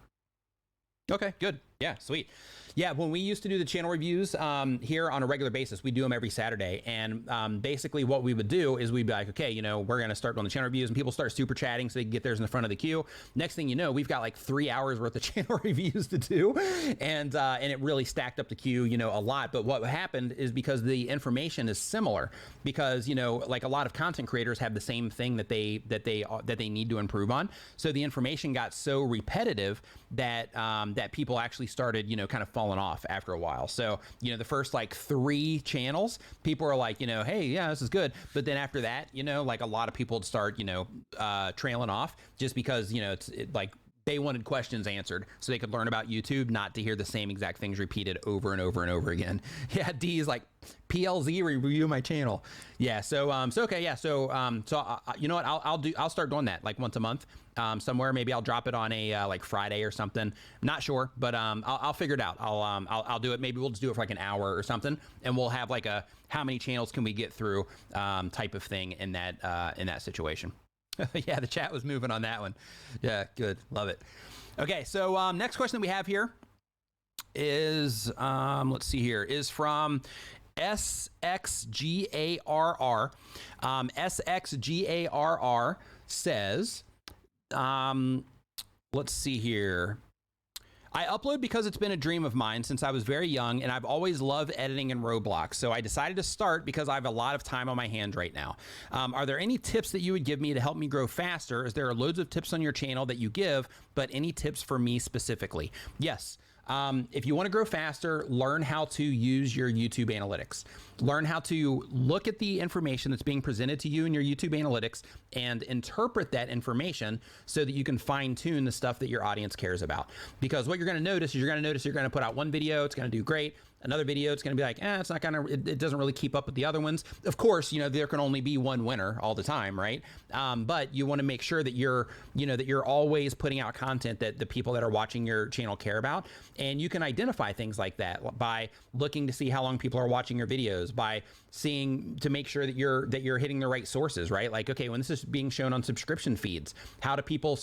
Okay, good. Yeah, sweet. Yeah, when we used to do the channel reviews here on a regular basis, we do them every Saturday. And basically what we would do is we'd be like, okay, you know, we're going to start doing the channel reviews, and people start super chatting so they can get theirs in the front of the queue. Next thing you know, we've got like 3 hours worth of channel reviews to do. And it really stacked up the queue, you know, a lot. But what happened is because the information is similar, because, you know, like a lot of content creators have the same thing that they need to improve on. So the information got so repetitive that that people actually started, you know, kind of falling off after a while. So, you know, the first like 3 channels, people are like, you know, hey, yeah, this is good. But then after that, you know, like a lot of people would start, you know, trailing off just because, you know, like they wanted questions answered so they could learn about YouTube, not to hear the same exact things repeated over and over and over again. Yeah, D is like, PLZ review my channel. Yeah, so okay, yeah, so you know what, I'll start doing that like once a month somewhere. Maybe I'll drop it on a like Friday or something. Not sure, but I'll figure it out. I'll do it. Maybe we'll just do it for like an hour or something, and we'll have like a how many channels can we get through type of thing in that situation. Yeah, the chat was moving on that one. Yeah, good. Love it. Okay, so next question that we have here is, let's see here, is from SXGARR. SXGARR says, let's see here. I upload because it's been a dream of mine since I was very young, and I've always loved editing in Roblox. So I decided to start because I have a lot of time on my hands right now. Are there any tips that you would give me to help me grow faster? As there are loads of tips on your channel that you give, but any tips for me specifically? Yes. If you want to grow faster, learn how to use your YouTube analytics. Learn how to look at the information that's being presented to you in your YouTube analytics and interpret that information so that you can fine tune the stuff that your audience cares about. Because what you're going to notice is you're going to put out one video, it's going to do great. Another video, it's going to be like, it's not going to, it doesn't really keep up with the other ones. Of course, you know, there can only be one winner all the time, right? But you want to make sure that you're always putting out content that the people that are watching your channel care about. And you can identify things like that by looking to see how long people are watching your videos, by seeing to make sure that you're hitting the right sources, right? Like, okay, when this is being shown on subscription feeds, how do people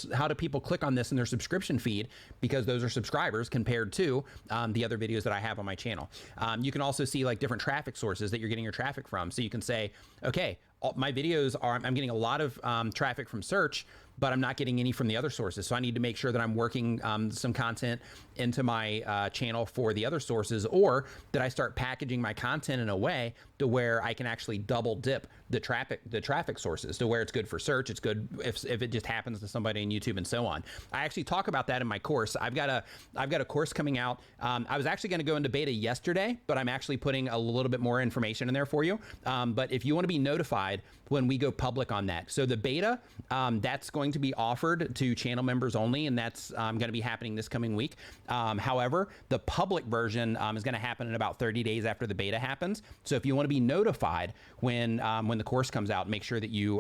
click on this in their subscription feed, because those are subscribers compared to the other videos that I have on my channel. You can also see like different traffic sources that you're getting your traffic from. So you can say, okay, my videos I'm getting a lot of traffic from search, but I'm not getting any from the other sources. So I need to make sure that I'm working some content into my channel for the other sources, or that I start packaging my content in a way to where I can actually double dip the traffic sources to where it's good for search. It's good if it just happens to somebody on YouTube, and so on. I actually talk about that in my course. I've got a course coming out. I was actually going to go into beta yesterday, but I'm actually putting a little bit more information in there for you. But if you want to be notified when we go public on that, so the beta, that's going to be offered to channel members only, and that's going to be happening this coming week. However, the public version is going to happen in about 30 days after the beta happens. So if you want to be notified when the course comes out, make sure that you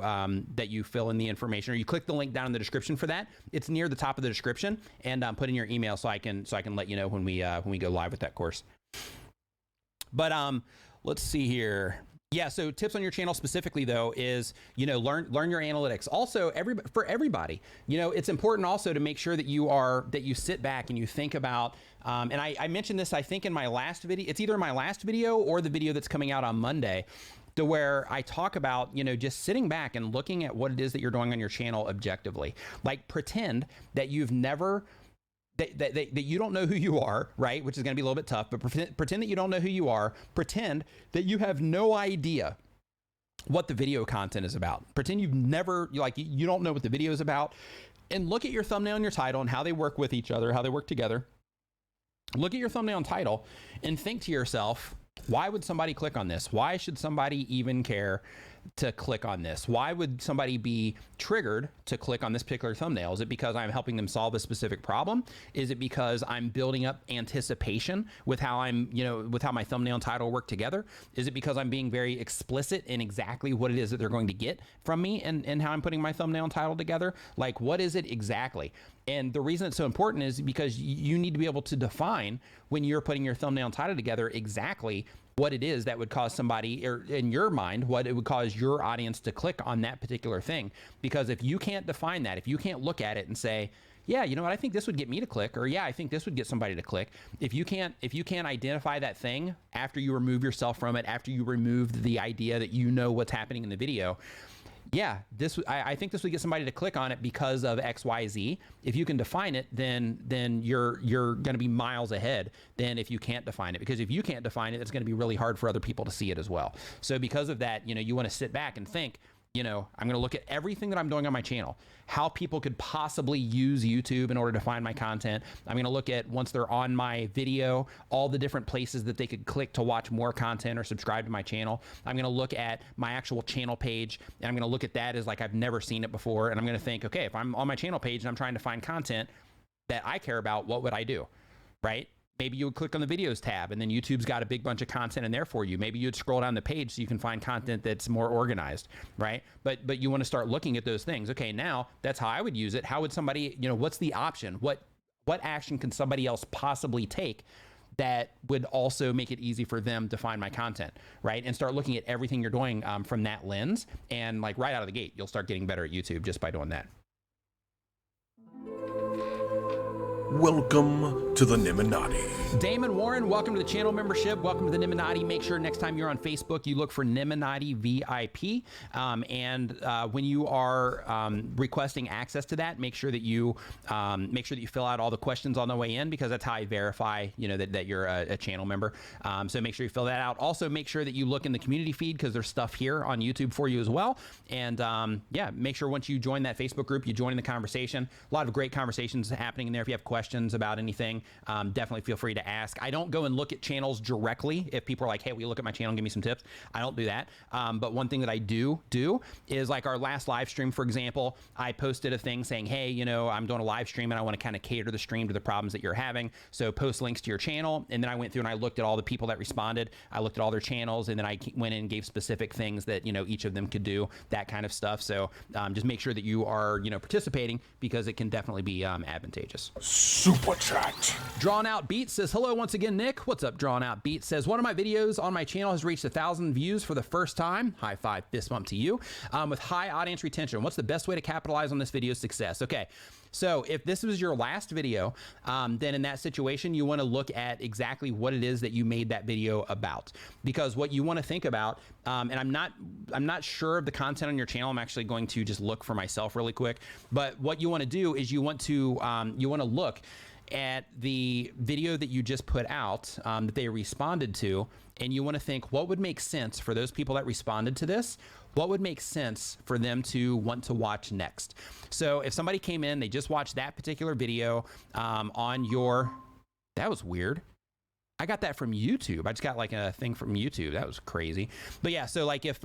fill in the information, or you click the link down in the description for that. It's near the top of the description, and put in your email so I can let you know when we go live with that course. But let's see here. Yeah, so tips on your channel specifically though is, you know, learn your analytics. Also, for everybody, you know, it's important also to make sure that you sit back and you think about, and I mentioned this, I think in my last video, it's either my last video or the video that's coming out on Monday, to where I talk about, you know, just sitting back and looking at what it is that you're doing on your channel objectively. Like, pretend that you've never, that you don't know who you are, right? Which is going to be a little bit tough, but pretend that you don't know who you are. Pretend that you have no idea what the video content is about. Pretend you don't know what the video is about, and look at your thumbnail and your title and how they work with each other, how they work together. Look at your thumbnail and title and think to yourself, why would somebody click on this? Why should somebody even care to click on this? Why would somebody be triggered to click on this particular thumbnail? Is it because I'm helping them solve a specific problem? Is it because I'm building up anticipation with how with how my thumbnail and title work together? Is it because I'm being very explicit in exactly what it is that they're going to get from me and how I'm putting my thumbnail and title together? Like, what is it exactly? And the reason it's so important is because you need to be able to define when you're putting your thumbnail and title together exactly what it is that would cause somebody, or in your mind, what it would cause your audience to click on that particular thing. Because if you can't define that, if you can't look at it and say, yeah, you know what, I think this would get me to click, or yeah, I think this would get somebody to click. If you can't identify that thing after you remove yourself from it, after you remove the idea that you know what's happening in the video, yeah, I think this would get somebody to click on it because of X, Y, Z. If you can define it, then you're going to be miles ahead than if you can't define it. Because if you can't define it, it's going to be really hard for other people to see it as well. So because of that, you want to sit back and think, I'm going to look at everything that I'm doing on my channel, how people could possibly use YouTube in order to find my content. I'm going to look at, once they're on my video, all the different places that they could click to watch more content or subscribe to my channel. I'm going to look at my actual channel page, and I'm going to look at that as like I've never seen it before. And I'm going to think, okay, if I'm on my channel page and I'm trying to find content that I care about, what would I do, right? Maybe you would click on the videos tab, and then YouTube's got a big bunch of content in there for you. Maybe you'd scroll down the page so you can find content that's more organized, right? But you want to start looking at those things. Okay, now that's how I would use it. How would somebody, what's the option? What action can somebody else possibly take that would also make it easy for them to find my content, right? And start looking at everything you're doing from that lens. And like right out of the gate, you'll start getting better at YouTube just by doing that. Welcome to the Niminati. Damon Warren, welcome to the channel membership. Welcome to the Niminati. Make sure next time you're on Facebook, you look for Niminati VIP. When you are requesting access to that, make sure that you fill out all the questions on the way in, because that's how I verify, that you're a channel member. So make sure you fill that out. Also, make sure that you look in the community feed, because there's stuff here on YouTube for you as well. And make sure once you join that Facebook group, you join in the conversation. A lot of great conversations happening in there. If you have questions about anything, definitely feel free to ask. I don't go and look at channels directly. If people are like, hey, will you look at my channel and give me some tips? I don't do that. But one thing that I do is, like our last live stream, for example, I posted a thing saying, hey, I'm doing a live stream and I want to kind of cater the stream to the problems that you're having. So post links to your channel. And then I went through and I looked at all the people that responded. I looked at all their channels, and then I went in and gave specific things that, each of them could do, that kind of stuff. So just make sure that you are, participating, because it can definitely be advantageous. Super Chat. Drawn Out Beat says, hello once again, Nick. What's up, Drawn Out Beat? Says, one of my videos on my channel has reached 1,000 views for the first time. High five, fist bump to you. With high audience retention. What's the best way to capitalize on this video's success? Okay. So if this was your last video, then in that situation, you want to look at exactly what it is that you made that video about. Because what you want to think about, and I'm not sure of the content on your channel. I'm actually going to just look for myself really quick. But what you want to do is you want to look at the video that you just put out that they responded to, and you want to think, what would make sense for those people that responded to this? What would make sense for them to want to watch next? So if somebody came in, they just watched that particular video on your, that was weird. I got that from YouTube. I just got like a thing from YouTube. That was crazy. But yeah, so like if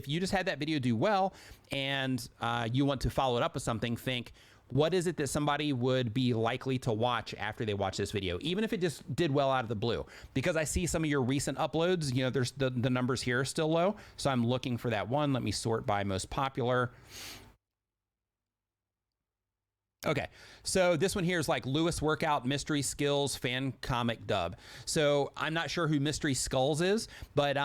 you just had that video do well, and you want to follow it up with something, think, what is it that somebody would be likely to watch after they watch this video, even if it just did well out of the blue? Because I see some of your recent uploads, there's the numbers here are still low. So I'm looking for that one. Let me sort by most popular. Okay, so this one here is like Lewis Workout, Mystery Skills, Fan Comic Dub. So I'm not sure who Mystery Skulls is, but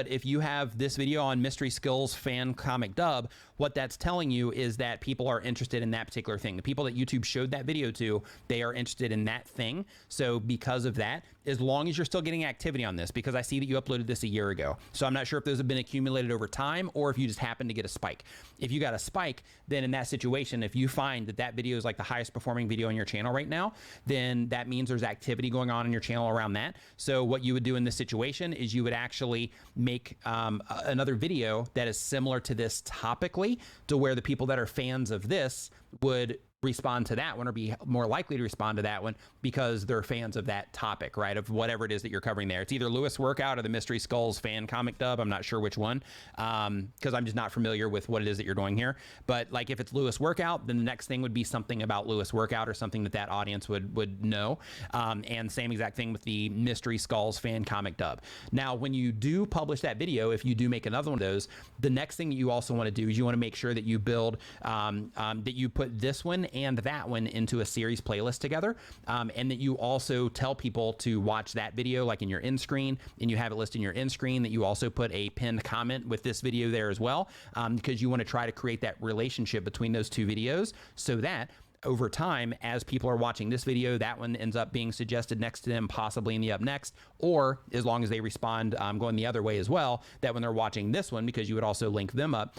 if you have this video on Mystery Skills, Fan Comic Dub, what that's telling you is that people are interested in that particular thing. The people that YouTube showed that video to, they are interested in that thing. So because of that, as long as you're still getting activity on this, because I see that you uploaded this a year ago. So I'm not sure if those have been accumulated over time or if you just happen to get a spike. If you got a spike, then in that situation, if you find that that video is like the highest performing video on your channel right now, then that means there's activity going on in your channel around that. So what you would do in this situation is you would actually make another video that is similar to this topically, to where the people that are fans of this would respond to that one or be more likely to respond to that one because they're fans of that topic, right? Of whatever it is that you're covering there. It's either Lewis Workout or the Mystery Skulls fan comic dub. I'm not sure which one because I'm just not familiar with what it is that you're doing here. But like if it's Lewis Workout, then the next thing would be something about Lewis Workout or something that audience would know. And same exact thing with the Mystery Skulls fan comic dub. Now, when you do publish that video, if you do make another one of those, the next thing that you also want to do is you want to make sure that you build, that you put this one and that one into a series playlist together, and that you also tell people to watch that video like in your end screen, and you have it listed in your end screen, that you also put a pinned comment with this video there as well, because you want to try to create that relationship between those two videos so that over time, as people are watching this video, that one ends up being suggested next to them, possibly in the up next, or as long as they respond going the other way as well, that when they're watching this one, because you would also link them up,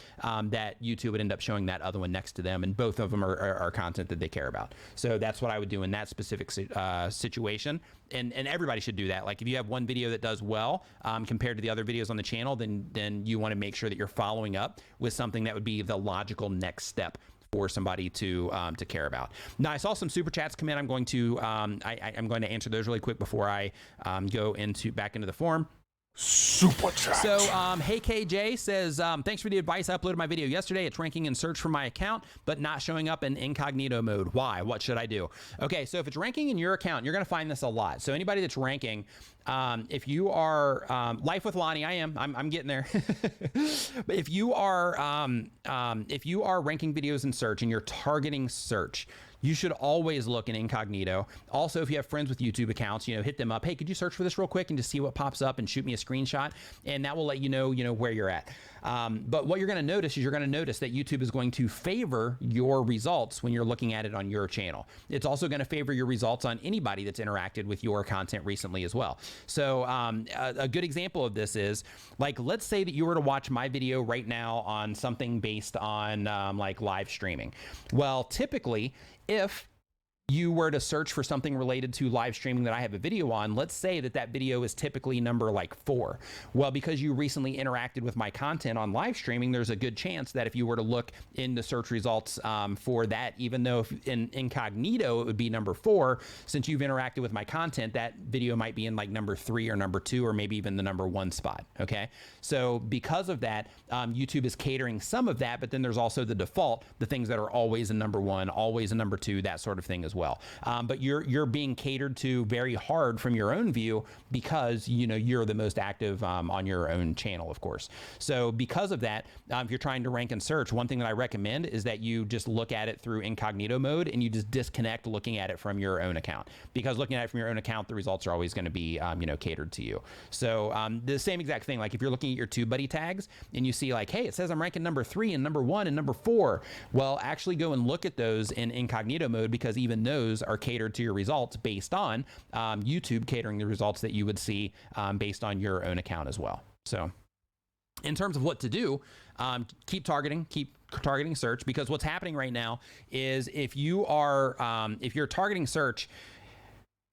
that YouTube would end up showing that other one next to them, and both of them are content that they care about. So that's what I would do in that specific situation. And everybody should do that. Like if you have one video that does well compared to the other videos on the channel, then you want to make sure that you're following up with something that would be the logical next step for somebody to care about. Now, I saw some super chats come in. I'm going to I'm going to answer those really quick before I go back into the forum. Super chat. So, hey KJ says, thanks for the advice. I uploaded my video yesterday. It's ranking in search for my account, but not showing up in incognito mode. Why? What should I do? Okay, so if it's ranking in your account, you're going to find this a lot. So anybody that's ranking, if you are Life with Lonnie, I'm getting there. But if you are ranking videos in search and you're targeting search, you should always look in incognito. Also, if you have friends with YouTube accounts, hit them up. Hey, could you search for this real quick and just see what pops up and shoot me a screenshot? And that will let you know where you're at. But what you're going to notice is that YouTube is going to favor your results when you're looking at it on your channel. It's also going to favor your results on anybody that's interacted with your content recently as well. So a good example of this is, like, let's say that you were to watch my video right now on something based on like live streaming. Well, typically, if you were to search for something related to live streaming that I have a video on, let's say that video is typically number like 4. Well, because you recently interacted with my content on live streaming, there's a good chance that if you were to look in the search results for that, even though if in incognito it would be number 4, since you've interacted with my content, that video might be in like number 3 or number 2 or maybe even the number 1 spot. Okay, so because of that, YouTube is catering some of that, but then there's also the default, the things that are always in number 1, always in number 2, that sort of thing as well. But you're being catered to very hard from your own view because you're the most active on your own channel, of course. So because of that, if you're trying to rank and search, one thing that I recommend is that you just look at it through incognito mode and you just disconnect looking at it from your own account, because looking at it from your own account, the results are always going to be catered to you. So the same exact thing, like if you're looking at your TubeBuddy tags and you see like, hey, it says I'm ranking number 3 and number 1 and number 4. Well, actually go and look at those in incognito mode, because even those are catered to your results based on YouTube catering the results that you would see based on your own account as well. So in terms of what to do, keep targeting search, because what's happening right now is if you're targeting search,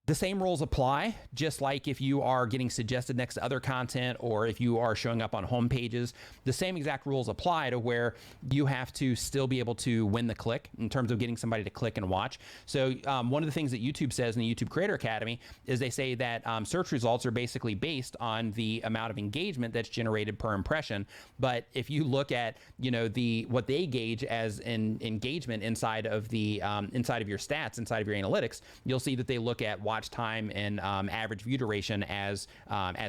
the same rules apply, just like if you are getting suggested next to other content or if you are showing up on home pages. The same exact rules apply to where you have to still be able to win the click in terms of getting somebody to click and watch. So one of the things that YouTube says in the YouTube Creator Academy is they say that search results are basically based on the amount of engagement that's generated per impression. But if you look at what they gauge as an engagement inside of your stats, inside of your analytics, you'll see that they look at watch time and average view duration as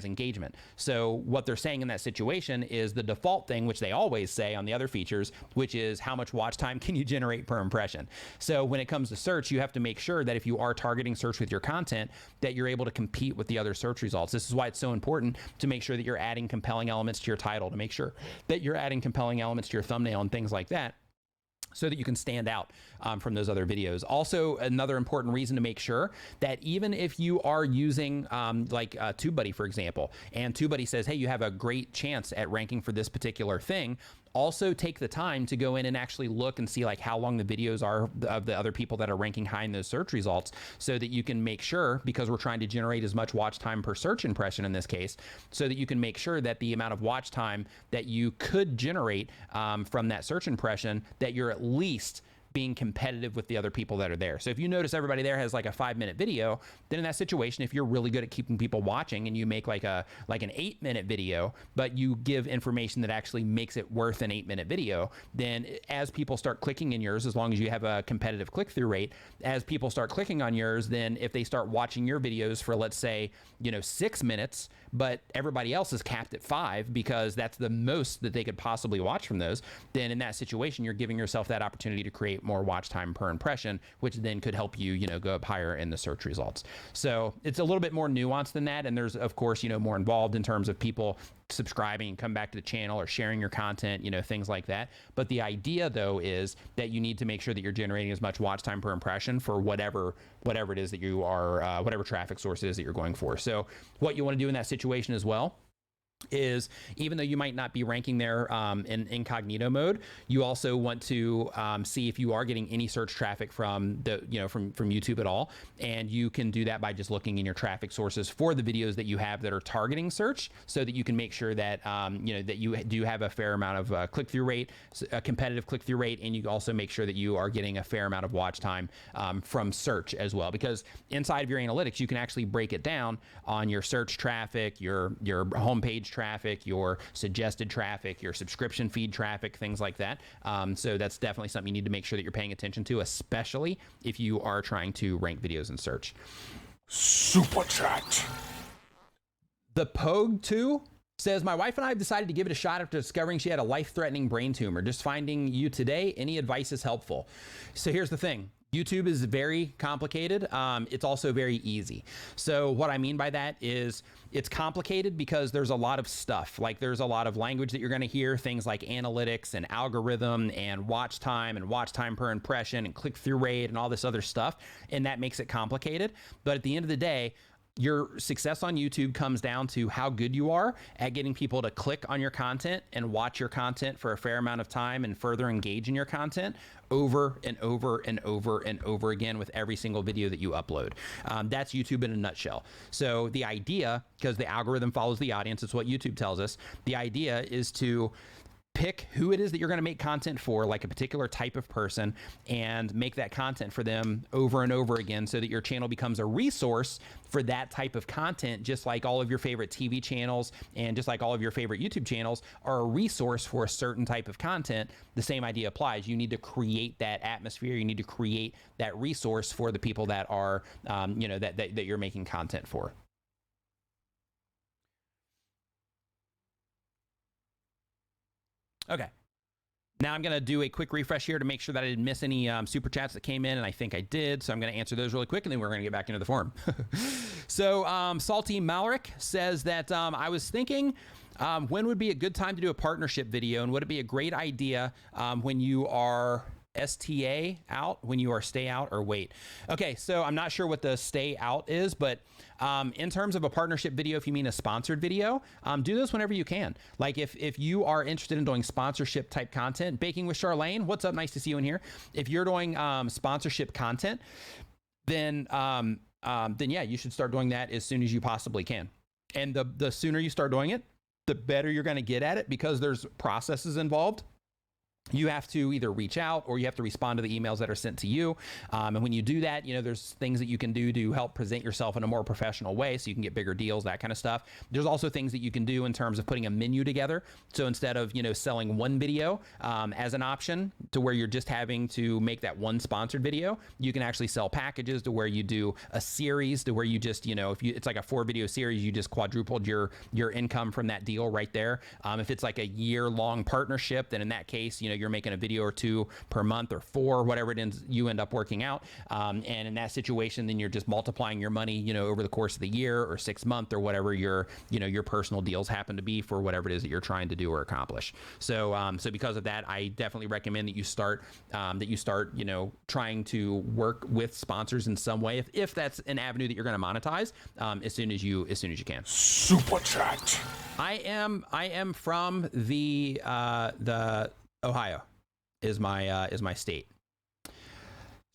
engagement. So what they're saying in that situation is the default thing, which they always say on the other features, which is how much watch time can you generate per impression. So when it comes to search, you have to make sure that if you are targeting search with your content, that you're able to compete with the other search results. This is why it's so important to make sure that you're adding compelling elements to your title, to make sure that you're adding compelling elements to your thumbnail and things like that, so that you can stand out from those other videos. Also, another important reason to make sure that even if you are using TubeBuddy, for example, and TubeBuddy says, hey, you have a great chance at ranking for this particular thing, also take the time to go in and actually look and see like how long the videos are of the other people that are ranking high in those search results, so that you can make sure, because we're trying to generate as much watch time per search impression in this case, so that you can make sure that the amount of watch time that you could generate from that search impression, that you're at least being competitive with the other people that are there. So if you notice everybody there has like a 5-minute video, then in that situation, if you're really good at keeping people watching and you make like an 8-minute video, but you give information that actually makes it worth an 8-minute video, then as people start clicking in yours, as long as you have a competitive click-through rate, as people start clicking on yours, then if they start watching your videos for, let's say, 6 minutes, but everybody else is capped at 5 because that's the most that they could possibly watch from those, then in that situation, you're giving yourself that opportunity to create more watch time per impression, which then could help you, go up higher in the search results. So it's a little bit more nuanced than that. And there's, of course, more involved in terms of people subscribing and come back to the channel or sharing your content, things like that. But the idea, though, is that you need to make sure that you're generating as much watch time per impression for whatever it is that you are, whatever traffic source it is that you're going for. So what you want to do in that situation as well is, even though you might not be ranking there in incognito mode, you also want to see if you are getting any search traffic from from YouTube at all. And you can do that by just looking in your traffic sources for the videos that you have that are targeting search, so that you can make sure that that you do have a fair amount of click-through rate, a competitive click-through rate, and you also make sure that you are getting a fair amount of watch time from search as well. Because inside of your analytics, you can actually break it down on your search traffic, your homepage traffic, your suggested traffic, your subscription feed traffic, things like that. So that's definitely something you need to make sure that you're paying attention to, especially if you are trying to rank videos in search. Super Chat. The Pogue 2 says, my wife and I have decided to give it a shot after discovering she had a life-threatening brain tumor. Just finding you today. Any advice is helpful. So here's the thing. YouTube is very complicated. It's also very easy. So what I mean by that is it's complicated because there's a lot of stuff. Like there's a lot of language that you're going to hear, things like analytics and algorithm and watch time per impression and click-through rate and all this other stuff. And that makes it complicated. But at the end of the day, your success on YouTube comes down to how good you are at getting people to click on your content and watch your content for a fair amount of time and further engage in your content over and over and over and over again with every single video that you upload. That's YouTube in a nutshell. So the idea, because the algorithm follows the audience, it's what YouTube tells us, the idea is to pick who it is that you're going to make content for, like a particular type of person, and make that content for them over and over again so that your channel becomes a resource for that type of content, just like all of your favorite TV channels and just like all of your favorite YouTube channels are a resource for a certain type of content. The same idea applies. You need to create that atmosphere. You need to create that resource for the people that are, that you're making content for. Okay. Now I'm going to do a quick refresh here to make sure that I didn't miss any super chats that came in, and I think I did. So I'm going to answer those really quick, and then we're going to get back into the forum. So Salty Malric says that I was thinking, when would be a good time to do a partnership video, and would it be a great idea when you are STA out, when you are stay out or wait? Okay, so I'm not sure what the stay out is, but in terms of a partnership video, if you mean a sponsored video, do this whenever you can. Like if you are interested in doing sponsorship type content, Baking with Charlene, what's up? Nice to see you in here. If you're doing sponsorship content, then yeah, you should start doing that as soon as you possibly can. And the sooner you start doing it, the better you're going to get at it, because there's processes involved. You have to either reach out or you have to respond to the emails that are sent to you. And when you do that, there's things that you can do to help present yourself in a more professional way so you can get bigger deals, that kind of stuff. There's also things that you can do in terms of putting a menu together. So instead of, selling one video as an option to where you're just having to make that one sponsored video, you can actually sell packages to where you do a series to where you just, it's like a 4-video series, you just quadrupled your income from that deal right there. If it's like a year-long partnership, then in that case, you're making a video or 2 per month or 4, whatever you end up working out. And in that situation, then you're just multiplying your money, over the course of the year or 6 months or whatever your personal deals happen to be for whatever it is that you're trying to do or accomplish. So, so because of that, I definitely recommend that you start, trying to work with sponsors in some way, if that's an avenue that you're going to monetize, as soon as you can. Super Chat. I am from the Ohio is my state.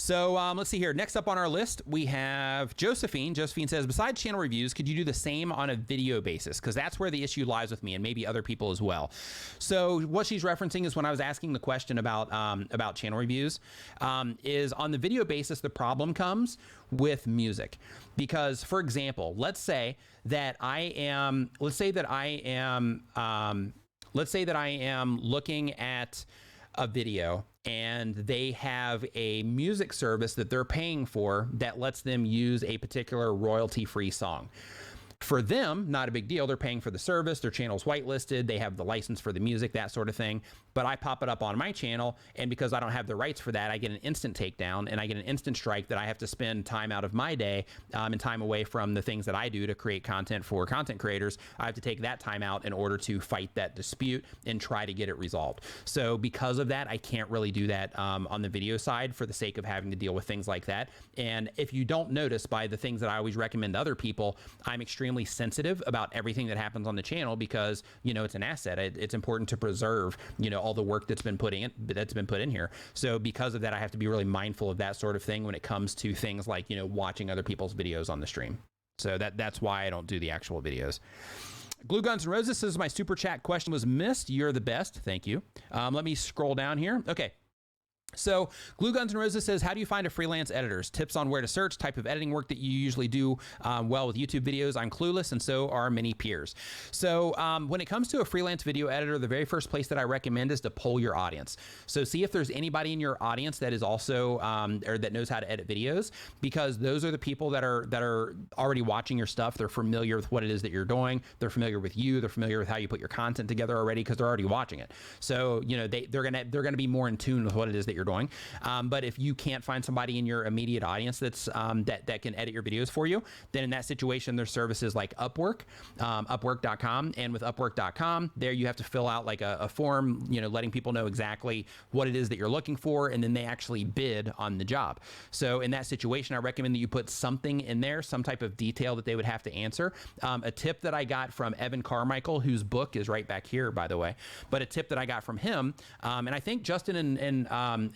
So let's see here. Next up on our list, we have Josephine. Josephine says, besides channel reviews, could you do the same on a video basis? Because that's where the issue lies with me and maybe other people as well. So what she's referencing is when I was asking the question about channel reviews, is on the video basis, the problem comes with music. Because, for example, let's say that I am looking at a video and they have a music service that they're paying for that lets them use a particular royalty-free song. For them, not a big deal. They're paying for the service. Their channel's whitelisted. They have the license for the music, that sort of thing. But I pop it up on my channel, and because I don't have the rights for that, I get an instant takedown, and I get an instant strike that I have to spend time out of my day and time away from the things that I do to create content for content creators. I have to take that time out in order to fight that dispute and try to get it resolved. So because of that, I can't really do that on the video side for the sake of having to deal with things like that. And if you don't notice by the things that I always recommend to other people, I'm extremely sensitive about everything that happens on the channel because, you know, it's an asset. It's important to preserve, you know, all the work that's been put in here. So because of that, I have to be really mindful of that sort of thing when it comes to things like, you know, watching other people's videos on the stream. So that's why I don't do the actual videos. Glue Guns and Roses says, my super chat question was missed. You're the best. Thank you. Let me scroll down here. Okay. So Glue Guns and Roses says, how do you find a freelance editors? Tips on where to search, type of editing work that you usually do well with YouTube videos. I'm clueless, and so are many peers. So when it comes to a freelance video editor, the very first place that I recommend is to poll your audience. So see if there's anybody in your audience that is also or that knows how to edit videos, because those are the people that are already watching your stuff. They're familiar with what it is that you're doing. They're familiar with you. They're familiar with how you put your content together already because they're already watching it. So you know they're gonna be more in tune with what it is that you're doing. But if you can't find somebody in your immediate audience that's that can edit your videos for you, then in that situation, there's services like Upwork, Upwork.com. And with Upwork.com, there you have to fill out like a form, you know, letting people know exactly what it is that you're looking for, and then they actually bid on the job. So in that situation, I recommend that you put something in there, some type of detail that they would have to answer. A tip that I got from Evan Carmichael, whose book is right back here, by the way, but a tip that I got from him, and I think Justin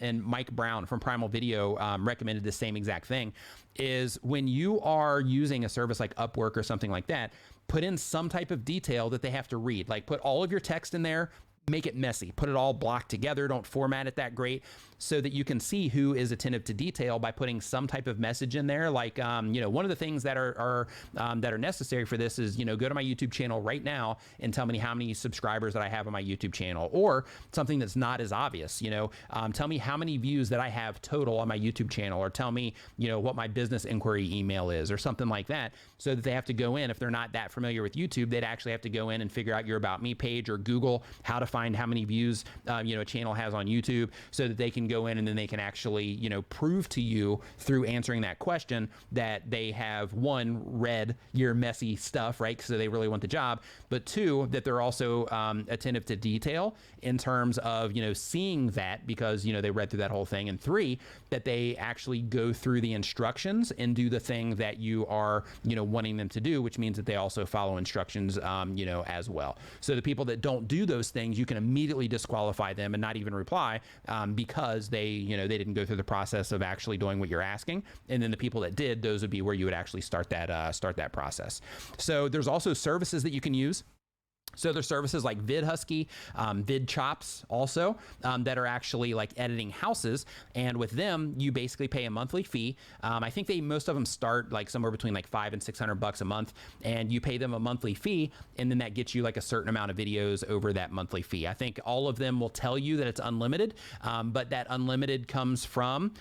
and Mike Brown from Primal Video recommended the same exact thing, is when you are using a service like Upwork or something like that, put in some type of detail that they have to read. Like put all of your text in there, make it messy, put it all blocked together, don't format it that great, so that you can see who is attentive to detail by putting some type of message in there. Like, you know, one of the things that are necessary for this is, you know, go to my YouTube channel right now and tell me how many subscribers that I have on my YouTube channel, or something that's not as obvious, you know, tell me how many views that I have total on my YouTube channel, or tell me, you know, what my business inquiry email is, or something like that, so that they have to go in. If they're not that familiar with YouTube, they'd actually have to go in and figure out your About Me page, or Google how to find how many views, you know, a channel has on YouTube, so that they can go in and then they can actually, you know, prove to you through answering that question that they have, one, read your messy stuff, right? So they really want the job, but two, that they're also attentive to detail in terms of, you know, seeing that because, you know, they read through that whole thing, and three, that they actually go through the instructions and do the thing that you are, you know, wanting them to do, which means that they also follow instructions, you know, as well. So the people that don't do those things, you can immediately disqualify them and not even reply because they didn't go through the process of actually doing what you're asking. And then the people that did, those would be where you would actually start that process. So there's also services that you can use. So there's services like VidHusky, VidChops also, that are actually like editing houses. And with them, you basically pay a monthly fee. I think most of them start like somewhere between like $500 and $600 a month, and you pay them a monthly fee. And then that gets you like a certain amount of videos over that monthly fee. I think all of them will tell you that it's unlimited, but that unlimited comes from,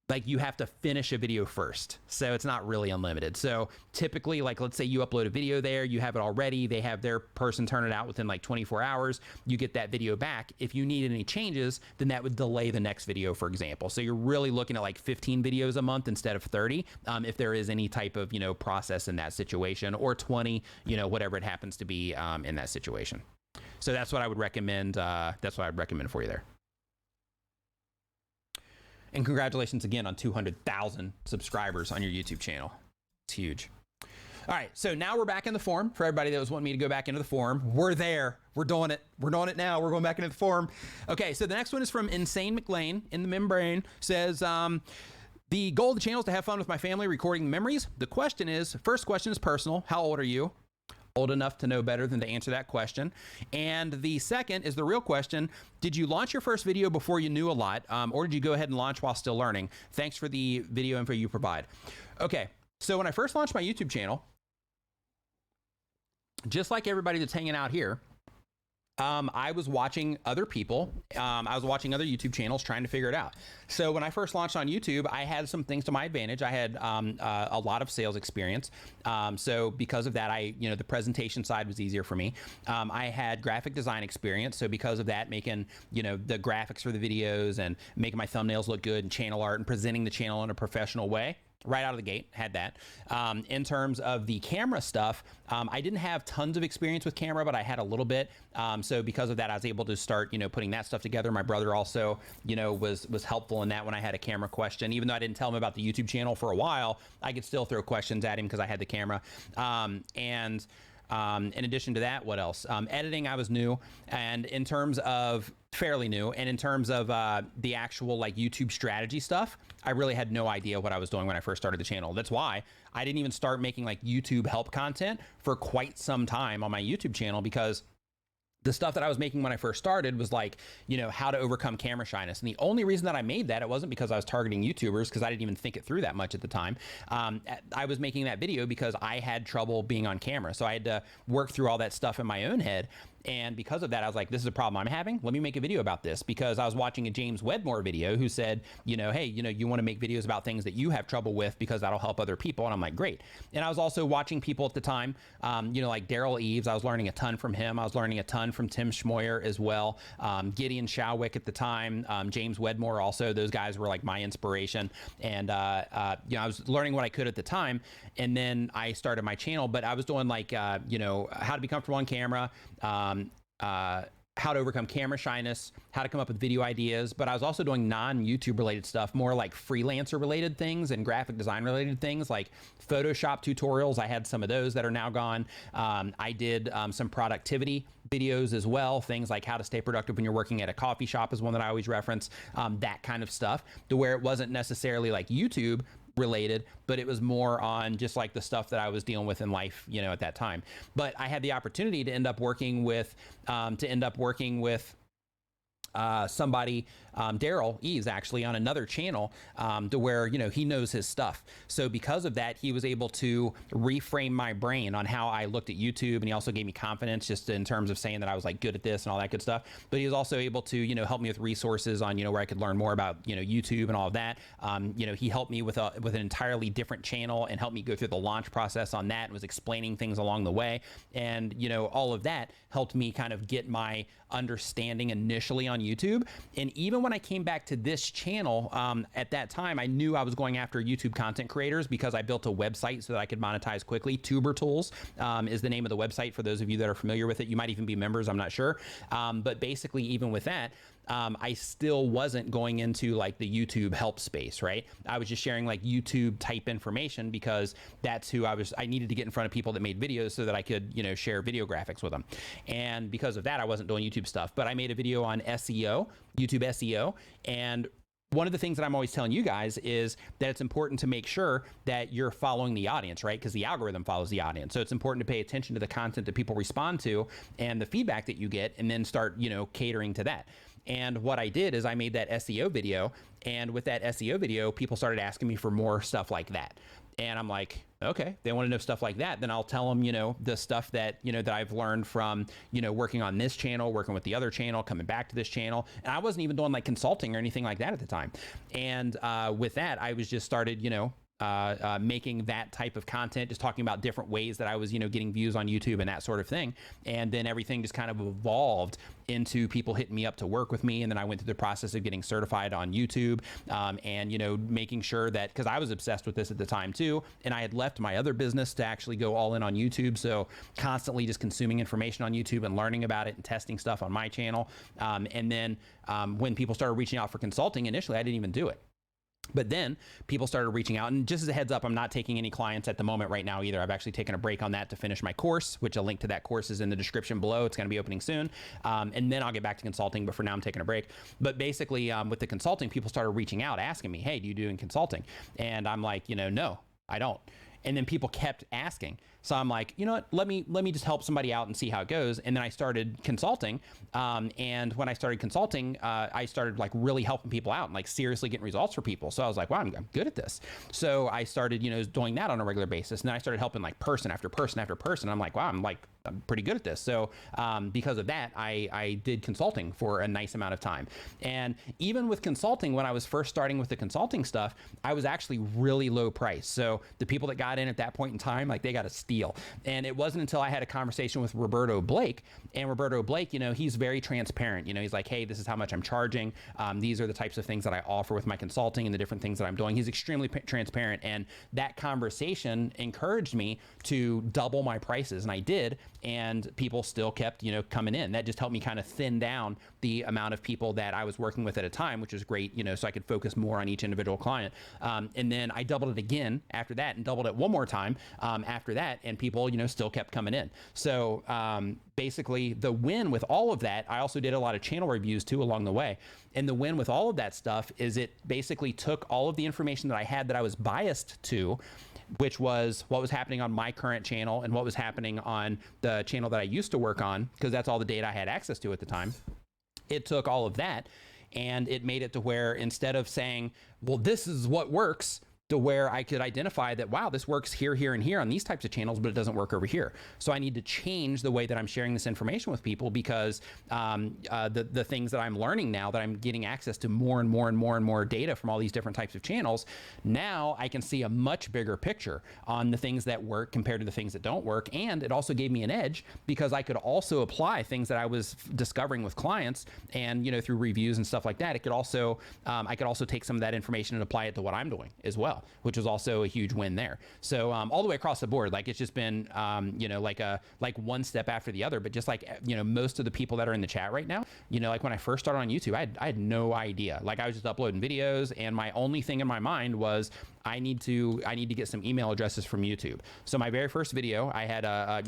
like, you have to finish a video first. So it's not really unlimited. So typically, like, let's say you upload a video there, you have it already, they have their person turn it out within like 24 hours, you get that video back. If you need any changes, then that would delay the next video, for example. So you're really looking at like 15 videos a month instead of 30, if there is any type of, you know, process in that situation, or 20, you know, whatever it happens to be in that situation. So that's what I would recommend. That's what I'd recommend for you there. And congratulations again on 200,000 subscribers on your YouTube channel. It's huge. All right, so now we're back in the forum. For everybody that was wanting me to go back into the forum, we're there. We're doing it. We're doing it now. We're going back into the forum. Okay, so the next one is from Insane McLean in the membrane. Says, the goal of the channel is to have fun with my family, recording the memories. The question is, first question is personal. How old are you? Old enough to know better than to answer that question. And the second is the real question. Did you launch your first video before you knew a lot, or did you go ahead and launch while still learning? Thanks for the video info you provide. Okay, so when I first launched my YouTube channel, just like everybody that's hanging out here, I was watching other people. I was watching other YouTube channels trying to figure it out. So when I first launched on YouTube, I had some things to my advantage. I had a lot of sales experience. So because of that, the presentation side was easier for me. I had graphic design experience. So because of that, making, the graphics for the videos and making my thumbnails look good and channel art and presenting the channel in a professional way. Right out of the gate, had that. In terms of the camera stuff, I didn't have tons of experience with camera, but I had a little bit. So because of that, I was able to start, putting that stuff together. My brother also, was helpful in that when I had a camera question. Even though I didn't tell him about the YouTube channel for a while, I could still throw questions at him because I had the camera. In addition to that, what else? Editing, I was new. And in terms of fairly new, and in terms of the actual YouTube strategy stuff, I really had no idea what I was doing when I first started the channel. That's why I didn't even start making YouTube help content for quite some time on my YouTube channel, because the stuff that I was making when I first started was how to overcome camera shyness. And the only reason that I made that, it wasn't because I was targeting YouTubers, because I didn't even think it through that much at the time. I was making that video because I had trouble being on camera. So I had to work through all that stuff in my own head. And because of that, I was like, this is a problem I'm having. Let me make a video about this, because I was watching a James Wedmore video who said, hey, you want to make videos about things that you have trouble with because that'll help other people. And I'm like, great. And I was also watching people at the time, like Daryl Eves. I was learning a ton from him. I was learning a ton from Tim Schmoyer as well. Gideon Showick at the time, James Wedmore also. Those guys were like my inspiration. And, I was learning what I could at the time. And then I started my channel, but I was doing how to be comfortable on camera, how to overcome camera shyness, how to come up with video ideas, but I was also doing non-YouTube related stuff, more like freelancer related things and graphic design related things like Photoshop tutorials. I had some of those that are now gone. I did some productivity videos as well, things like how to stay productive when you're working at a coffee shop is one that I always reference, that kind of stuff, to where it wasn't necessarily like YouTube related, but it was more on just like the stuff that I was dealing with in life, at that time. But I had the opportunity to end up working with, somebody, Daryl Eves, actually on another channel, to where, he knows his stuff. So because of that, he was able to reframe my brain on how I looked at YouTube. And he also gave me confidence just in terms of saying that I was good at this and all that good stuff. But he was also able to, help me with resources on, where I could learn more about, YouTube and all of that. He helped me with an entirely different channel and helped me go through the launch process on that and was explaining things along the way. And, all of that helped me kind of get my understanding initially on YouTube. And even when I came back to this channel, at that time, I knew I was going after YouTube content creators because I built a website so that I could monetize quickly. Tuber Tools is the name of the website for those of you that are familiar with it. You might even be members, I'm not sure. But basically, even with that, I still wasn't going into the YouTube help space, right? I was just sharing YouTube type information because that's who I needed to get in front of people that made videos so that I could, share video graphics with them. And because of that, I wasn't doing YouTube stuff, but I made a video on SEO, YouTube SEO. And one of the things that I'm always telling you guys is that it's important to make sure that you're following the audience, right? Because the algorithm follows the audience. So it's important to pay attention to the content that people respond to and the feedback that you get, and then start, catering to that. And what I did is I made that SEO video, and with that SEO video, people started asking me for more stuff like that. And I'm like, okay, they want to know stuff like that, then I'll tell them, the stuff that, that I've learned from, working on this channel, working with the other channel, coming back to this channel. And I wasn't even doing consulting or anything like that at the time. And with that, I was just started, making that type of content, just talking about different ways that I was, getting views on YouTube and that sort of thing. And then everything just kind of evolved into people hitting me up to work with me. And then I went through the process of getting certified on YouTube, and, making sure that, because I was obsessed with this at the time too, and I had left my other business to actually go all in on YouTube. So constantly just consuming information on YouTube and learning about it and testing stuff on my channel. And then when people started reaching out for consulting, initially I didn't even do it. But then people started reaching out, and just as a heads up, I'm not taking any clients at the moment right now either. I've actually taken a break on that to finish my course, which a link to that course is in the description below. It's going to be opening soon. And then I'll get back to consulting, but for now I'm taking a break. But basically with the consulting, people started reaching out asking me, hey, do you do in consulting? And I'm like, no, I don't. And then people kept asking. So I'm like, you know what, let me just help somebody out and see how it goes. And then I started consulting. And when I started consulting, I started like really helping people out and like seriously getting results for people. So I was like, wow, I'm good at this. So I started, doing that on a regular basis. And then I started helping like person after person after person. I'm like, wow, I'm pretty good at this. So because of that, I did consulting for a nice amount of time. And even with consulting, when I was first starting with the consulting stuff, I was actually really low price. So the people that got in at that point in time, like they got a steal. And it wasn't until I had a conversation with Roberto Blake, and Roberto Blake, he's very transparent. He's like, hey, this is how much I'm charging. These are the types of things that I offer with my consulting and the different things that I'm doing. He's extremely transparent. And that conversation encouraged me to double my prices. And I did. And people still kept, coming in. That just helped me kind of thin down the amount of people that I was working with at a time, which is great, so I could focus more on each individual client. And then I doubled it again after that and doubled it one more time after that. And people, still kept coming in. So basically the win with all of that, I also did a lot of channel reviews too along the way. And the win with all of that stuff is it basically took all of the information that I had that I was biased to, which was what was happening on my current channel and what was happening on the channel that I used to work on, because that's all the data I had access to at the time. It took all of that and it made it to where instead of saying, well, this is what works, to where I could identify that, wow, this works here, here, and here on these types of channels, but it doesn't work over here. So I need to change the way that I'm sharing this information with people, because the things that I'm learning now, that I'm getting access to more and more and more and more data from all these different types of channels, now I can see a much bigger picture on the things that work compared to the things that don't work. And it also gave me an edge because I could also apply things that I was discovering with clients and, through reviews and stuff like that. It could also, I could also take some of that information and apply it to what I'm doing as well, which was also a huge win there. So all the way across the board, like it's just been, like one step after the other, but just like, most of the people that are in the chat right now, like when I first started on YouTube, I had no idea. Like I was just uploading videos and my only thing in my mind was I need to get some email addresses from YouTube. So my very first video, I had a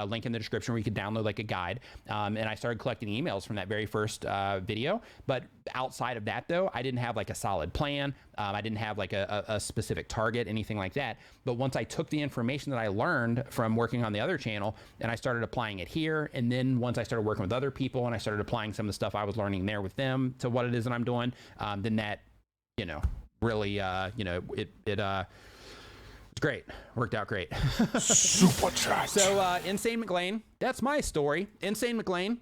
link in the description where you could download like a guide. And I started collecting emails from that very first video. But outside of that though, I didn't have like a solid plan. I didn't have like a specific target, anything like that. But once I took the information that I learned from working on the other channel and I started applying it here, and then once I started working with other people and I started applying some of the stuff I was learning there with them to what it is that I'm doing, then that, really, it's great. Worked out great. Super chat. So Insane McLean, that's my story. Insane McLean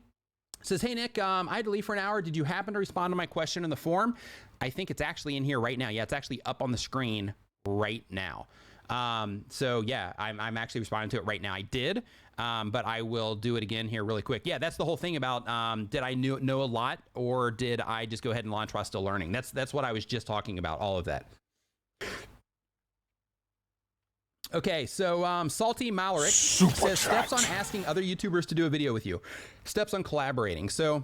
says, hey, Nick, I had to leave for an hour. Did you happen to respond to my question in the forum? I think it's actually in here right now. Yeah, it's actually up on the screen right now. So yeah, I'm actually responding to it right now. I did, but I will do it again here really quick. Yeah, that's the whole thing about, did I know a lot or did I just go ahead and launch while still learning? That's what I was just talking about, all of that. Okay, so Salty Malric says, steps on asking other YouTubers to do a video with you. Steps on collaborating. So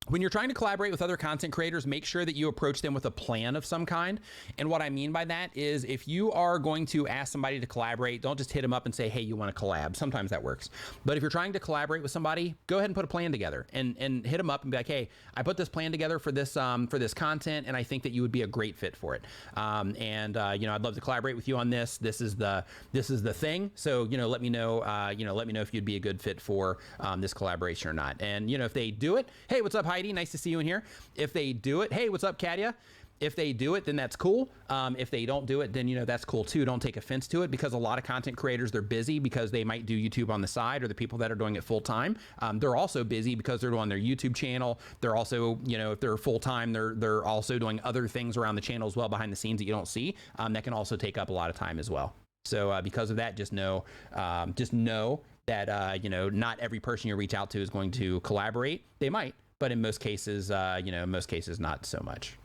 when you're trying to collaborate with other content creators, make sure that you approach them with a plan of some kind. And what I mean by that is if you are going to ask somebody to collaborate, don't just hit them up and say, hey, you want to collab? Sometimes that works. But if you're trying to collaborate with somebody, go ahead and put a plan together and hit them up and be like, hey, I put this plan together for this content, and I think that you would be a great fit for it. I'd love to collaborate with you on this. This is the thing. So, let me know if you'd be a good fit for this collaboration or not. And, if they do it, hey, what's up, Heidi? Nice to see you in here. If they do it, hey, what's up, Katia? If they do it, then that's cool. If they don't do it, then, that's cool too. Don't take offense to it, because a lot of content creators, they're busy because they might do YouTube on the side, or the people that are doing it full time. They're also busy because they're doing their YouTube channel. They're also, if they're full time, they're also doing other things around the channel as well behind the scenes that you don't see. That can also take up a lot of time as well. So because of that, just know that, not every person you reach out to is going to collaborate. They might, but in most cases, not so much.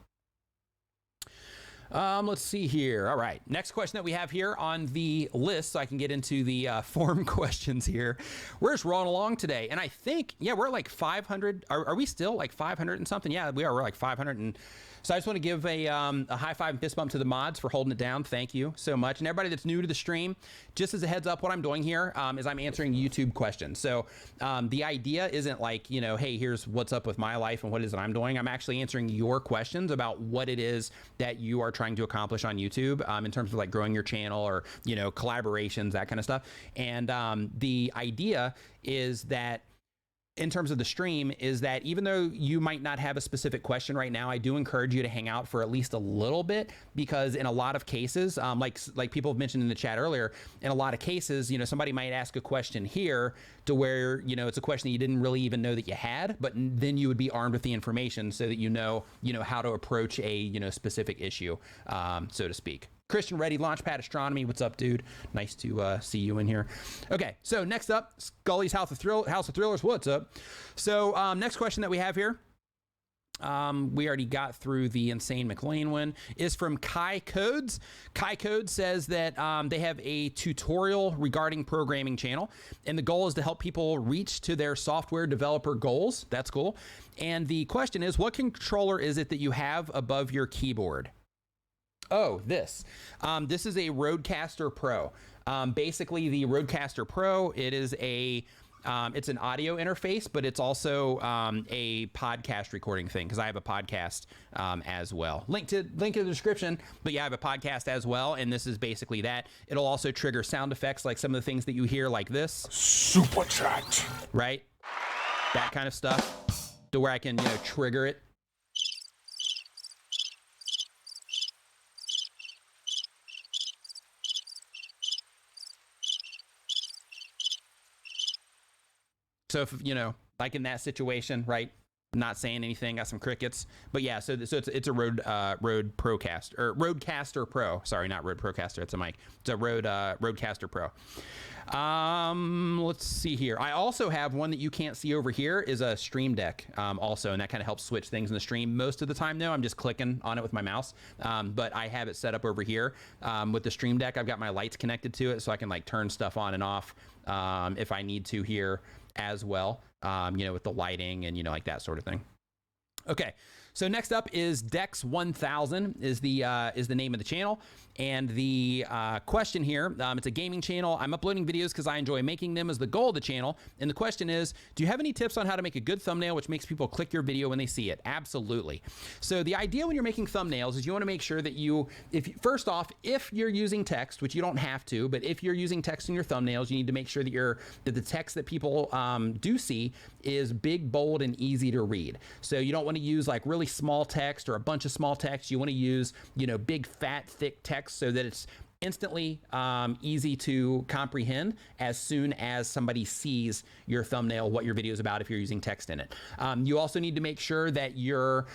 Let's see here. All right. Next question that we have here on the list, so I can get into the forum questions here. We're just rolling along today. And I think, yeah, we're like 500. Are we still like 500 and something? Yeah, we are. We're like 500 and So I just want to give a high five and fist bump to the mods for holding it down. Thank you so much. And everybody that's new to the stream, just as a heads up, what I'm doing here is I'm answering YouTube questions. So the idea isn't like, you know, hey, here's what's up with my life and what it is that I'm doing. I'm actually answering your questions about what it is that you are trying to accomplish on YouTube in terms of like growing your channel or, you know, collaborations, that kind of stuff. And the idea is that in terms of the stream is that even though you might not have a specific question right now, I do encourage you to hang out for at least a little bit, because in a lot of cases, like people have mentioned in the chat earlier, in a lot of cases, you know, somebody might ask a question here to where, you know, it's a question that you didn't really even know that you had, but then you would be armed with the information so that you know how to approach a, you know, specific issue, so to speak. Christian Reddy, Launchpad Astronomy. What's up, dude? Nice to see you in here. Okay, so next up, Scully's House of Thrillers. What's up? So next question that we have here, we already got through the Insane McLean one, is from Kai Codes. Kai Codes says that they have a tutorial regarding programming channel, and the goal is to help people reach to their software developer goals. That's cool. And the question is, what controller is it that you have above your keyboard? Oh, this is a Rodecaster Pro. Basically the Rodecaster Pro, it is it's an audio interface, but it's also a podcast recording thing, because I have a podcast as well. Link in the description, but yeah, I have a podcast as well, and this is basically that. It'll also trigger sound effects like some of the things that you hear like this. Super chat. Right? That kind of stuff, to where I can, you know, trigger it. So if, you know, like in that situation, right? Not saying anything, got some crickets, but yeah, so it's a Rodecaster Pro. Sorry, not Rode Procaster. It's a mic. It's a Rodecaster Pro. Let's see here. I also have one that you can't see over here, is a Stream Deck also, and that kind of helps switch things in the stream. Most of the time though, I'm just clicking on it with my mouse, but I have it set up over here with the Stream Deck. I've got my lights connected to it, so I can like turn stuff on and off if I need to here as well, you know, with the lighting and, you know, like that sort of thing. Okay, so next up is Dex 1000 is the name of the channel, and the question here, it's a gaming channel. I'm uploading videos because I enjoy making them, as the goal of the channel. And the question is, do you have any tips on how to make a good thumbnail which makes people click your video when they see it? Absolutely. So the idea when you're making thumbnails is you want to make sure that first off, if you're using text, which you don't have to, but if you're using text in your thumbnails, you need to make sure that the text that people do see is big, bold, and easy to read. So you don't want to use like really small text or a bunch of small text. You want to use, you know, big, fat, thick text so that it's instantly easy to comprehend as soon as somebody sees your thumbnail, what your video is about, if you're using text in it. You also need to make sure that your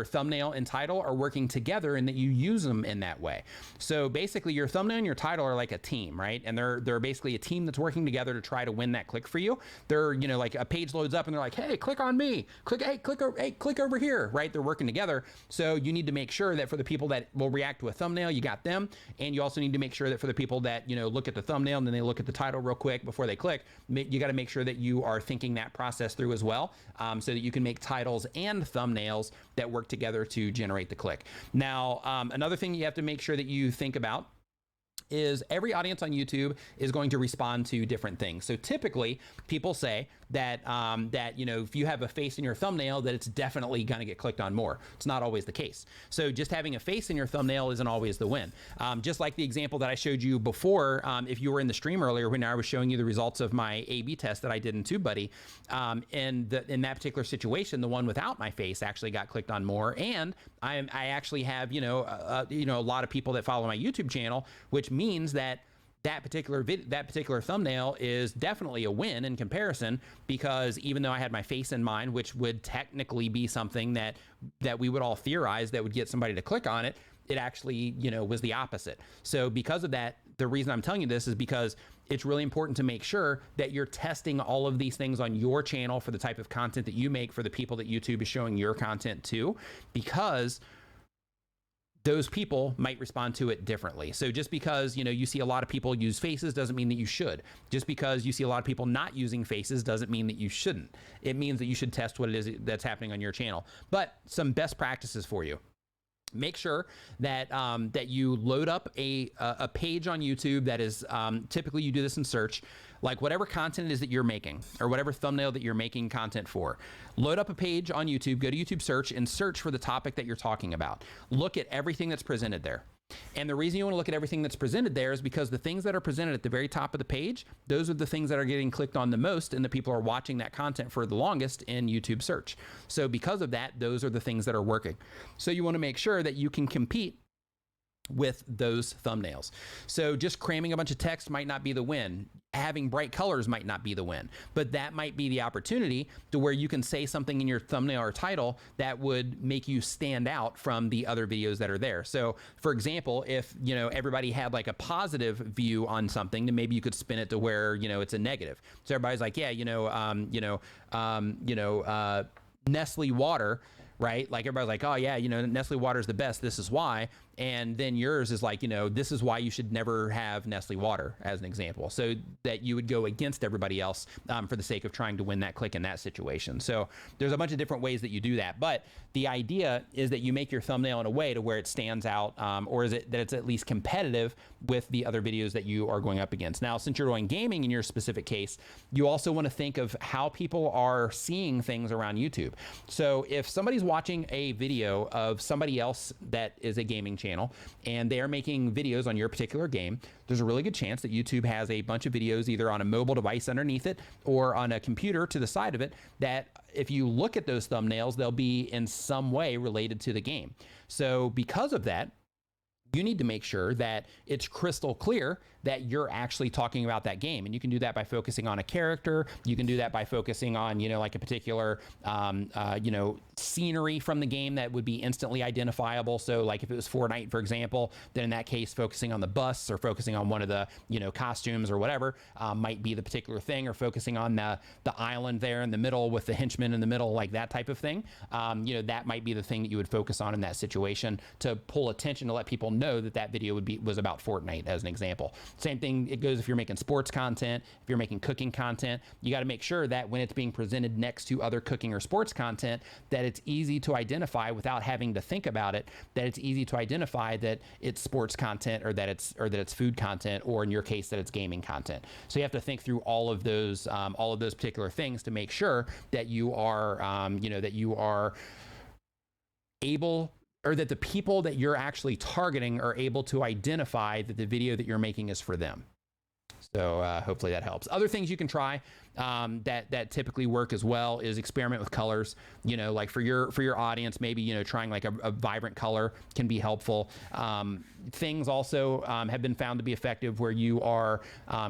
thumbnail and title are working together and that you use them in that way. So basically your thumbnail and your title are like a team, right? And they're basically a team that's working together to try to win that click for you. They're, you know, like a page loads up and they're like, hey, click on me, click over here, right? They're working together. So you need to make sure that for the people that will react to a thumbnail, you got them. And you also need to make sure that for the people that, you know, look at the thumbnail and then they look at the title real quick before they click, you got to make sure that you are thinking that process through as well, so that you can make titles and thumbnails that work together to generate the click. Now, another thing you have to make sure that you think about is every audience on YouTube is going to respond to different things. So typically people say that, you know, if you have a face in your thumbnail, that it's definitely going to get clicked on more. It's not always the case. So just having a face in your thumbnail isn't always the win. Just like the example that I showed you before, if you were in the stream earlier when I was showing you the results of my A/B test that I did in TubeBuddy, in that particular situation, the one without my face actually got clicked on more. And I actually have, you know, a lot of people that follow my YouTube channel, which means that particular thumbnail is definitely a win in comparison, because even though I had my face in mind, which would technically be something that we would all theorize that would get somebody to click on it, it actually, you know, was the opposite. So because of that, the reason I'm telling you this is because it's really important to make sure that you're testing all of these things on your channel for the type of content that you make for the people that YouTube is showing your content to, because those people might respond to it differently. So just because, you see a lot of people use faces doesn't mean that you should. Just because you see a lot of people not using faces doesn't mean that you shouldn't. It means that you should test what it is that's happening on your channel. But some best practices for you. Make sure that that you load up a page on YouTube that is, typically you do this in search, like whatever content it is that you're making or whatever thumbnail that you're making content for. Load up a page on YouTube, go to YouTube search and search for the topic that you're talking about. Look at everything that's presented there. And the reason you want to look at everything that's presented there is because the things that are presented at the very top of the page, those are the things that are getting clicked on the most, and the people are watching that content for the longest in YouTube search. So because of that, those are the things that are working. So you want to make sure that you can compete with those thumbnails. So just cramming a bunch of text might not be the win. Having bright colors might not be the win, but that might be the opportunity to where you can say something in your thumbnail or title that would make you stand out from the other videos that are there. So for example, if, everybody had like a positive view on something, then maybe you could spin it to where, it's a negative. So everybody's like, yeah, Nestle water, right? Like everybody's like, oh yeah, Nestle water is the best. This is why. And then yours is like, this is why you should never have Nestle water, as an example. So that you would go against everybody else for the sake of trying to win that click in that situation. So there's a bunch of different ways that you do that. But the idea is that you make your thumbnail in a way to where it stands out, or is it that it's at least competitive with the other videos that you are going up against. Now, since you're doing gaming in your specific case, you also want to think of how people are seeing things around YouTube. So if somebody's watching a video of somebody else that is a gaming channel and they are making videos on your particular game, there's a really good chance that YouTube has a bunch of videos either on a mobile device underneath it or on a computer to the side of it that if you look at those thumbnails, they'll be in some way related to the game. So because of that, you need to make sure that it's crystal clear that you're actually talking about that game. And you can do that by focusing on a character. You can do that by focusing on, like a particular, scenery from the game that would be instantly identifiable. So like if it was Fortnite, for example, then in that case, focusing on the bus or focusing on one of the, costumes or whatever might be the particular thing, or focusing on the island there in the middle with the henchman in the middle, like that type of thing. That might be the thing that you would focus on in that situation to pull attention, to let people know that that video was about Fortnite, as an example. Same thing, it goes if you're making sports content, if you're making cooking content, you got to make sure that when it's being presented next to other cooking or sports content, that it's easy to identify without having to think about it, that it's easy to identify that it's sports content or that it's food content, or in your case, that it's gaming content. So you have to think through all of those particular things to make sure that you are, that you are able, or that the people that you're actually targeting are able to identify that the video that you're making is for them. So hopefully that helps. Other things you can try that typically work as well is experiment with colors. Like for your audience, maybe trying like a vibrant color can be helpful. Things also have been found to be effective where you are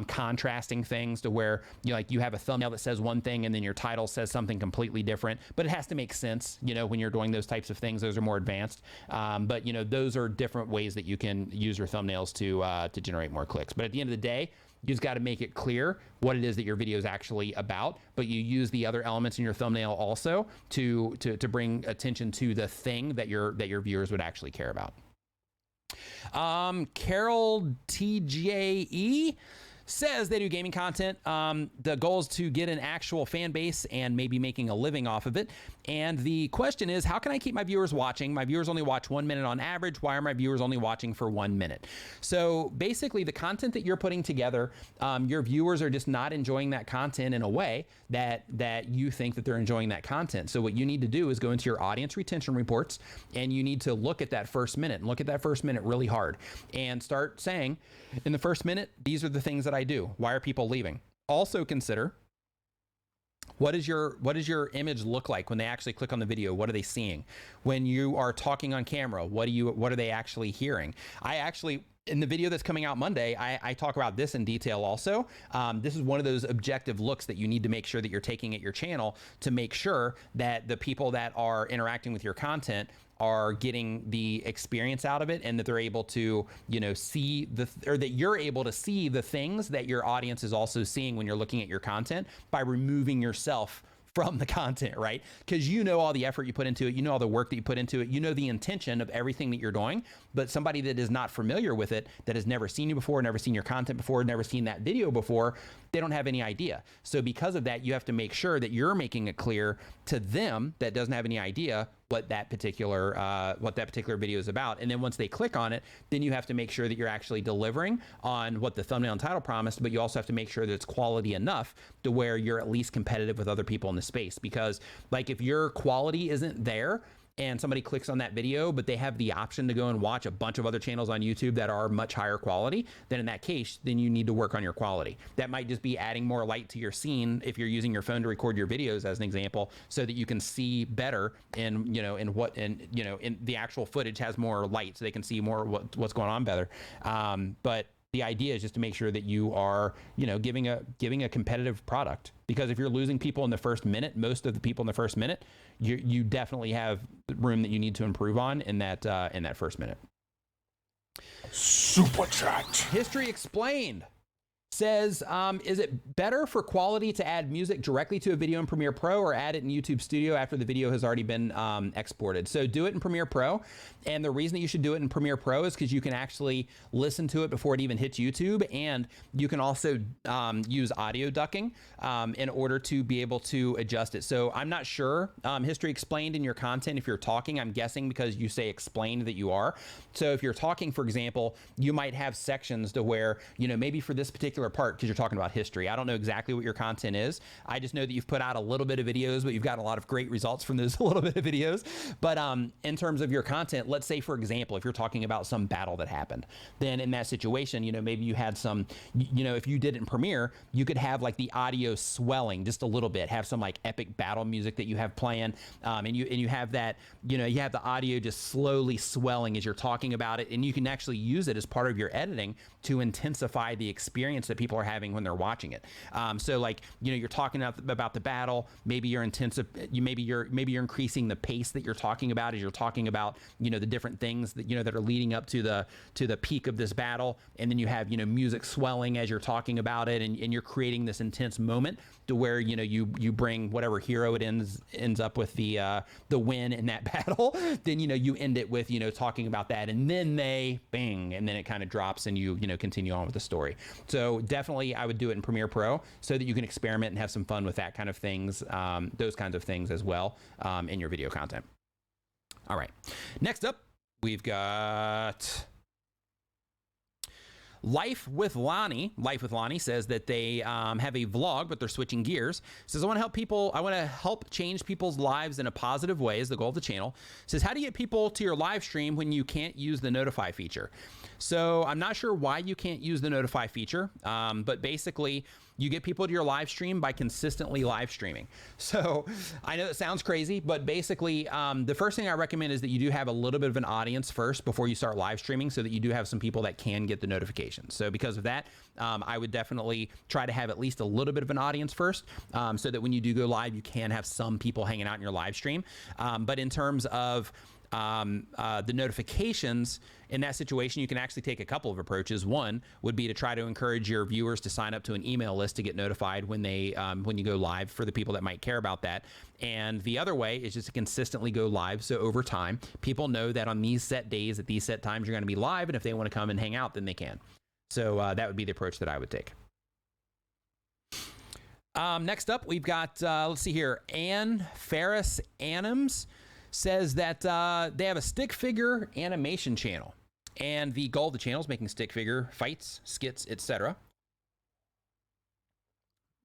contrasting things to where you have a thumbnail that says one thing and then your title says something completely different, but it has to make sense. When you're doing those types of things, those are more advanced. But those are different ways that you can use your thumbnails to generate more clicks. But at the end of the day, you just got to make it clear what it is that your video is actually about, but you use the other elements in your thumbnail also to bring attention to the thing that your viewers would actually care about. Carol TJE says they do gaming content. The goal is to get an actual fan base and maybe making a living off of it. And the question is, how can I keep my viewers watching? My viewers only watch 1 minute on average. Why are my viewers only watching for 1 minute? So basically the content that you're putting together, your viewers are just not enjoying that content in a way that you think that they're enjoying that content. So what you need to do is go into your audience retention reports and you need to look at that first minute and look at that first minute really hard and start saying, in the first minute, these are the things that I do. Why are people leaving? Also consider, what does your image look like when they actually click on the video? What are they seeing? When you are talking on camera, what are they actually hearing? In the video that's coming out Monday, I talk about this in detail also. This is one of those objective looks that you need to make sure that you're taking at your channel to make sure that the people that are interacting with your content are getting the experience out of it, and that they're able to, see that you're able to see the things that your audience is also seeing when you're looking at your content by removing yourself from the content, right? Because you know all the effort you put into it, you know all the work that you put into it, you know the intention of everything that you're doing. But somebody that is not familiar with it, that has never seen you before, never seen your content before, never seen that video before, they don't have any idea. So because of that, you have to make sure that you're making it clear to them that doesn't have any idea what that particular video is about. And then once they click on it, then you have to make sure that you're actually delivering on what the thumbnail and title promised, but you also have to make sure that it's quality enough to where you're at least competitive with other people in the space. Because like if your quality isn't there and somebody clicks on that video, but they have the option to go and watch a bunch of other channels on YouTube that are much higher quality, then in that case, then you need to work on your quality. That might just be adding more light to your scene if you're using your phone to record your videos as an example, so that you can see better in the actual footage has more light so they can see more what's going on better. But the idea is just to make sure that you are, giving a competitive product. Because if you're losing people in the first minute, most of the people in the first minute, you definitely have room that you need to improve on in that first minute. Super chat. History Explained says, is it better for quality to add music directly to a video in Premiere Pro or add it in YouTube Studio after the video has already been exported? So do it in Premiere Pro. And the reason that you should do it in Premiere Pro is because you can actually listen to it before it even hits YouTube. And you can also use audio ducking in order to be able to adjust it. So I'm not sure, History Explained in your content, if you're talking, I'm guessing because you say explained that you are. So if you're talking, for example, you might have sections to where, maybe for this particular part, because you're talking about history, I don't know exactly what your content is. I just know that you've put out a little bit of videos, but you've gotten a lot of great results from those little bit of videos. But in terms of your content, let's say, for example, if you're talking about some battle that happened, then in that situation, maybe you had some, if you did it in Premiere, you could have like the audio swelling just a little bit, have some like epic battle music that you have playing, and you have that, you have the audio just slowly swelling as you're talking about it, and you can actually use it as part of your editing to intensify the experience that people are having when they're watching it. So like, you're talking about the battle, maybe you're maybe you're increasing the pace that you're talking about as you're talking about, the different things that, that are leading up to the peak of this battle. And then you have, music swelling as you're talking about it, and you're creating this intense moment to where, you bring whatever hero it ends up with the win in that battle. Then, you end it with, talking about that, and then they bang, and then it kind of drops and you continue on with the story. So definitely I would do it in Premiere Pro so that you can experiment and have some fun with that kind of things, those kinds of things as well, in your video content. All right. Next up, we've got Life with Lonnie. Life with Lonnie says that they have a vlog, but they're switching gears. Says, I want to help change people's lives in a positive way is the goal of the channel. Says, how do you get people to your live stream when you can't use the notify feature? So I'm not sure why you can't use the notify feature, but basically you get people to your live stream by consistently live streaming. So I know it sounds crazy, but basically the first thing I recommend is that you do have a little bit of an audience first before you start live streaming, so that you do have some people that can get the notifications. So because of that, I would definitely try to have at least a little bit of an audience first, so that when you do go live, you can have some people hanging out in your live stream. But in terms of the notifications, in that situation, you can actually take a couple of approaches. One would be to try to encourage your viewers to sign up to an email list to get notified when you go live, for the people that might care about that. And the other way is just to consistently go live. So over time, people know that on these set days, at these set times, you're going to be live. And if they want to come and hang out, then they can. So that would be the approach that I would take. Next up, we've got, let's see here, Ann Ferris Anims says that they have a stick figure animation channel, and the goal of the channel is making stick figure fights, skits, etc.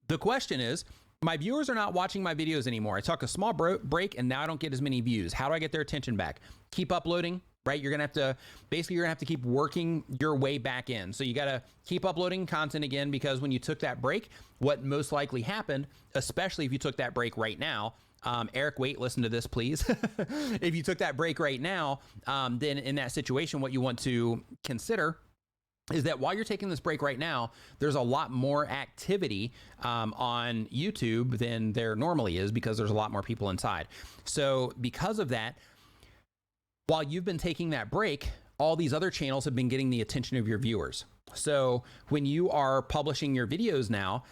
The question is, my viewers are not watching my videos anymore. I took a small break and now I don't get as many views. How do I get their attention back? Keep uploading, right? You're gonna have to keep working your way back in. So you gotta keep uploading content again, because when you took that break, what most likely happened, especially if you took that break right now, Eric, wait, listen to this, please. If you took that break right now, then in that situation, what you want to consider is that while you're taking this break right now, there's a lot more activity on YouTube than there normally is, because there's a lot more people inside. So because of that, while you've been taking that break, all these other channels have been getting the attention of your viewers. So when you are publishing your videos now,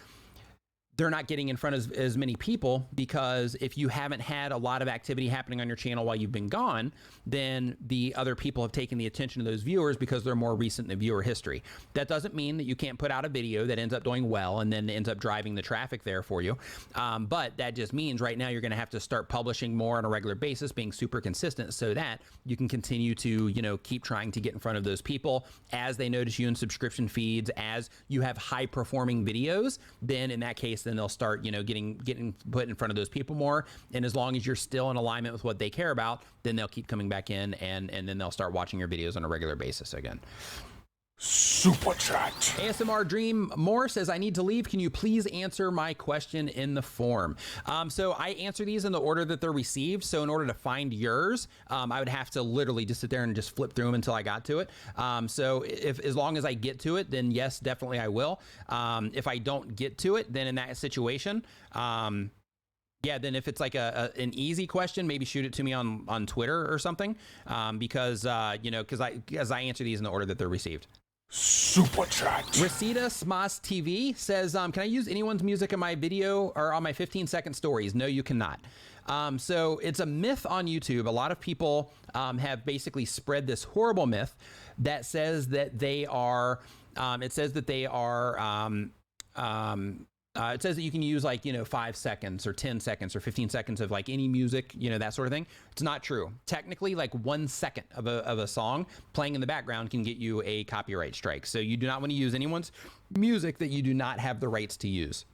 they're not getting in front of as many people, because if you haven't had a lot of activity happening on your channel while you've been gone, then the other people have taken the attention of those viewers because they're more recent in the viewer history. That doesn't mean that you can't put out a video that ends up doing well and then ends up driving the traffic there for you. But that just means right now you're going to have to start publishing more on a regular basis, being super consistent, so that you can continue to, you know, keep trying to get in front of those people as they notice you in subscription feeds. As you have high performing videos, then in that case, then they'll start, you know, getting put in front of those people more. And as long as you're still in alignment with what they care about, then they'll keep coming back in, and then they'll start watching your videos on a regular basis again. Super chat. ASMR Dream Moore says, I need to leave. Can you please answer my question in the form? So I answer these in the order that they're received. So in order to find yours, I would have to literally just sit there and just flip through them until I got to it. So if, as long as I get to it, then yes, definitely I will. If I don't get to it, then in that situation, yeah, then if it's like an easy question, maybe shoot it to me on Twitter or something, because you know, because I answer these in the order that they're received. Super chat. Resita Smas TV says, can I use anyone's music in my video or on my 15-second stories? No, you cannot. So it's a myth on YouTube. A lot of people have basically spread this horrible myth that says that they are, it says that you can use, like, you know, 5 seconds or 10 seconds or 15 seconds of like any music, you know, that sort of thing. It's not true. Technically, like 1 second of a song playing in the background can get you a copyright strike. So you do not want to use anyone's music that you do not have the rights to use.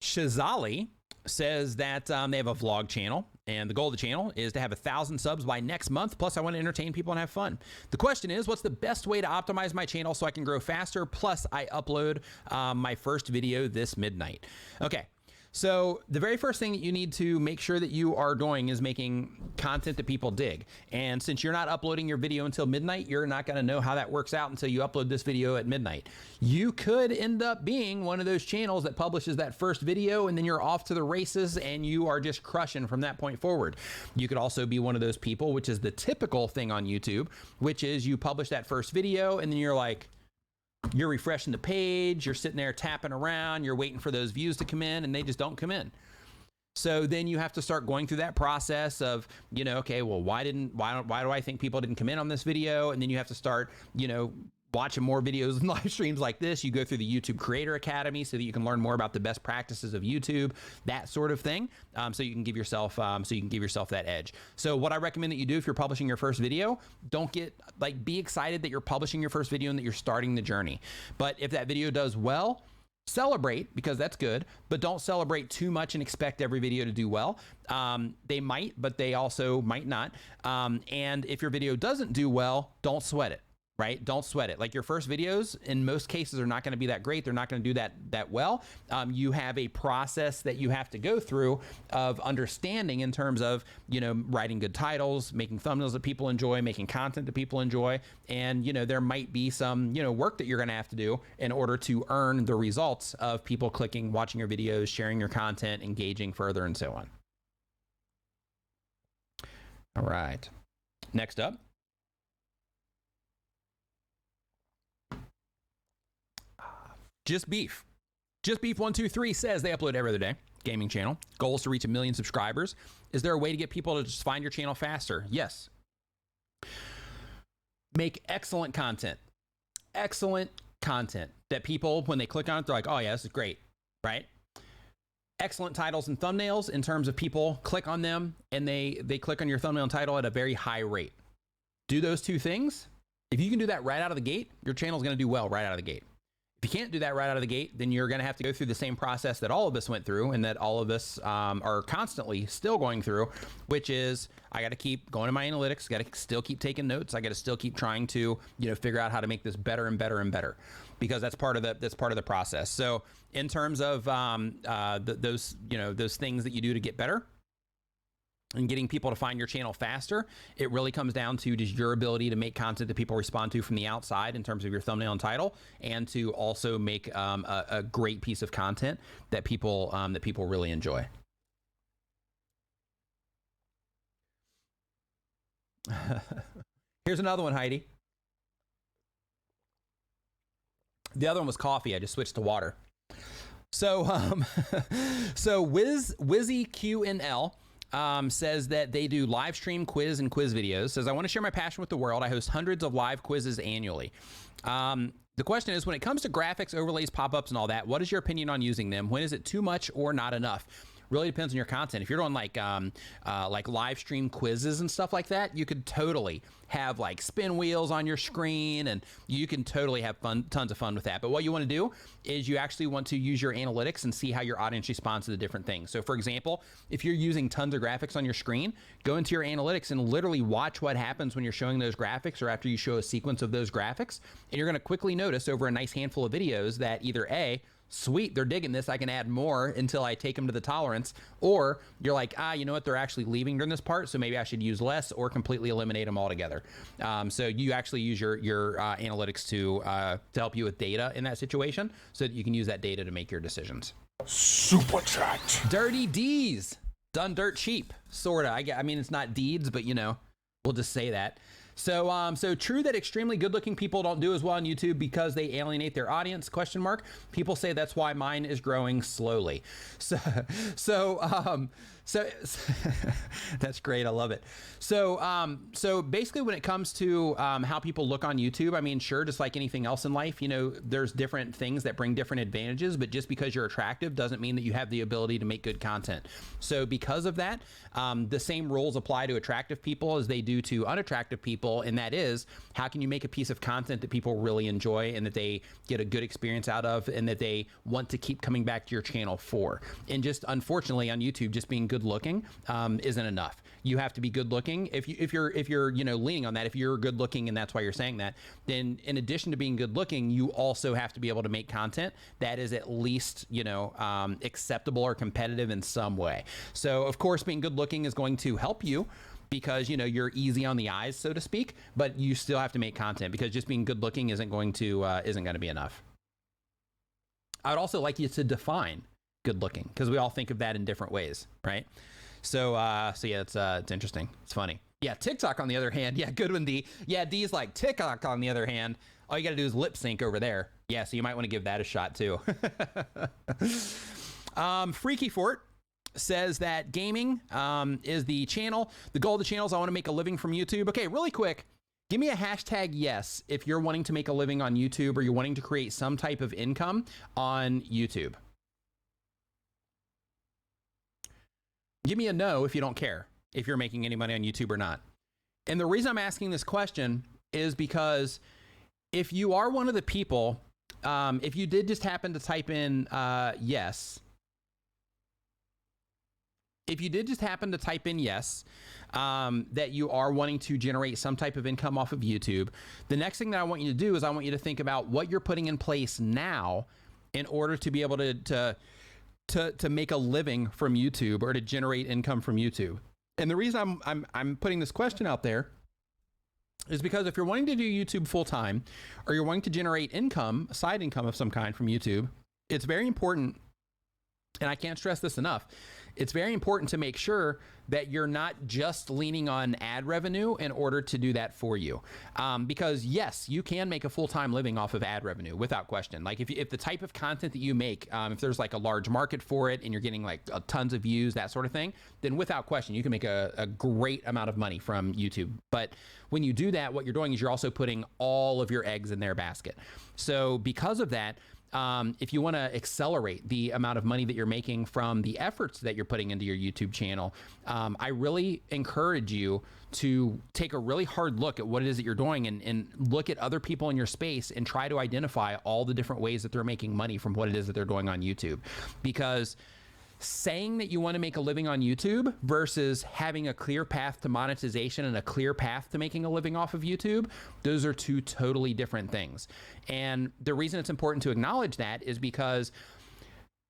Shazali says that they have a vlog channel, and the goal of the channel is to have 1,000 subs by next month. Plus, I want to entertain people and have fun. The question is, what's the best way to optimize my channel so I can grow faster? Plus, I upload my first video this midnight. Okay. So the very first thing that you need to make sure that you are doing is making content that people dig. And since you're not uploading your video until midnight, you're not going to know how that works out until you upload this video at midnight. You could end up being one of those channels that publishes that first video, and then you're off to the races and you are just crushing from that point forward. You could also be one of those people, which is the typical thing on YouTube, which is you publish that first video and then you're like, you're refreshing the page, you're sitting there tapping around, you're waiting for those views to come in, and they just don't come in. So then you have to start going through that process of, you know, okay, well, why do I think people didn't come in on this video? And then you have to start, you know, watching more videos and live streams like this. You go through the YouTube Creator Academy so that you can learn more about the best practices of YouTube, that sort of thing. So you can give yourself that edge. So what I recommend that you do if you're publishing your first video, don't get like, be excited that you're publishing your first video and that you're starting the journey. But if that video does well, celebrate, because that's good, but don't celebrate too much and expect every video to do well. They might, but they also might not. And if your video doesn't do well, don't sweat it. Right? Don't sweat it. Like, your first videos in most cases are not going to be that great. They're not going to do that well. You have a process that you have to go through of understanding in terms of, you know, writing good titles, making thumbnails that people enjoy, making content that people enjoy. And, you know, there might be some, you know, work that you're going to have to do in order to earn the results of people clicking, watching your videos, sharing your content, engaging further, and so on. All right. Next up. Just Beef 123 says they upload every other day. Gaming channel. Goal is to reach 1 million subscribers. Is there a way to get people to just find your channel faster? Yes. Make excellent content. Excellent content that people, when they click on it, they're like, oh yeah, this is great, right? Excellent titles and thumbnails in terms of people click on them and they click on your thumbnail and title at a very high rate. Do those two things. If you can do that right out of the gate, your channel is going to do well right out of the gate. If you can't do that right out of the gate, then you're going to have to go through the same process that all of us went through and that all of us are constantly still going through, which is I got to keep going to my analytics, got to still keep taking notes. I got to still keep trying to, you know, figure out how to make this better and better and better, because that's part of the process. So in terms of those things that you do to get better and getting people to find your channel faster, it really comes down to just your ability to make content that people respond to from the outside in terms of your thumbnail and title, and to also make a great piece of content that people really enjoy. Here's another one, Heidi. The other one was coffee. I just switched to water. So, so WizzyQNL says that they do live stream quiz and quiz videos. Says, I want to share my passion with the world. I host hundreds of live quizzes annually. The question is, when it comes to graphics, overlays, pop-ups, and all that, what is your opinion on using them? When is it too much or not enough? Really depends on your content. If you're doing like live stream quizzes and stuff like that, you could totally have like spin wheels on your screen, and you can totally have tons of fun with that. But what you want to do is you actually want to use your analytics and see how your audience responds to the different things. So for example, if you're using tons of graphics on your screen, go into your analytics and literally watch what happens when you're showing those graphics or after you show a sequence of those graphics. And you're going to quickly notice over a nice handful of videos that either A, sweet, they're digging this, I can add more until I take them to the tolerance, or you're like, you know what, they're actually leaving during this part, so maybe I should use less or completely eliminate them altogether. So you actually use your analytics to help you with data in that situation, so that you can use that data to make your decisions. Super chat. Dirty D's, done dirt cheap, sorta. I mean, it's not deeds, but you know, we'll just say that. So, so true that extremely good-looking people don't do as well on YouTube because they alienate their audience? Question mark. People say that's why mine is growing slowly. So that's great. I love it. So basically, when it comes to how people look on YouTube, I mean, sure, just like anything else in life, you know, there's different things that bring different advantages. But just because you're attractive doesn't mean that you have the ability to make good content. So because of that, the same rules apply to attractive people as they do to unattractive people. And that is, how can you make a piece of content that people really enjoy and that they get a good experience out of and that they want to keep coming back to your channel for? And just unfortunately on YouTube, just being good looking isn't enough. You have to be good looking. If you're you know, leaning on that, if you're good looking and that's why you're saying that, then in addition to being good looking, you also have to be able to make content that is at least, you know, acceptable or competitive in some way. So of course, being good looking is going to help you, because you know you're easy on the eyes, so to speak, but you still have to make content, because just being good looking isn't going to be enough. I would also like you to define good looking, because we all think of that in different ways, right? So yeah, it's interesting. It's funny. Yeah, TikTok on the other hand, yeah, good one, D. Yeah, D's like TikTok on the other hand. All you got to do is lip sync over there. Yeah, so you might want to give that a shot too. Freaky Fort says that gaming is the channel. The goal of the channel is I want to make a living from YouTube. Okay, really quick, give me a hashtag yes if you're wanting to make a living on YouTube or you're wanting to create some type of income on YouTube. Give me a no if you don't care if you're making any money on YouTube or not. And the reason I'm asking this question is because if you are one of the people, if you did just happen to type in yes, if you did just happen to type in yes, that you are wanting to generate some type of income off of YouTube, the next thing that I want you to do is I want you to think about what you're putting in place now in order to be able to make a living from YouTube or to generate income from YouTube. And the reason I'm putting this question out there is because if you're wanting to do YouTube full time, or you're wanting to generate income, side income of some kind from YouTube, it's very important, and I can't stress this enough, it's very important to make sure that you're not just leaning on ad revenue in order to do that for you. Because yes, you can make a full-time living off of ad revenue without question. Like if the type of content that you make, if there's like a large market for it and you're getting like tons of views, that sort of thing, then without question, you can make a great amount of money from YouTube. But when you do that, what you're doing is you're also putting all of your eggs in their basket. So because of that, if you want to accelerate the amount of money that you're making from the efforts that you're putting into your YouTube channel, I really encourage you to take a really hard look at what it is that you're doing and look at other people in your space and try to identify all the different ways that they're making money from what it is that they're doing on YouTube. Because saying that you want to make a living on YouTube versus having a clear path to monetization and a clear path to making a living off of YouTube, those are two totally different things. And the reason it's important to acknowledge that is because,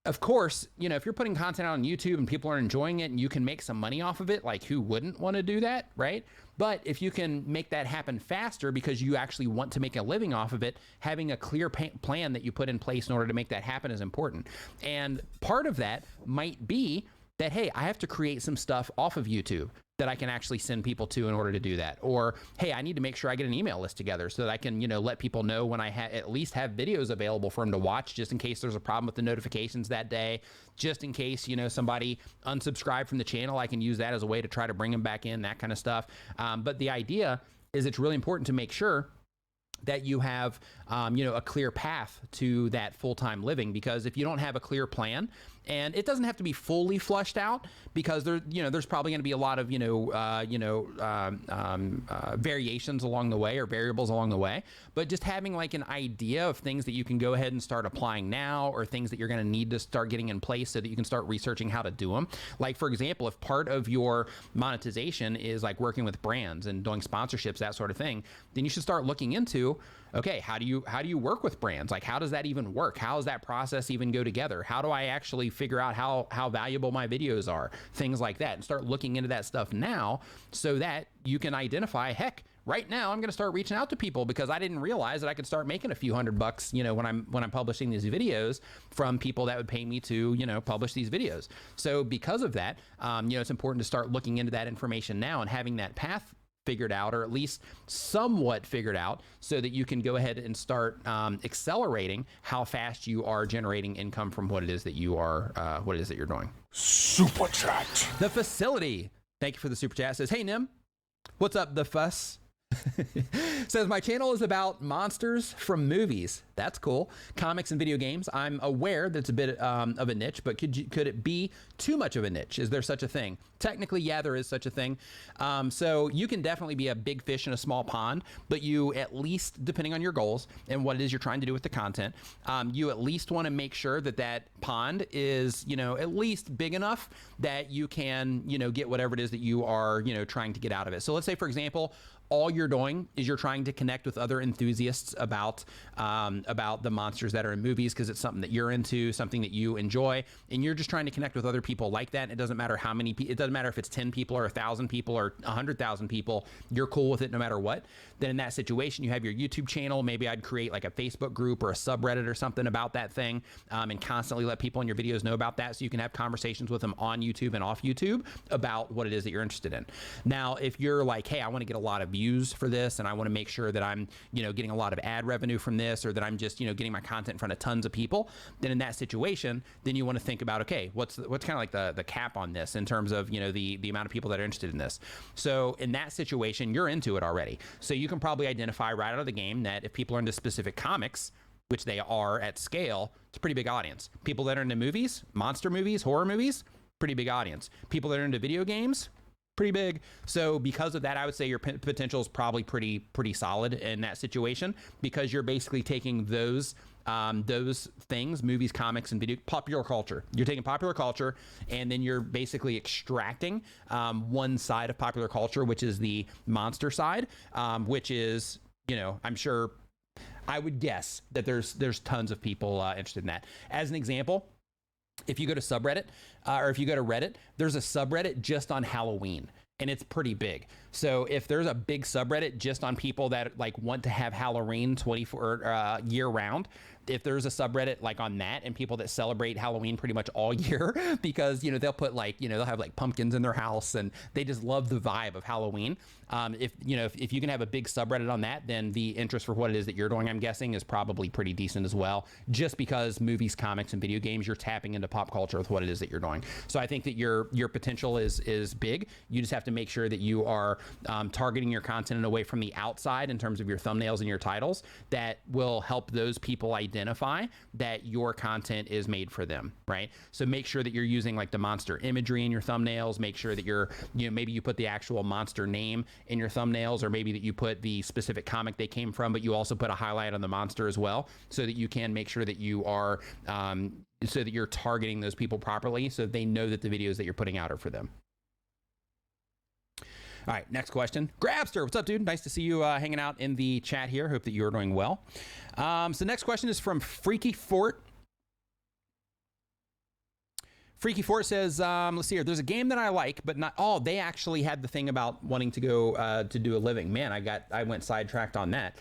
of course, you know, if you're putting content out on YouTube and people are enjoying it and you can make some money off of it, like who wouldn't want to do that, right? But if you can make that happen faster because you actually want to make a living off of it, having a clear plan that you put in place in order to make that happen is important. And part of that might be that, hey, I have to create some stuff off of YouTube that I can actually send people to in order to do that. Or, hey, I need to make sure I get an email list together so that I can, let people know when I at least have videos available for them to watch, just in case there's a problem with the notifications that day, just in case, somebody unsubscribed from the channel, I can use that as a way to try to bring them back in, that kind of stuff. But the idea is it's really important to make sure that you have, a clear path to that full-time living, because if you don't have a clear plan, and it doesn't have to be fully flushed out, because there's probably going to be a lot of, variations along the way, or variables along the way, but just having like an idea of things that you can go ahead and start applying now, or things that you're going to need to start getting in place so that you can start researching how to do them. Like, for example, if part of your monetization is like working with brands and doing sponsorships, that sort of thing, then you should start looking into, okay, how do you work with brands? Like, how does that even work? How does that process even go together? How do I actually figure out how valuable my videos are? Things like that, and start looking into that stuff now so that you can identify, heck, right now I'm going to start reaching out to people because I didn't realize that I could start making a few $100, when I'm publishing these videos from people that would pay me to, publish these videos. So because of that, it's important to start looking into that information now and having that path figured out, or at least somewhat figured out, so that you can go ahead and start accelerating how fast you are generating income from what it is that you're doing. Super chat. The Facility, thank you for the super chat, says, hey Nim, what's up, the fuss? Says, my channel is about monsters from movies. That's cool. Comics and video games. I'm aware that it's a bit of a niche, but could it be too much of a niche? Is there such a thing? Technically, yeah, there is such a thing. So you can definitely be a big fish in a small pond, but you at least, depending on your goals and what it is you're trying to do with the content, you at least want to make sure that that pond is, at least big enough that you can, get whatever it is that you are, trying to get out of it. So let's say, for example, all you're doing is you're trying to connect with other enthusiasts about the monsters that are in movies, because it's something that you're into, something that you enjoy, and you're just trying to connect with other people like that. It doesn't matter how many people, it doesn't matter if it's 10 people or 1,000 people or 100,000 people, you're cool with it no matter what. Then in that situation, you have your YouTube channel. Maybe I'd create like a Facebook group or a subreddit or something about that thing, and constantly let people in your videos know about that, so you can have conversations with them on YouTube and off YouTube about what it is that you're interested in. Now, if you're like, hey, I want to get a lot of views for this, and I want to make sure that I'm, getting a lot of ad revenue from this, or that I'm just, getting my content in front of tons of people, then in that situation, then you want to think about, okay, what's kind of like the cap on this in terms of, the amount of people that are interested in this. So in that situation, you're into it already. So you can probably identify right out of the game that if people are into specific comics, which they are at scale, it's a pretty big audience. People that are into movies, monster movies, horror movies, pretty big audience. People that are into video games, pretty big. So because of that, I would say your potential is probably pretty solid in that situation, because you're basically taking those things, movies, comics, and popular culture. You're taking popular culture, and then you're basically extracting one side of popular culture, which is the monster side, which is, I'm sure, I would guess that there's tons of people interested in that. As an example, if you go to subreddit, or if you go to Reddit, there's a subreddit just on Halloween, and it's pretty big. So if there's a big subreddit just on people that like want to have Halloween 24 year round, if there's a subreddit like on that, and people that celebrate Halloween pretty much all year, because they'll put like they'll have like pumpkins in their house, and they just love the vibe of Halloween. If you can have a big subreddit on that, then the interest for what it is that you're doing, I'm guessing, is probably pretty decent as well, just because movies, comics, and video games, you're tapping into pop culture with what it is that you're doing. So I think that your potential is big. You just have to make sure that you are targeting your content in a way from the outside, in terms of your thumbnails and your titles, that will help those people identify that your content is made for them, right? So make sure that you're using like the monster imagery in your thumbnails. Make sure that you're, maybe you put the actual monster name in your thumbnails, or maybe that you put the specific comic they came from, but you also put a highlight on the monster as well, so that you can make sure that you are, so that you're targeting those people properly, so that they know that the videos that you're putting out are for them. All right, next question. Grabster, what's up, dude? Nice to see you hanging out in the chat here. Hope that you're doing well. So next question is from Freaky Fort. Freaky Fort says, let's see here. There's a game that I like, but not all. They actually had the thing about wanting to go to do a living. Man, I went sidetracked on that.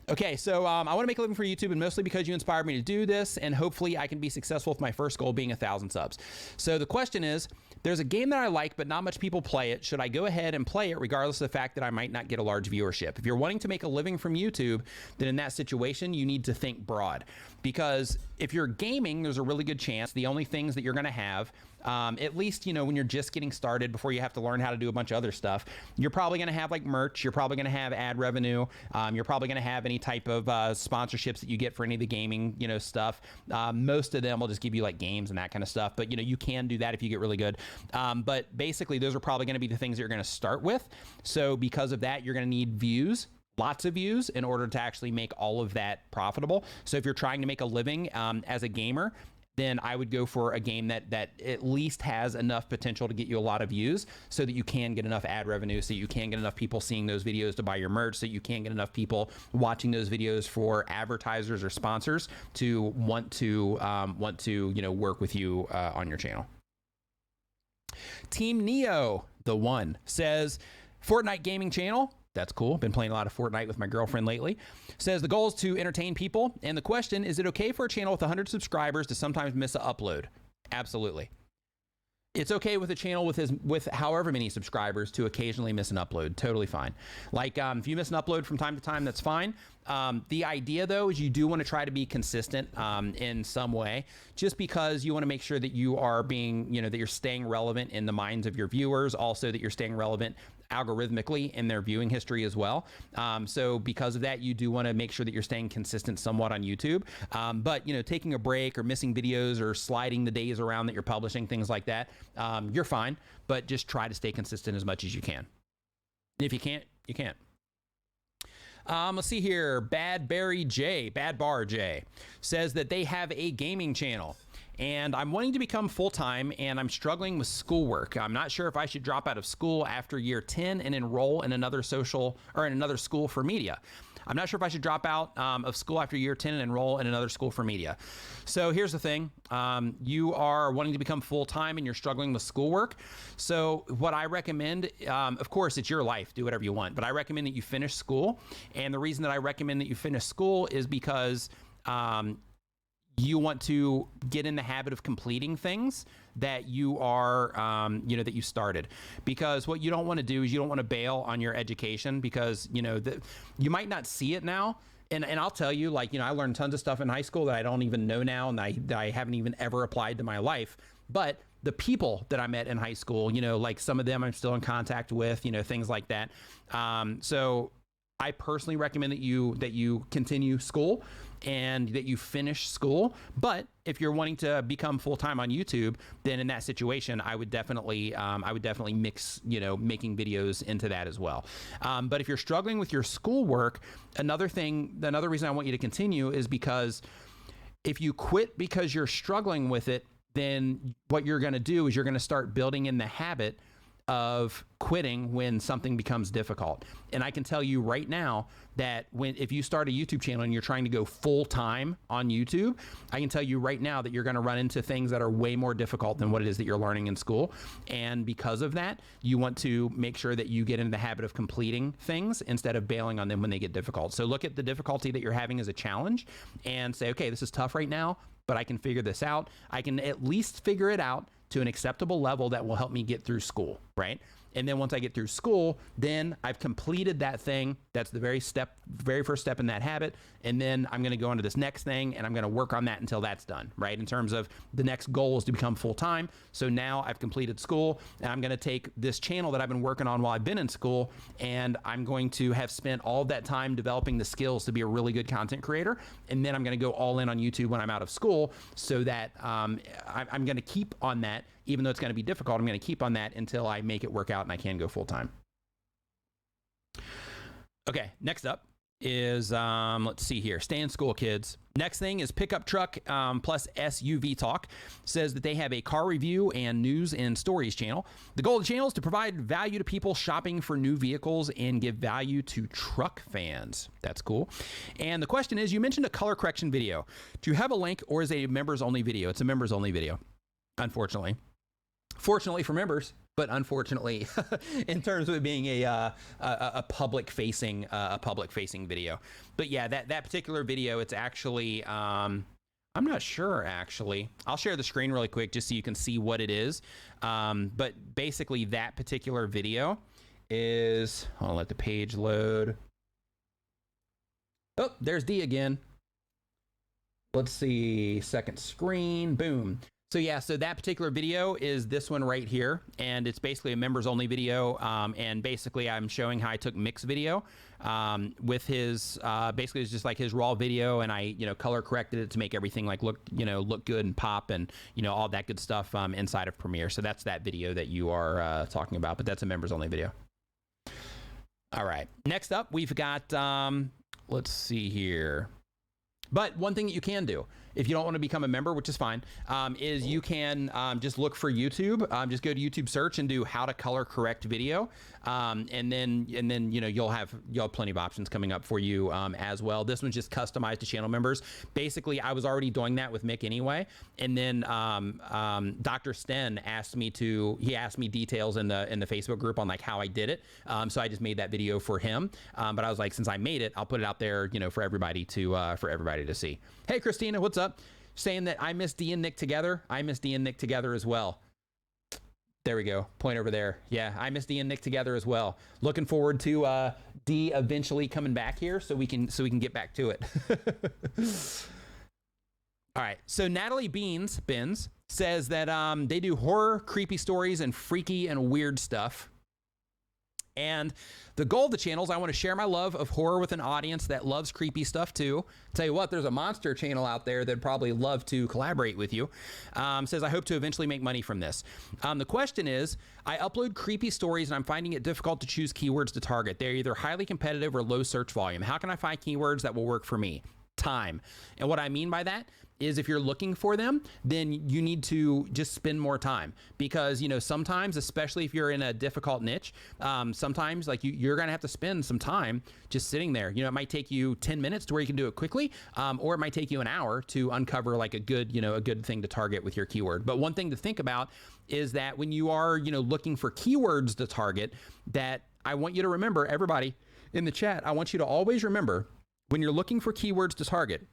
Okay, so I want to make a living for YouTube, and mostly because you inspired me to do this, and hopefully I can be successful with my first goal being 1,000 subs. So the question is, There's a game that I like, but not much people play it. Should I go ahead and play it regardless of the fact that I might not get a large viewership? If you're wanting to make a living from YouTube, then in that situation, you need to think broad. Because if you're gaming, there's a really good chance the only things that you're going to have, at least, when you're just getting started before you have to learn how to do a bunch of other stuff, you're probably going to have like merch. You're probably going to have ad revenue. You're probably going to have any type of sponsorships that you get for any of the gaming, stuff. Most of them will just give you like games and that kind of stuff. But, you can do that if you get really good. But basically, those are probably going to be the things that you're going to start with. So because of that, you're going to need views. Lots of views in order to actually make all of that profitable. So if you're trying to make a living as a gamer, then I would go for a game that at least has enough potential to get you a lot of views so that you can get enough ad revenue, so you can get enough people seeing those videos to buy your merch, so you can get enough people watching those videos for advertisers or sponsors to want to work with you on your channel. Team Neo, the one, says, Fortnite gaming channel. That's cool. Been playing a lot of Fortnite with my girlfriend lately. Says the goal is to entertain people. And the question, is it okay for a channel with 100 subscribers to sometimes miss an upload? Absolutely. It's okay with a channel with however many subscribers to occasionally miss an upload. Totally fine. Like if you miss an upload from time to time, that's fine. The idea though is you do want to try to be consistent in some way, just because you want to make sure that you are being, that you're staying relevant in the minds of your viewers, also that you're staying relevant algorithmically in their viewing history as well. So because of that, you do want to make sure that you're staying consistent somewhat on YouTube. But taking a break or missing videos or sliding the days around that you're publishing, things like that, you're fine, but just try to stay consistent as much as you can. If you can't, you can't. Let's see here. Bad Bar J says that they have a gaming channel. And I'm wanting to become full-time, and I'm struggling with schoolwork. I'm not sure if I should drop out of school after year 10 and enroll in another school for media. I'm not sure if I should drop out of school after year 10 and enroll in another school for media. So here's the thing. You are wanting to become full-time and you're struggling with schoolwork. So what I recommend, of course, it's your life. Do whatever you want. But I recommend that you finish school. And the reason that I recommend that you finish school is because you want to get in the habit of completing things that you are, that you started. Because what you don't want to do is you don't want to bail on your education because, you might not see it now. And I'll tell you, I learned tons of stuff in high school that I don't even know now and that I haven't even ever applied to my life. But the people that I met in high school, like some of them I'm still in contact with, things like that. So I personally recommend that you continue school and that you finish school. But if you're wanting to become full-time on YouTube, then in that situation, I would definitely mix, making videos into that as well. But if you're struggling with your schoolwork, another reason I want you to continue is because if you quit because you're struggling with it, then what you're going to do is you're going to start building in the habit of quitting when something becomes difficult. And I can tell you right now that if you start a YouTube channel and you're trying to go full time on YouTube, I can tell you right now that you're going to run into things that are way more difficult than what it is that you're learning in school. And because of that, you want to make sure that you get in the habit of completing things instead of bailing on them when they get difficult. So look at the difficulty that you're having as a challenge and say, okay, this is tough right now, but I can figure this out. I can at least figure it out to an acceptable level that will help me get through school, right? And then once I get through school, then I've completed that thing. That's the very first step in that habit. And then I'm going to go on to this next thing and I'm going to work on that until that's done, right? In terms of the next goal is to become full-time. So now I've completed school and I'm going to take this channel that I've been working on while I've been in school and I'm going to have spent all of that time developing the skills to be a really good content creator. And then I'm going to go all in on YouTube when I'm out of school so that I'm going to keep on that. Even though it's going to be difficult, I'm going to keep on that until I make it work out and I can go full time. Okay, next up is, let's see here, stay in school, kids. Next thing is Pickup Truck plus SUV Talk. Says that they have a car review and news and stories channel. The goal of the channel is to provide value to people shopping for new vehicles and give value to truck fans. That's cool. And the question is, you mentioned a color correction video. Do you have a link or is it a members only video? It's a members only video, unfortunately. Fortunately for members, but unfortunately, in terms of it being a public facing video. But yeah, that particular video, it's actually I'm I'm not sure, actually. I'll share the screen really quick just so you can see what it is. But basically, that particular video is... I'll let the page load. Oh, there's D again. Let's see. Second screen. Boom. So yeah, so that particular video is this one right here, and it's basically a members only video. And basically I'm showing how I took mix video with his, basically it's just like his raw video, and I, color corrected it to make everything like look good and pop and, all that good stuff inside of Premiere. So that's that video that you are talking about, but that's a members only video. All right, next up we've got, let's see here. But one thing that you can do, if you don't want to become a member, which is fine, is you can just look for YouTube. Just go to YouTube search and do how to color correct video, and then you'll have plenty of options coming up for you as well. This one's just customized to channel members. Basically, I was already doing that with Mick anyway, and then Dr. Sten asked me details in the Facebook group on like how I did it. So I just made that video for him. But I was like, since I made it, I'll put it out there, for everybody to see. Hey, Christina, what's up? Saying that I miss D and Nick together. I miss D and Nick together as well. There we go. Point over there. Yeah, I miss D and Nick together as well. Looking forward to D eventually coming back here so we can get back to it. All right. So Natalie Benz says that they do horror, creepy stories, and freaky and weird stuff. And the goal of the channel is I want to share my love of horror with an audience that loves creepy stuff too. Tell you what, there's a monster channel out there that'd probably love to collaborate with you. Says, I hope to eventually make money from this. The question is, I upload creepy stories and I'm finding it difficult to choose keywords to target. They're either highly competitive or low search volume. How can I find keywords that will work for me? Time. And what I mean by that is if you're looking for them, then you need to just spend more time, because sometimes, especially if you're in a difficult niche, sometimes like you're gonna have to spend some time just sitting there. It might take you 10 minutes to where you can do it quickly, or it might take you an hour to uncover like a good thing to target with your keyword. But one thing to think about is that when you are looking for keywords to target, that I want you to remember, everybody in the chat, I want you to always remember, when you're looking for keywords to target,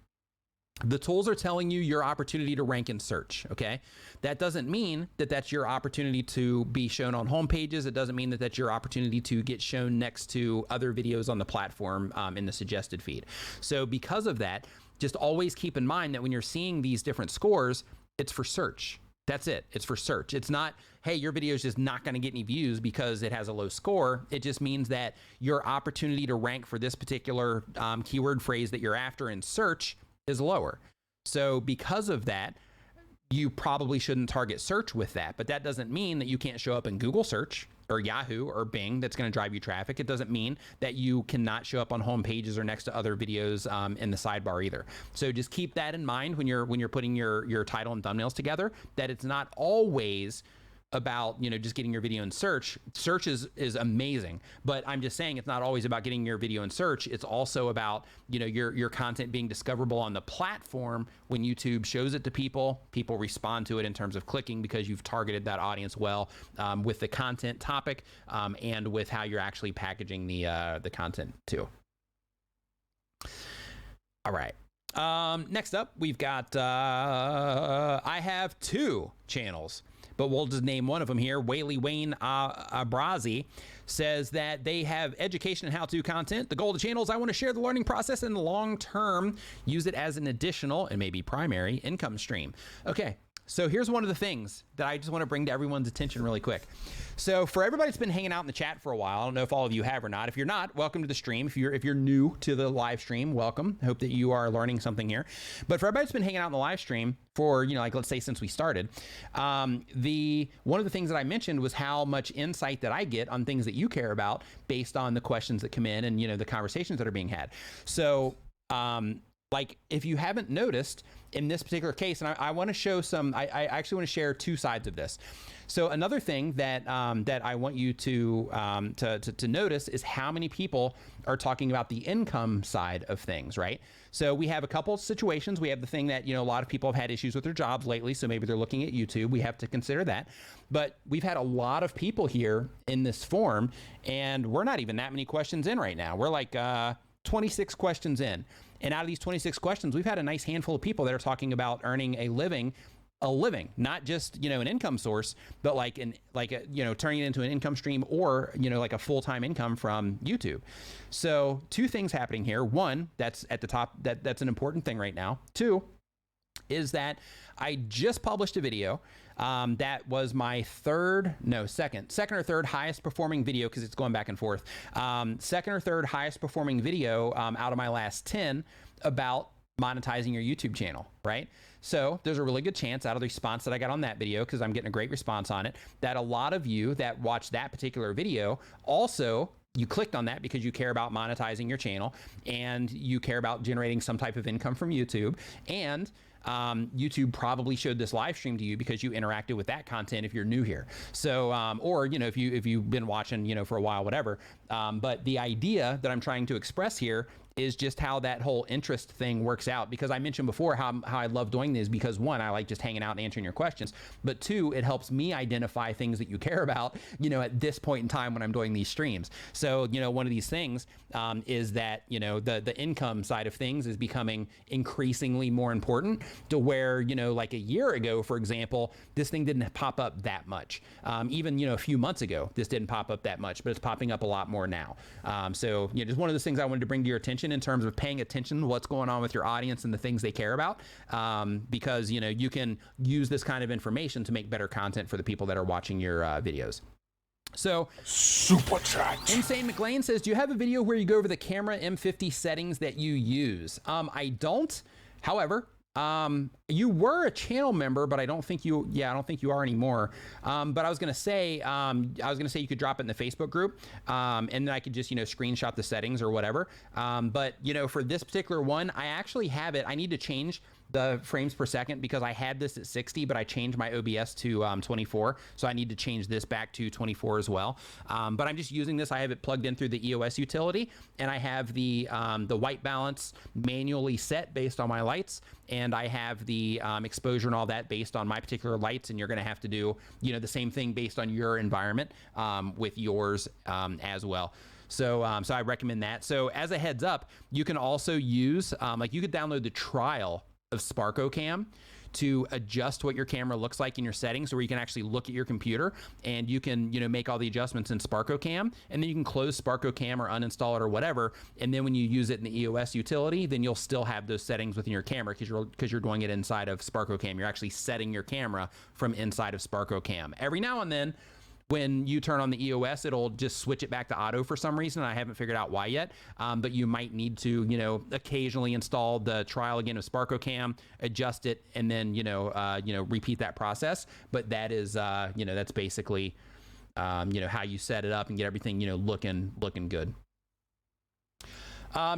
the tools are telling you your opportunity to rank in search, okay? That doesn't mean that that's your opportunity to be shown on home pages. It doesn't mean that that's your opportunity to get shown next to other videos on the platform in the suggested feed. So because of that, just always keep in mind that when you're seeing these different scores, it's for search. That's it. It's for search. It's not, hey, your video is just not going to get any views because it has a low score. It just means that your opportunity to rank for this particular keyword phrase that you're after in search is lower. So because of that, you probably shouldn't target search with that. But that doesn't mean that you can't show up in Google search or Yahoo or Bing. That's going to drive you traffic. It doesn't mean that you cannot show up on home pages or next to other videos in the sidebar either. So just keep that in mind when you're putting your title and thumbnails together, that it's not always about just getting your video in search. Search is amazing, but I'm just saying it's not always about getting your video in search. It's also about your content being discoverable on the platform. When YouTube shows it to people respond to it in terms of clicking, because you've targeted that audience well with the content topic and with how you're actually packaging the content too. All right. Next up, we've got I have two channels, but we'll just name one of them here. Whaley Wayne Abrazi says that they have education and how-to content. The goal of the channel is I want to share the learning process and the long-term use it as an additional and maybe primary income stream. Okay, so here's one of the things that I just want to bring to everyone's attention really quick. So for everybody that's been hanging out in the chat for a while, I don't know if all of you have or not. If you're not, welcome to the stream. If you're new to the live stream, welcome. I hope that you are learning something here. But for everybody that's been hanging out in the live stream for, like let's say since we started, one of the things that I mentioned was how much insight that I get on things that you care about based on the questions that come in and the conversations that are being had. So like if you haven't noticed in this particular case, and I want to show I actually want to share two sides of this. So another thing that that I want you to notice is how many people are talking about the income side of things, right? So we have a couple situations. We have the thing that, a lot of people have had issues with their jobs lately, so maybe they're looking at YouTube. We have to consider that. But we've had a lot of people here in this form, and we're not even that many questions in right now. We're like 26 questions in. And out of these 26 questions, we've had a nice handful of people that are talking about earning a living, not just, an income source, but turning it into an income stream or, like a full-time income from YouTube. So two things happening here. One, that's at the top, that's an important thing right now. Two is that I just published a video that was my second or third highest performing video, because it's going back and forth. Second or third highest performing video out of my last 10 about monetizing your YouTube channel, right? So there's a really good chance, out of the response that I got on that video, because I'm getting a great response on it, that a lot of you that watched that particular video also, you clicked on that because you care about monetizing your channel and you care about generating some type of income from YouTube. And YouTube probably showed this live stream to you because you interacted with that content if you're new here. So, or, if you've been watching, for a while, whatever. But the idea that I'm trying to express here is just how that whole interest thing works out, because I mentioned before how I love doing this, because one, I like just hanging out and answering your questions, but two, it helps me identify things that you care about, at this point in time when I'm doing these streams. So, one of these things is that, the income side of things is becoming increasingly more important, to where, like a year ago, for example, this thing didn't pop up that much. Even, a few months ago, this didn't pop up that much, but it's popping up a lot more now. So, just one of those things I wanted to bring to your attention in terms of paying attention to what's going on with your audience and the things they care about, because you can use this kind of information to make better content for the people that are watching your videos. So Super Chat. Insane McLean says, do you have a video where you go over the camera M50 settings that you use? I don't. However, you were a channel member, but I don't think you are anymore. But I was going to say you could drop it in the Facebook group, and then I could just, screenshot the settings or whatever. But for this particular one, I actually have it. I need to change the frames per second because I had this at 60, but I changed my OBS to 24. So I need to change this back to 24 as well. But I'm just using this. I have it plugged in through the EOS utility, and I have the white balance manually set based on my lights, and I have the exposure and all that based on my particular lights. And you're going to have to do, the same thing based on your environment with yours as well. So, so I recommend that. So as a heads up, you can also use, you could download the trial of SparkoCam to adjust what your camera looks like in your settings, where you can actually look at your computer and you can, make all the adjustments in SparkoCam, and then you can close SparkoCam or uninstall it or whatever. And then when you use it in the EOS utility, then you'll still have those settings within your camera because you're doing it inside of SparkoCam. You're actually setting your camera from inside of SparkoCam. Every now and then, when you turn on the EOS, it'll just switch it back to auto for some reason. I haven't figured out why yet, but you might need to, occasionally install the trial again of SparkoCam, adjust it, and then, repeat that process. But that is, that's basically, how you set it up and get everything, looking good.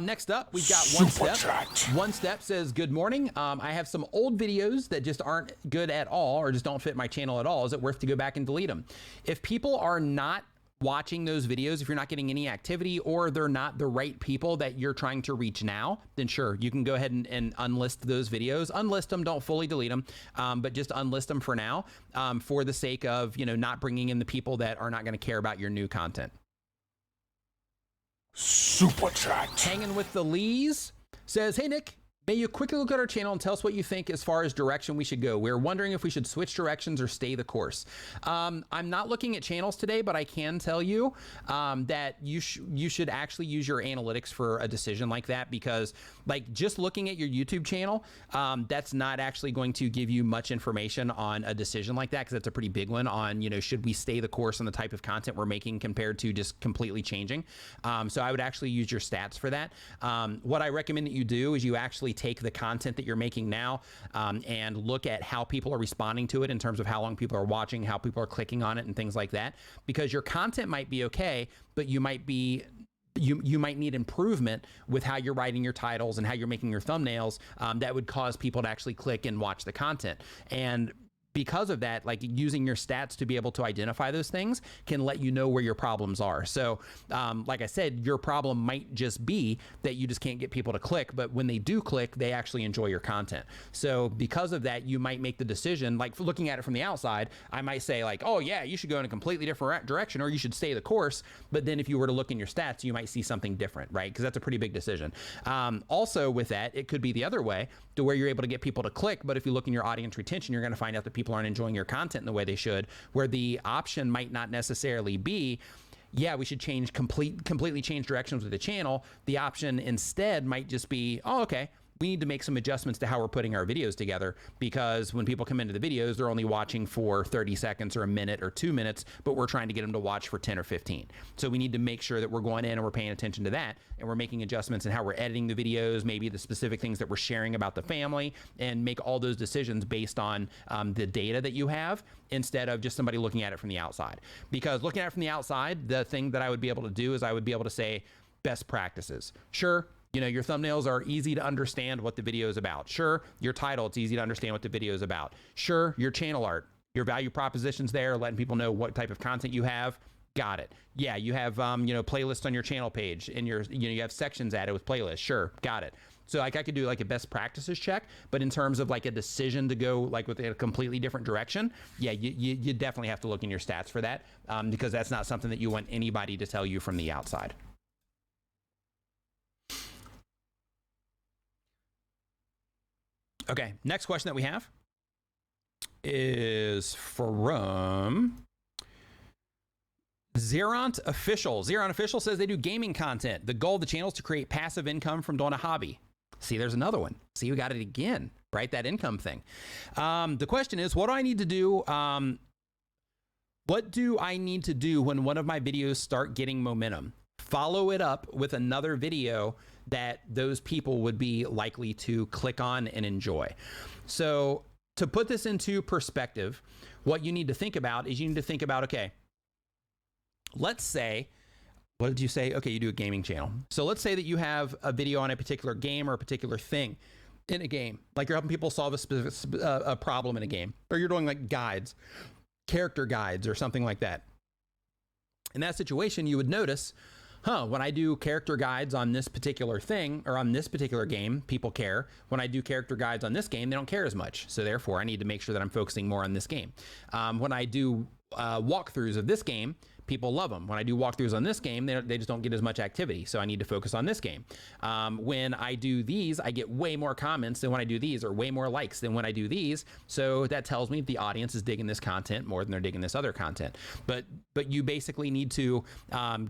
Next up, we've got One Step. One Step says, good morning. I have some old videos that just aren't good at all, or just don't fit my channel at all. Is it worth to go back and delete them? If people are not watching those videos, if you're not getting any activity, or they're not the right people that you're trying to reach now, then sure, you can go ahead and unlist those videos. Unlist them, don't fully delete them, but just unlist them for now, for the sake of, not bringing in the people that are not going to care about your new content. Super Chat. Hanging with the Lees says, hey Nick, may you quickly look at our channel and tell us what you think as far as direction we should go. We're wondering if we should switch directions or stay the course. I'm not looking at channels today, but I can tell you that you should actually use your analytics for a decision like that, because just looking at your YouTube channel, that's not actually going to give you much information on a decision like that, because that's a pretty big one on, should we stay the course on the type of content we're making compared to just completely changing. So I would actually use your stats for that. What I recommend that you do is you actually take the content that you're making now and look at how people are responding to it in terms of how long people are watching, how people are clicking on it, and things like that. Because your content might be okay, but you might need improvement with how you're writing your titles and how you're making your thumbnails that would cause people to actually click and watch the content. And because of that, like using your stats to be able to identify those things can let you know where your problems are. So like I said, your problem might just be that you just can't get people to click, but when they do click, they actually enjoy your content. So because of that, you might make the decision, like looking at it from the outside, I might say like, oh yeah, you should go in a completely different direction, or you should stay the course. But then if you were to look in your stats, you might see something different, right? Because that's a pretty big decision. Also with that, it could be the other way to where you're able to get people to click. But if you look in your audience retention, you're going to find out that people aren't enjoying your content in the way they should, where the option might not necessarily be, yeah, we should completely change directions with the channel. The option instead might just be, oh, okay, we need to make some adjustments to how we're putting our videos together, because when people come into the videos, they're only watching for 30 seconds or a minute or 2 minutes, but we're trying to get them to watch for 10 or 15. So we need to make sure that we're going in and we're paying attention to that, and we're making adjustments in how we're editing the videos, maybe the specific things that we're sharing about the family, and make all those decisions based on the data that you have, instead of just somebody looking at it from the outside. Because looking at it from the outside, the thing that I would be able to do is I would be able to say best practices. Sure, you know, your thumbnails are easy to understand what the video is about. Sure, your title, it's easy to understand what the video is about. Sure, your channel art, your value propositions there, letting people know what type of content you have. Got it. Yeah, you have, you know, playlists on your channel page, and you have sections added with playlists. Sure, got it. So like I could do like a best practices check, but in terms of like a decision to go like with a completely different direction, yeah, you definitely have to look in your stats for that, because that's not something that you want anybody to tell you from the outside. Okay, next question that we have is from Zeront Official. Zeront Official says they do gaming content. The goal of the channel is to create passive income from doing a hobby. See, there's another one. See, we got it again, right? That income thing. The question is, what do I need to do? What do I need to do when one of my videos start getting momentum? Follow it up with another video that those people would be likely to click on and enjoy. So to put this into perspective, what you need to think about is you need to think about, okay, let's say, what did you say? Okay, you do a gaming channel. So let's say that you have a video on a particular game or a particular thing in a game, like you're helping people solve a problem in a game, or you're doing like guides, character guides or something like that. In that situation, you would notice, when I do character guides on this particular thing or on this particular game, people care. When I do character guides on this game, they don't care as much. So therefore, I need to make sure that I'm focusing more on this game. When I do walkthroughs of this game, people love them. When I do walkthroughs on this game, they just don't get as much activity. So I need to focus on this game. When I do these, I get way more comments than when I do these, or way more likes than when I do these. So that tells me the audience is digging this content more than they're digging this other content. But you basically need to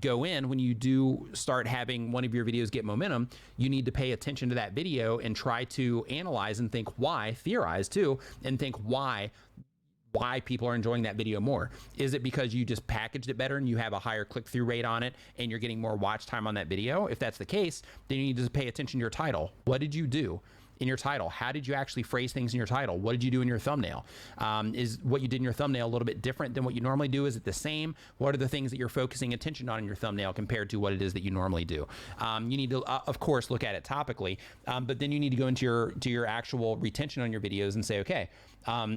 go in when you do start having one of your videos get momentum, you need to pay attention to that video and try to analyze and think why, theorize too, and think why people are enjoying that video more. Is it because you just packaged it better and you have a higher click-through rate on it and you're getting more watch time on that video? If that's the case, then you need to pay attention to your title. What did you do in your title? How did you actually phrase things in your title? What did you do in your thumbnail? Is what you did in your thumbnail a little bit different than what you normally do? Is it the same? What are the things that you're focusing attention on in your thumbnail compared to what it is that you normally do? You need to, of course, look at it topically, but then you need to go into your actual retention on your videos and say, okay,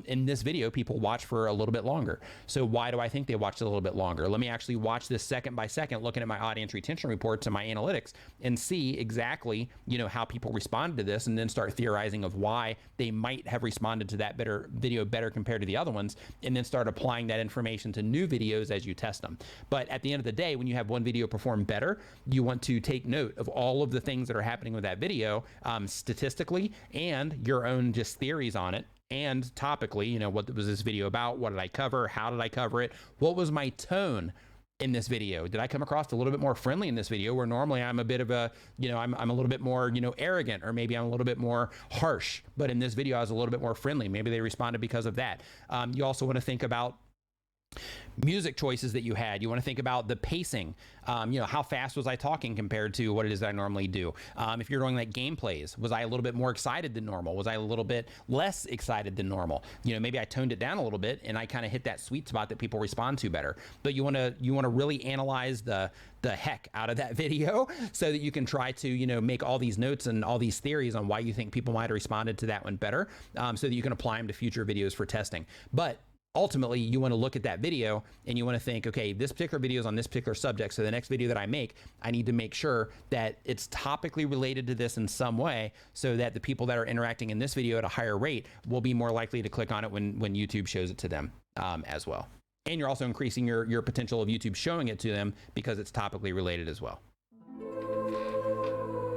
in this video, people watch for a little bit longer. So why do I think they watched a little bit longer? Let me actually watch this second by second, looking at my audience retention reports and my analytics, and see exactly, how people responded to this, and then start theorizing of why they might have responded to that video better compared to the other ones, and then start applying that information to new videos as you test them. But at the end of the day, when you have one video perform better, you want to take note of all of the things that are happening with that video, statistically, and your own just theories on it. And topically, what was this video about? What did I cover? How did I cover it? What was my tone in this video? Did I come across a little bit more friendly in this video, where normally I'm a bit of a, I'm a little bit more, arrogant, or maybe I'm a little bit more harsh, but in this video I was a little bit more friendly. Maybe they responded because of that. You also want to think about Music choices that you had. You want to think about the pacing. How fast was I talking compared to what it is that I normally do? If you're doing like gameplays, was I a little bit more excited than normal? Was I a little bit less excited than normal? Maybe I toned it down a little bit and I kind of hit that sweet spot that people respond to better. But you want to really analyze the heck out of that video so that you can try to, make all these notes and all these theories on why you think people might have responded to that one better, so that you can apply them to future videos for testing. But ultimately, you want to look at that video and you want to think, okay, this particular video is on this particular subject. So the next video that I make, I need to make sure that it's topically related to this in some way so that the people that are interacting in this video at a higher rate will be more likely to click on it when YouTube shows it to them as well. And you're also increasing your potential of YouTube showing it to them because it's topically related as well.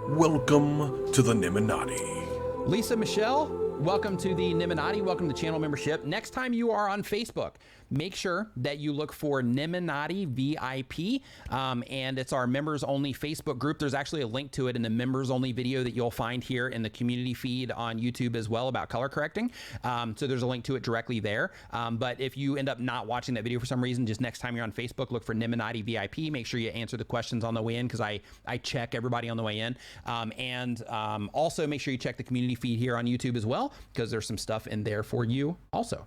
Welcome to the Niminati. Lisa Michelle, welcome to the Niminati. Welcome to channel membership. Next time you are on Facebook, make sure that you look for Niminati VIP, and it's our members only Facebook group. There's actually a link to it in the members only video that you'll find here in the community feed on YouTube as well about color correcting. So there's a link to it directly there. But if you end up not watching that video for some reason, just next time you're on Facebook, look for Niminati VIP. Make sure you answer the questions on the way in because I check everybody on the way in. And also make sure you check the community feed here on YouTube as well because there's some stuff in there for you also.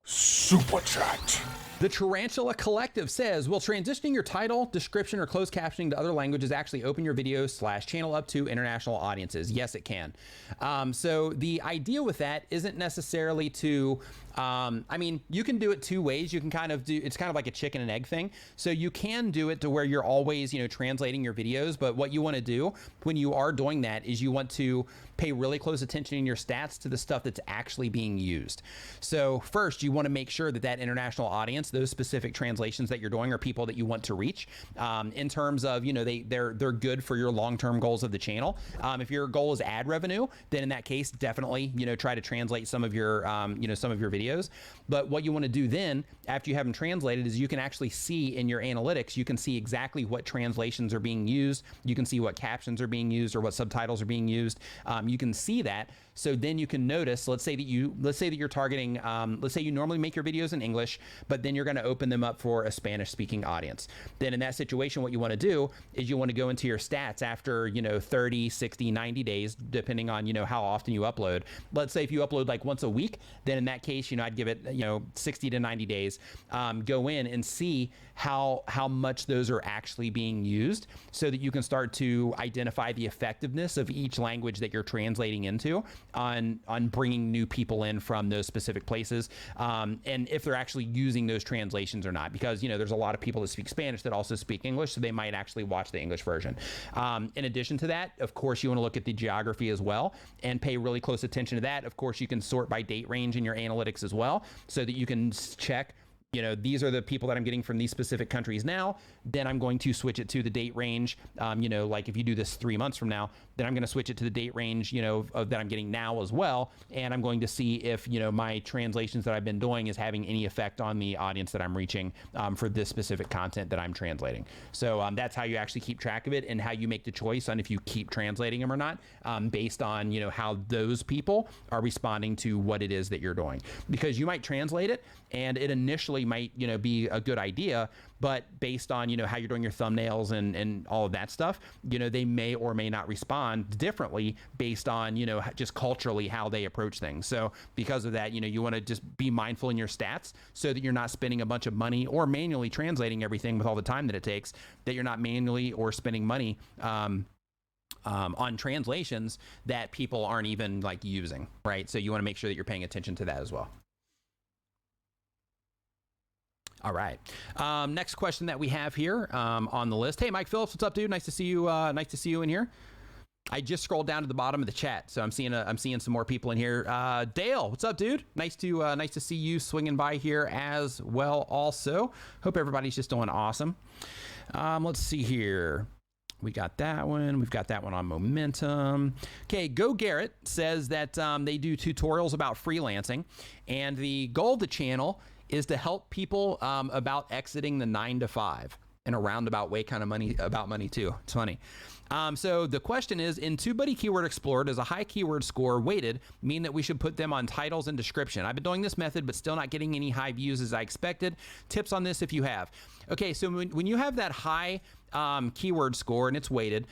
Super Chat. The Tarantula Collective says, will transitioning your title, description, or closed captioning to other languages actually open your video/channel up to international audiences? Yes, it can. So the idea with that isn't necessarily to, you can do it two ways. You can it's kind of like a chicken and egg thing. So you can do it to where you're always, translating your videos. But what you want to do when you are doing that is you want to pay really close attention in your stats to the stuff that's actually being used. So first, you want to make sure that that international audience, those specific translations that you're doing are people that you want to reach in terms of, they're good for your long-term goals of the channel. If your goal is ad revenue, then in that case, definitely, try to translate some of your videos. But what you want to do then, after you have them translated, is you can actually see in your analytics, you can see exactly what translations are being used. You can see what captions are being used or what subtitles are being used. You can see that. So then you can notice, let's say that you're targeting, let's say you normally make your videos in English, but then you're going to open them up for a Spanish speaking audience. Then in that situation, what you want to do is you want to go into your stats after, 30, 60, 90 days, depending on, how often you upload. Let's say if you upload like once a week, then in that case, I'd give it, 60 to 90 days, go in and see how much those are actually being used so that you can start to identify the effectiveness of each language that you're translating into on bringing new people in from those specific places, and if they're actually using those translations or not, because there's a lot of people that speak Spanish that also speak English, so they might actually watch the English version. In addition to that, of course, you want to look at the geography as well and pay really close attention to that. Of course, you can sort by date range in your analytics as well so that you can check, these are the people that I'm getting from these specific countries now, then I'm going to switch it to the date range. Like if you do this 3 months from now, then I'm going to switch it to the date range, that I'm getting now as well. And I'm going to see if, my translations that I've been doing is having any effect on the audience that I'm reaching for this specific content that I'm translating. So that's how you actually keep track of it and how you make the choice on if you keep translating them or not, based on, how those people are responding to what it is that you're doing. Because you might translate it and it initially might, be a good idea, but based on, how you're doing your thumbnails and all of that stuff, they may or may not respond differently based on, just culturally how they approach things. So because of that, you want to just be mindful in your stats so that you're not spending a bunch of money or manually translating everything with all the time that it takes, that you're not manually or spending money on translations that people aren't even like using, right? So you want to make sure that you're paying attention to that as well. All right. Next question that we have here on the list. Hey, Mike Phillips, what's up, dude? Nice to see you. Nice to see you in here. I just scrolled down to the bottom of the chat, so I'm seeing some more people in here. Dale, what's up, dude? Nice to see you swinging by here as well. Also, hope everybody's just doing awesome. Let's see here. We got that one. We've got that one on momentum. Okay, Go Garrett says that they do tutorials about freelancing, and the goal of the channel is to help people about exiting the 9 to 5. in a roundabout way kind of about money too. It's funny. So the question is, in TubeBuddy Keyword Explorer, does a high keyword score weighted mean that we should put them on titles and description? I've been doing this method, but still not getting any high views as I expected. Tips on this if you have. Okay, so when you have that high keyword score and it's weighted,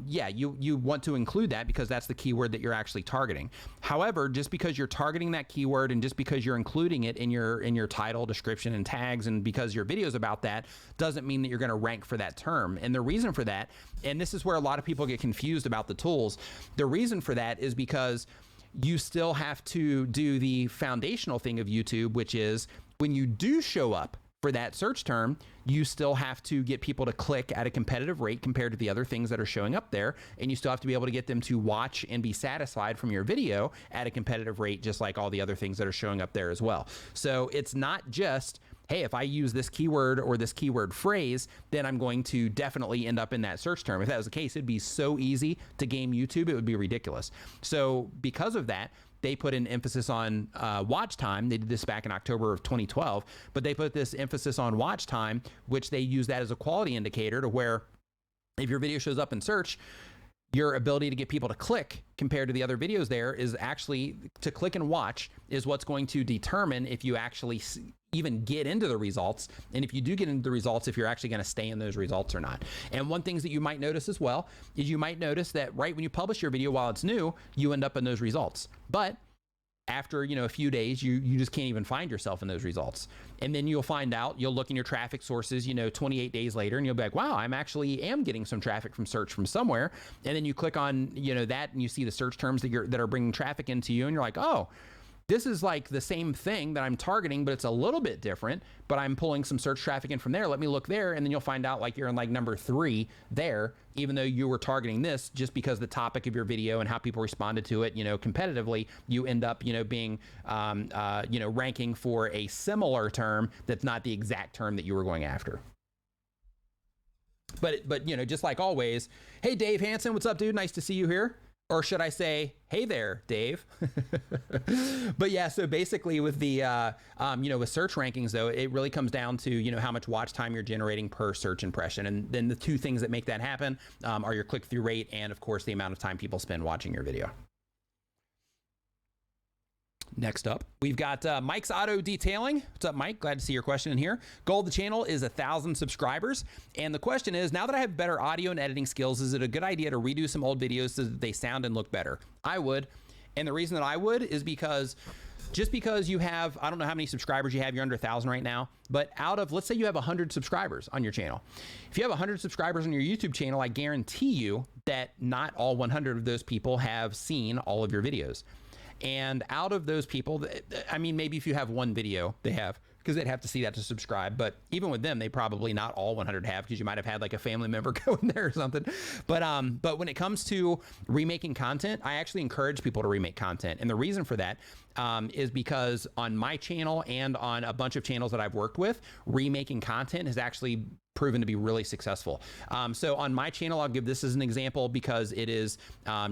yeah, you want to include that because that's the keyword that you're actually targeting. However, just because you're targeting that keyword and just because you're including it in your title, description, and tags, and because your video is about that, doesn't mean that you're going to rank for that term. And the reason for that, and this is where a lot of people get confused about the tools, the reason for that is because you still have to do the foundational thing of YouTube, which is when you do show up for that search term, you still have to get people to click at a competitive rate compared to the other things that are showing up there. And you still have to be able to get them to watch and be satisfied from your video at a competitive rate, just like all the other things that are showing up there as well. So it's not just, hey, if I use this keyword or this keyword phrase, then I'm going to definitely end up in that search term. If that was the case, it'd be so easy to game YouTube, it would be ridiculous. So because of that, they put an emphasis on watch time. They did this back in October of 2012, but they put this emphasis on watch time, which they use that as a quality indicator to where if your video shows up in search, your ability to get people to click compared to the other videos there is actually to click and watch is what's going to determine if you actually even get into the results. And if you do get into the results, if you're actually going to stay in those results or not. And one thing that you might notice as well is you might notice that right when you publish your video while it's new, you end up in those results. But after, a few days, you just can't even find yourself in those results. And then you'll find out, you'll look in your traffic sources, 28 days later, and you'll be like, wow, I'm actually getting some traffic from search from somewhere. And then you click on, that, and you see the search terms that are bringing traffic into you, and you're like, oh, this is like the same thing that I'm targeting, but it's a little bit different, but I'm pulling some search traffic in from there. Let me look there. And then you'll find out like you're in like number 3 there, even though you were targeting this just because the topic of your video and how people responded to it, competitively, you end up, being, ranking for a similar term that's not the exact term that you were going after. But just like always, hey, Dave Hansen, what's up, dude? Nice to see you here. Or should I say, hey there, Dave? But yeah, so basically with the, with search rankings though, it really comes down to, how much watch time you're generating per search impression. And then the two things that make that happen are your click-through rate and of course the amount of time people spend watching your video. Next up, we've got Mike's Auto Detailing. What's up, Mike? Glad to see your question in here. Goal of the channel is 1,000 subscribers. And the question is, now that I have better audio and editing skills, is it a good idea to redo some old videos so that they sound and look better? I would. And the reason that I would is because just because you have, I don't know how many subscribers you have, you're under 1,000 right now, but out of, let's say you have 100 subscribers on your channel. If you have 100 subscribers on your YouTube channel, I guarantee you that not all 100 of those people have seen all of your videos. And out of those people, I mean, maybe if you have one video, they have, because they'd have to see that to subscribe. But even with them, they probably not all 100 have, because you might have had like a family member go in there or something. But when it comes to remaking content, I actually encourage people to remake content. And the reason for that is because on my channel and on a bunch of channels that I've worked with, remaking content has actually proven to be really successful. So on my channel, I'll give this as an example because it is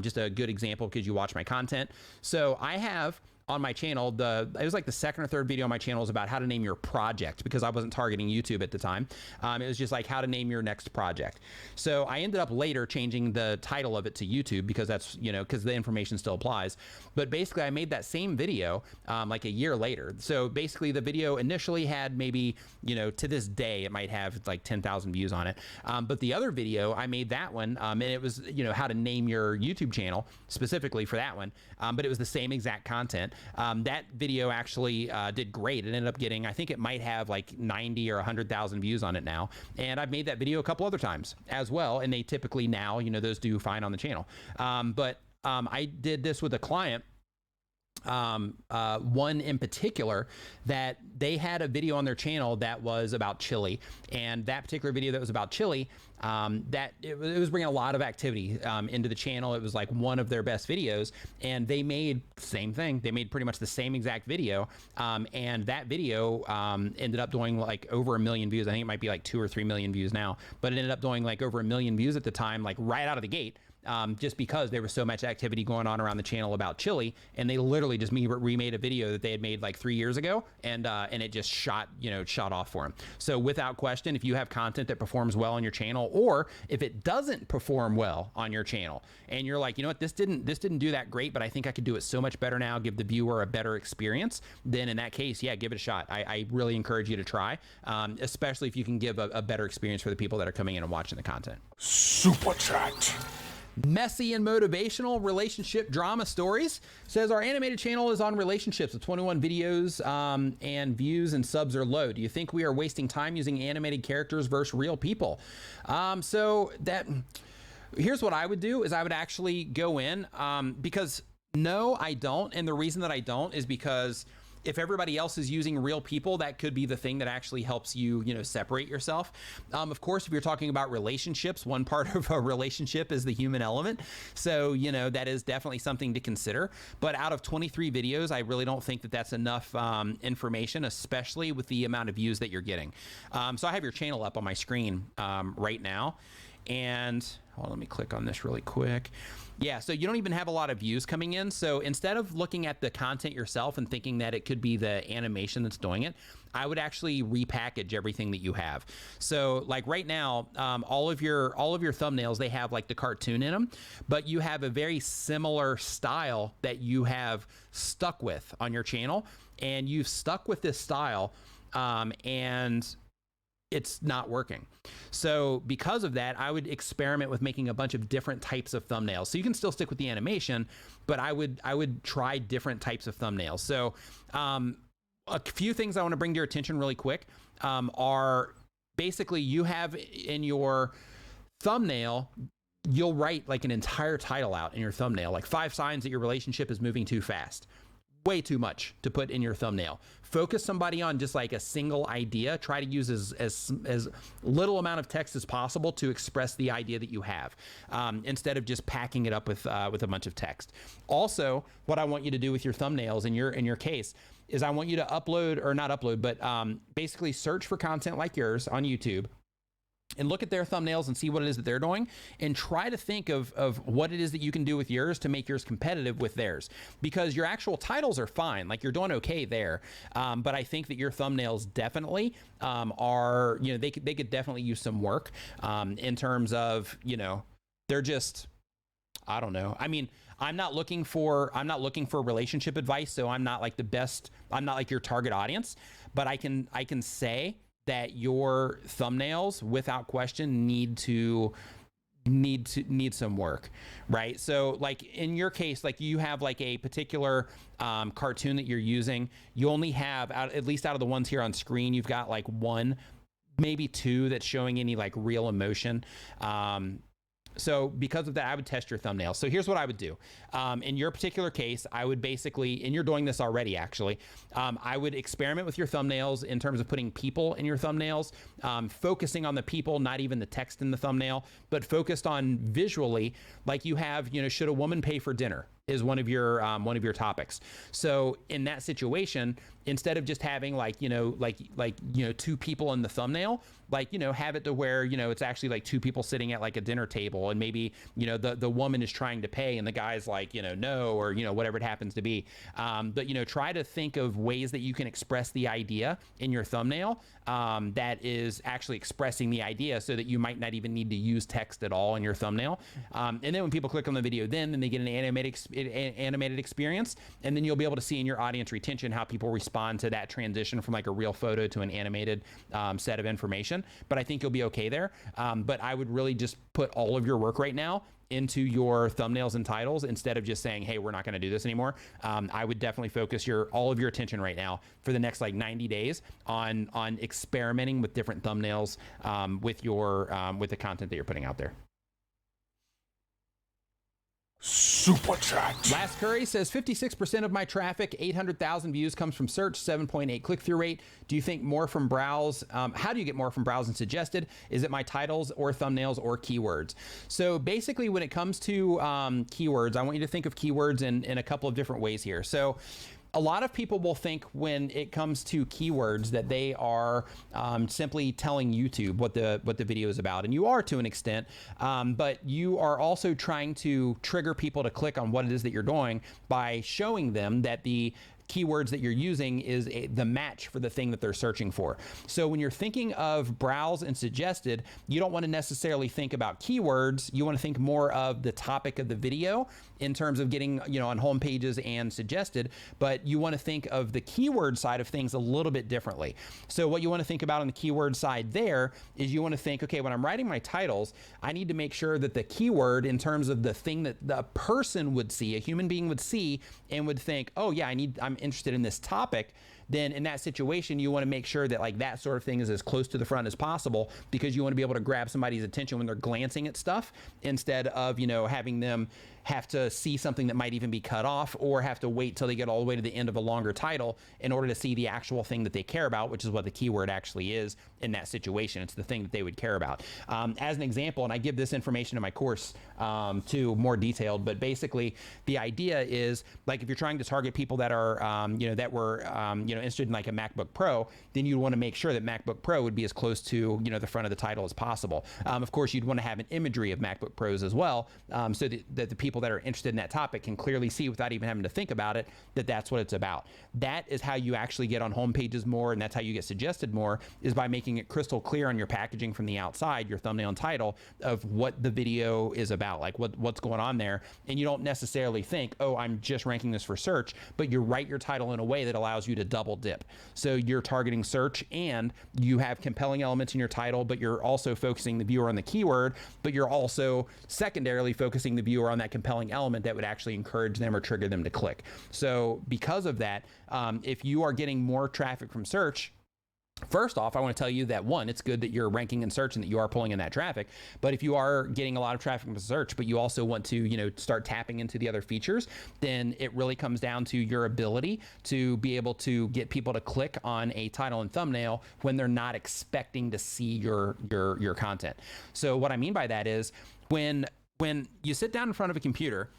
just a good example because you watch my content. So I have on my channel, it was like the second or third video on my channel was about how to name your project because I wasn't targeting YouTube at the time. It was just like how to name your next project. So I ended up later changing the title of it to YouTube because that's, because the information still applies. But basically I made that same video like a year later. So basically the video initially had maybe, to this day, it might have like 10,000 views on it. But the other video, I made that one and it was, how to name your YouTube channel specifically for that one. But it was the same exact content. That video actually did great. It ended up getting, I think it might have like 90 or 100,000 views on it now. And I've made that video a couple other times as well. And they typically now, those do fine on the channel. But I did this with a client. One in particular that they had a video on their channel that was about chili, and that particular video that was about chili, that it was bringing a lot of activity into the channel. It was like one of their best videos, and they made the same thing. They made pretty much the same exact video, and that video ended up doing like over 1 million views. I think it might be like 2 or 3 million views now, but it ended up doing like over 1 million views at the time, like right out of the gate. just because there was so much activity going on around the channel about chili, and they literally just remade a video that they had made like 3 years ago, and it just shot off for them. So without question, if you have content that performs well on your channel, or if it doesn't perform well on your channel, and you're like, you know what, this didn't do that great, but I think I could do it so much better now, give the viewer a better experience, then in that case, yeah, give it a shot. I really encourage you to try, especially if you can give a better experience for the people that are coming in and watching the content. Super Chat. Messy and motivational relationship drama stories says our animated channel is on relationships with 21 videos, and views and subs are low. Do you think we are wasting time using animated characters versus real people? So that here's what I would do is I would actually go in, because no, I don't. And the reason that I don't is because if everybody else is using real people, that could be the thing that actually helps you, separate yourself. Of course, if you're talking about relationships, one part of a relationship is the human element. So, that is definitely something to consider. But out of 23 videos, I really don't think that that's enough information, especially with the amount of views that you're getting. So I have your channel up on my screen right now. And let me click on this really quick. Yeah, so you don't even have a lot of views coming in. So instead of looking at the content yourself and thinking that it could be the animation that's doing it, I would actually repackage everything that you have. So like right now, all of your thumbnails, they have like the cartoon in them, but you have a very similar style that you have stuck with on your channel, and you've stuck with this style, and it's not working. So because of that, I would experiment with making a bunch of different types of thumbnails. So you can still stick with the animation, but I would try different types of thumbnails. So a few things I want to bring to your attention really quick are basically you have in your thumbnail, you'll write like an entire title out in your thumbnail, like 5 signs that your relationship is moving too fast. Way too much to put in your thumbnail. Focus somebody on just like a single idea. Try to use as little amount of text as possible to express the idea that you have, instead of just packing it up with a bunch of text. Also, what I want you to do with your thumbnails in your case is I want you to upload, or not upload, but basically search for content like yours on YouTube, and look at their thumbnails and see what it is that they're doing, and try to think of what it is that you can do with yours to make yours competitive with theirs, because your actual titles are fine. Like you're doing okay there. But I think that your thumbnails definitely are, they could definitely use some work in terms of, they're just, I don't know. I mean, I'm not looking for relationship advice. So I'm not like I'm not like your target audience, but I can say that your thumbnails without question need some work, right? So like in your case, like you have like a particular cartoon that you're using. You only have, at least out of the ones here on screen, you've got like 1, maybe 2 that's showing any like real emotion. So because of that, I would test your thumbnails. So here's what I would do. In your particular case, I would basically, and you're doing this already actually, I would experiment with your thumbnails in terms of putting people in your thumbnails, focusing on the people, not even the text in the thumbnail, but focused on visually, like you have, should a woman pay for dinner? Is one of your topics. So in that situation, instead of just having like 2 people in the thumbnail, have it to where, it's actually like 2 people sitting at like a dinner table, and maybe, the woman is trying to pay and the guy's like, no, or, whatever it happens to be. But, try to think of ways that you can express the idea in your thumbnail that is actually expressing the idea, so that you might not even need to use text at all in your thumbnail. And then when people click on the video, then they get an animated experience, and then you'll be able to see in your audience retention how people respond to that transition from like a real photo to an animated set of information. But I think you'll be okay there. But I would really just put all of your work right now into your thumbnails and titles, instead of just saying, hey, we're not going to do this anymore. I would definitely focus all of your attention right now for the next like 90 days on experimenting with different thumbnails with the content that you're putting out there. Super Chat. Last Curry says 56% of my traffic, 800,000 views, comes from search, 7.8 click-through rate. Do you think more from browse? How do you get more from browse and suggested? Is it my titles or thumbnails or keywords? So basically when it comes to keywords, I want you to think of keywords in a couple of different ways here. So a lot of people will think when it comes to keywords that they are simply telling YouTube what the video is about, and you are to an extent, but you are also trying to trigger people to click on what it is that you're doing by showing them that the keywords that you're using is the match for the thing that they're searching for. So when you're thinking of browse and suggested, you don't want to necessarily think about keywords. You want to think more of the topic of the video in terms of getting, on home pages and suggested, but you want to think of the keyword side of things a little bit differently. So what you want to think about on the keyword side there is you want to think, okay, when I'm writing my titles, I need to make sure that the keyword in terms of the thing that the person would see, a human being would see and would think, oh yeah, I'm interested in this topic. Then in that situation, you want to make sure that like that sort of thing is as close to the front as possible, because you want to be able to grab somebody's attention when they're glancing at stuff instead of, having them have to see something that might even be cut off or have to wait till they get all the way to the end of a longer title in order to see the actual thing that they care about, which is what the keyword actually is in that situation. It's the thing that they would care about. As an example, and I give this information in my course too, more detailed, but basically the idea is like if you're trying to target people that are, that were, interested in like a MacBook Pro, then you'd want to make sure that MacBook Pro would be as close to, the front of the title as possible. Of course, you'd want to have an imagery of MacBook Pros as well, so that the people that are interested in that topic can clearly see without even having to think about it, that that's what it's about. That is how you actually get on home pages more, and that's how you get suggested more, is by making it crystal clear on your packaging from the outside, your thumbnail and title, of what the video is about, like what's going on there. And you don't necessarily think, oh, I'm just ranking this for search, but you write your title in a way that allows you to double dip. So you're targeting search and you have compelling elements in your title, but you're also focusing the viewer on the keyword, but you're also secondarily focusing the viewer on that compelling element that would actually encourage them or trigger them to click. So because of that, if you are getting more traffic from search, first off, I want to tell you that one, it's good that you're ranking in search and that you are pulling in that traffic. But if you are getting a lot of traffic from search, but you also want to, start tapping into the other features, then it really comes down to your ability to be able to get people to click on a title and thumbnail when they're not expecting to see your content. So what I mean by that is when you sit down in front of a computer,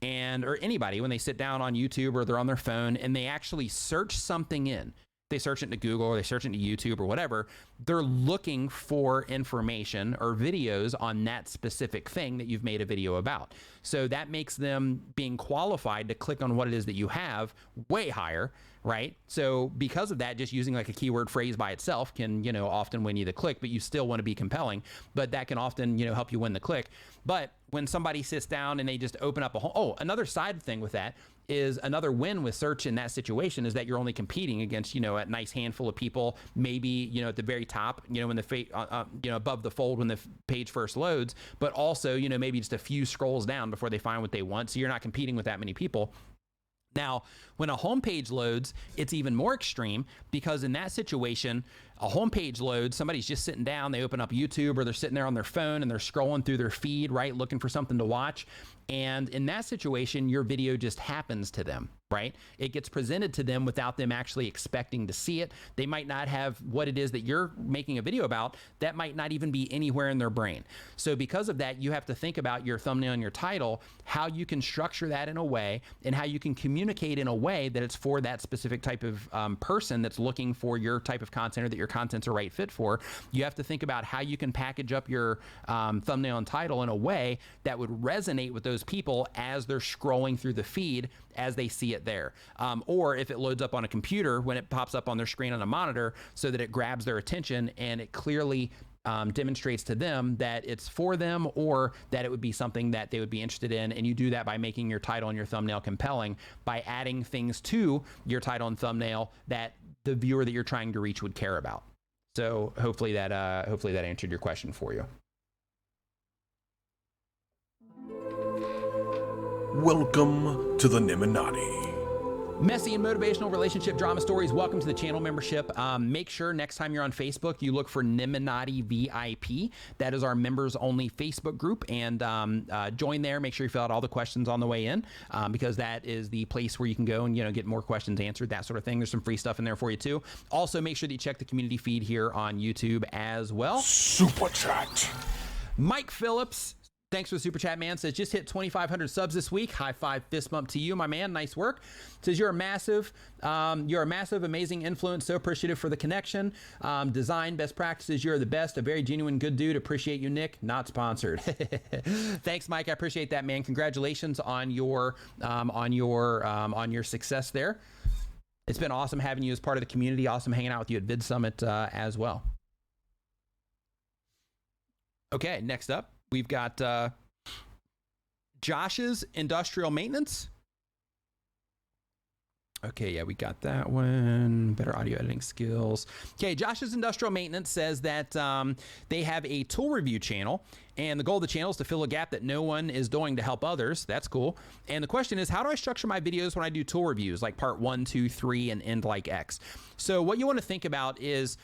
or anybody, when they sit down on YouTube or they're on their phone and they actually search something in, they search it into Google or they search it into YouTube or whatever, they're looking for information or videos on that specific thing that you've made a video about. So that makes them being qualified to click on what it is that you have way higher, right? So because of that, just using like a keyword phrase by itself can, often win you the click, but you still want to be compelling, but that can often, help you win the click. But when somebody sits down and they just open up another side thing with that is another win with search in that situation is that you're only competing against, a nice handful of people, maybe, at the very top, when above the fold when the page first loads, but also, maybe just a few scrolls down before they find what they want. So you're not competing with that many people. Now, when a homepage loads, it's even more extreme because in that situation, a homepage loads, somebody's just sitting down, they open up YouTube or they're sitting there on their phone and they're scrolling through their feed, right? Looking for something to watch. And in that situation, your video just happens to them, right? It gets presented to them without them actually expecting to see it. They might not have what it is that you're making a video about. That might not even be anywhere in their brain. So because of that, you have to think about your thumbnail and your title, how you can structure that in a way and how you can communicate in a way that it's for that specific type of person that's looking for your type of content or that your content's a right fit for. You have to think about how you can package up your thumbnail and title in a way that would resonate with those people as they're scrolling through the feed as they see it there. Or if it loads up on a computer, when it pops up on their screen on a monitor, so that it grabs their attention and it clearly demonstrates to them that it's for them or that it would be something that they would be interested in. And you do that by making your title and your thumbnail compelling by adding things to your title and thumbnail that the viewer that you're trying to reach would care about. So hopefully that answered your question for you. Welcome to the Niminati. Messy and motivational relationship drama stories. Welcome to the channel membership. Make sure next time you're on Facebook, you look for Niminati VIP. That is our members only Facebook group, and join there. Make sure you fill out all the questions on the way in, because that is the place where you can go and get more questions answered, that sort of thing. There's some free stuff in there for you too. Also, make sure that you check the community feed here on YouTube as well. Super Chat. Mike Phillips Thanks for the super chat, man. Says just hit 2,500 subs this week. High five, fist bump to you, my man. Nice work. Says you're a massive, amazing influence. So appreciative for the connection. Design best practices. You're the best. A very genuine good dude. Appreciate you, Nick. Not sponsored. Thanks, Mike. I appreciate that, man. Congratulations on your success there. It's been awesome having you as part of the community. Awesome hanging out with you at Vid Summit as well. Okay, next up. We've got Josh's Industrial Maintenance. Okay, yeah, we got that one. Better audio editing skills. Okay, Josh's Industrial Maintenance says that they have a tool review channel, and the goal of the channel is to fill a gap that no one is doing to help others. That's cool. And the question is, how do I structure my videos when I do tool reviews, like part 1, 2, 3, and end like X? So what you want to think about is,